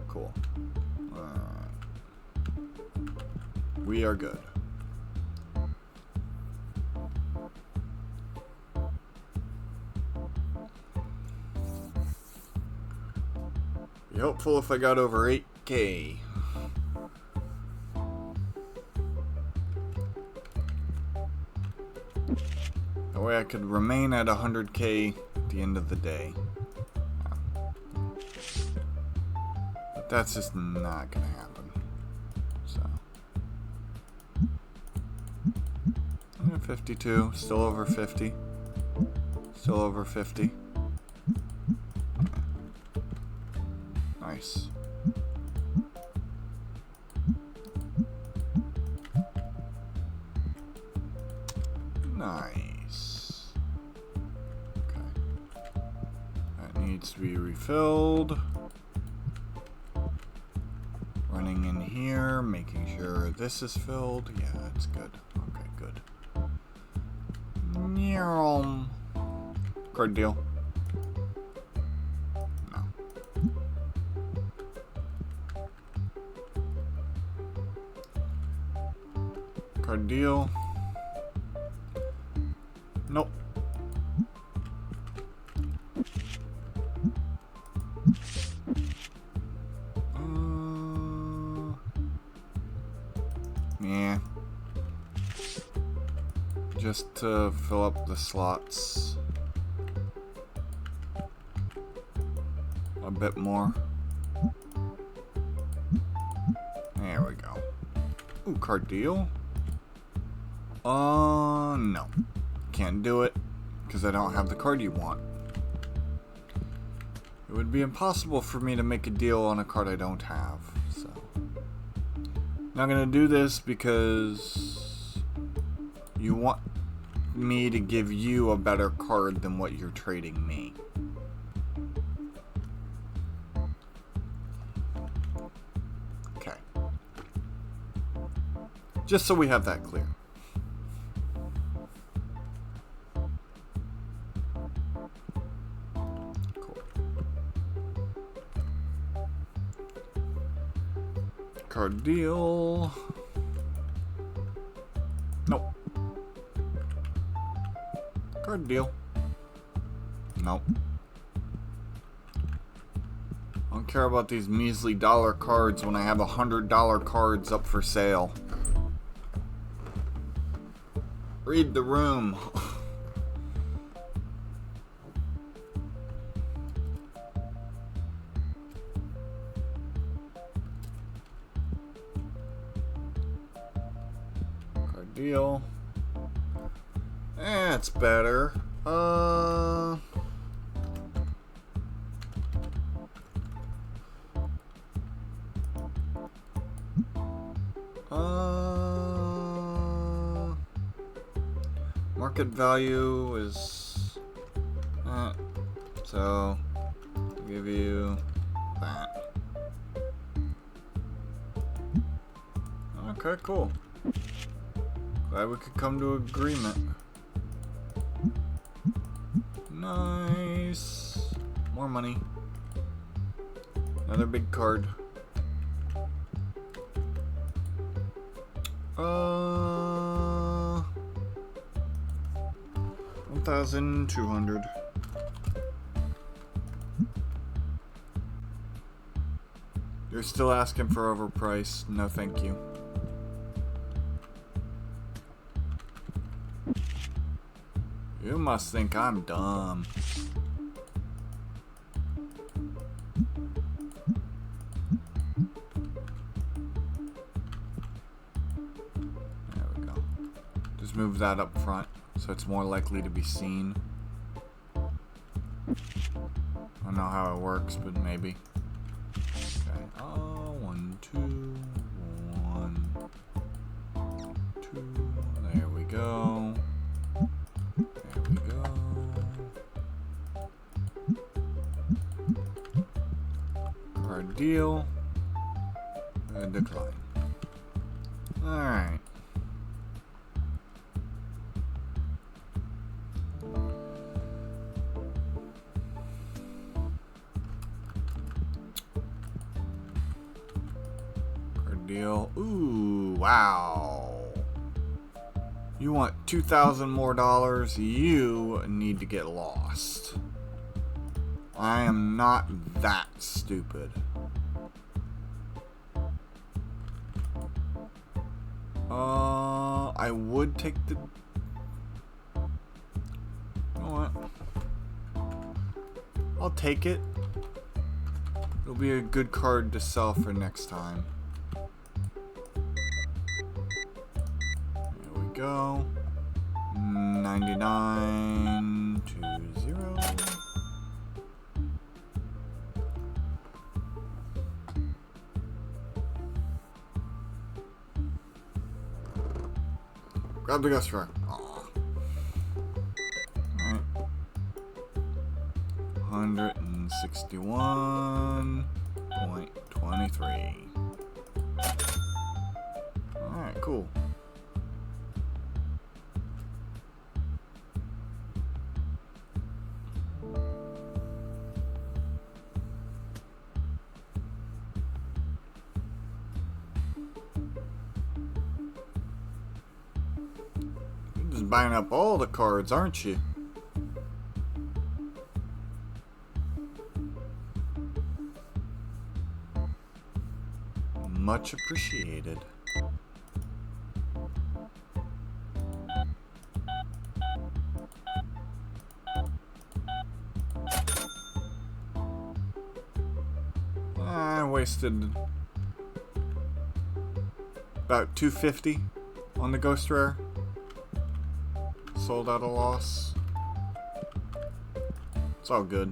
Cool. Alright. We are good. Be helpful if I got over 8K. That way I could remain at 100K at the end of the day. But that's just not gonna happen. So 52, still over 50. Still over 50. Nice. Nice. Okay. That needs to be refilled. Running in here, making sure this is filled. Yeah, that's good. Okay, good. Card deal. No. Card deal. Nope. Yeah. Just to fill up the slots a bit more. There we go. Ooh, card deal. No. Can't do it because I don't have the card you want. It would be impossible for me to make a deal on a card I don't have. So, not gonna do this because you want me to give you a better card than what you're trading me. Okay. Just so we have that clear. Card deal. Nope. Card deal. Nope. I don't care about these measly dollar cards when I have $100 cards up for sale. Read the room. Deal. That's better. Market value is that, so I'll give you that. Okay, cool. Glad we could come to agreement. Nice. More money. Another big card. 1,200. You're still asking for overpriced. No, thank you. You must think I'm dumb. There we go. Just move that up front so it's more likely to be seen. I don't know how it works, but maybe. Okay. Oh, 1, 2, 1, 2. There we go. There we go. Card deal. Decline. Alright. Card deal. Ooh, wow. You want $2,000 more dollars? You need to get lost. I am not that stupid. I would take the... You know what? I'll take it. It'll be a good card to sell for next time. There we go. 9920. Grab the ghost rock. Alright. 161.23. Alright, cool. Buying up all the cards, aren't you? Much appreciated. I wasted about $250 on the ghost rare. Sold at a loss. It's all good.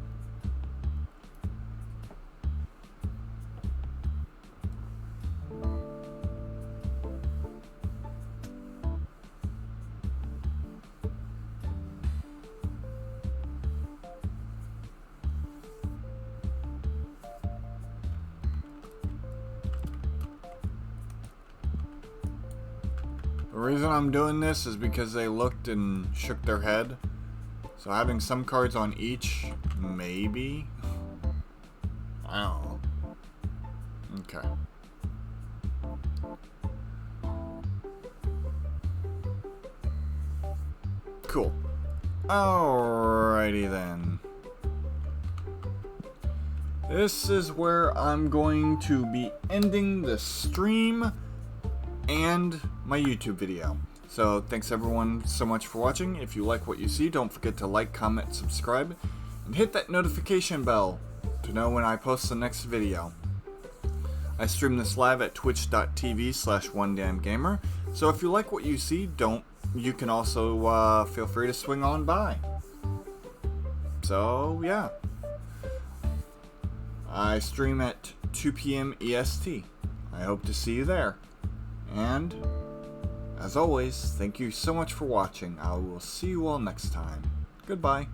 The reason I'm doing this is because they looked and shook their head. So having some cards on each, maybe? I don't know. Okay. Cool. Alrighty then. This is where I'm going to be ending the stream and my YouTube video. So thanks everyone so much for watching. If you like what you see, don't forget to like, comment, subscribe, and hit that notification bell to know when I post the next video. I stream this live at twitch.tv/onedamngamer. So if you like what you see, you can also feel free to swing on by. So yeah. I stream at 2 p.m. EST. I hope to see you there. And, as always, thank you so much for watching. I will see you all next time. Goodbye.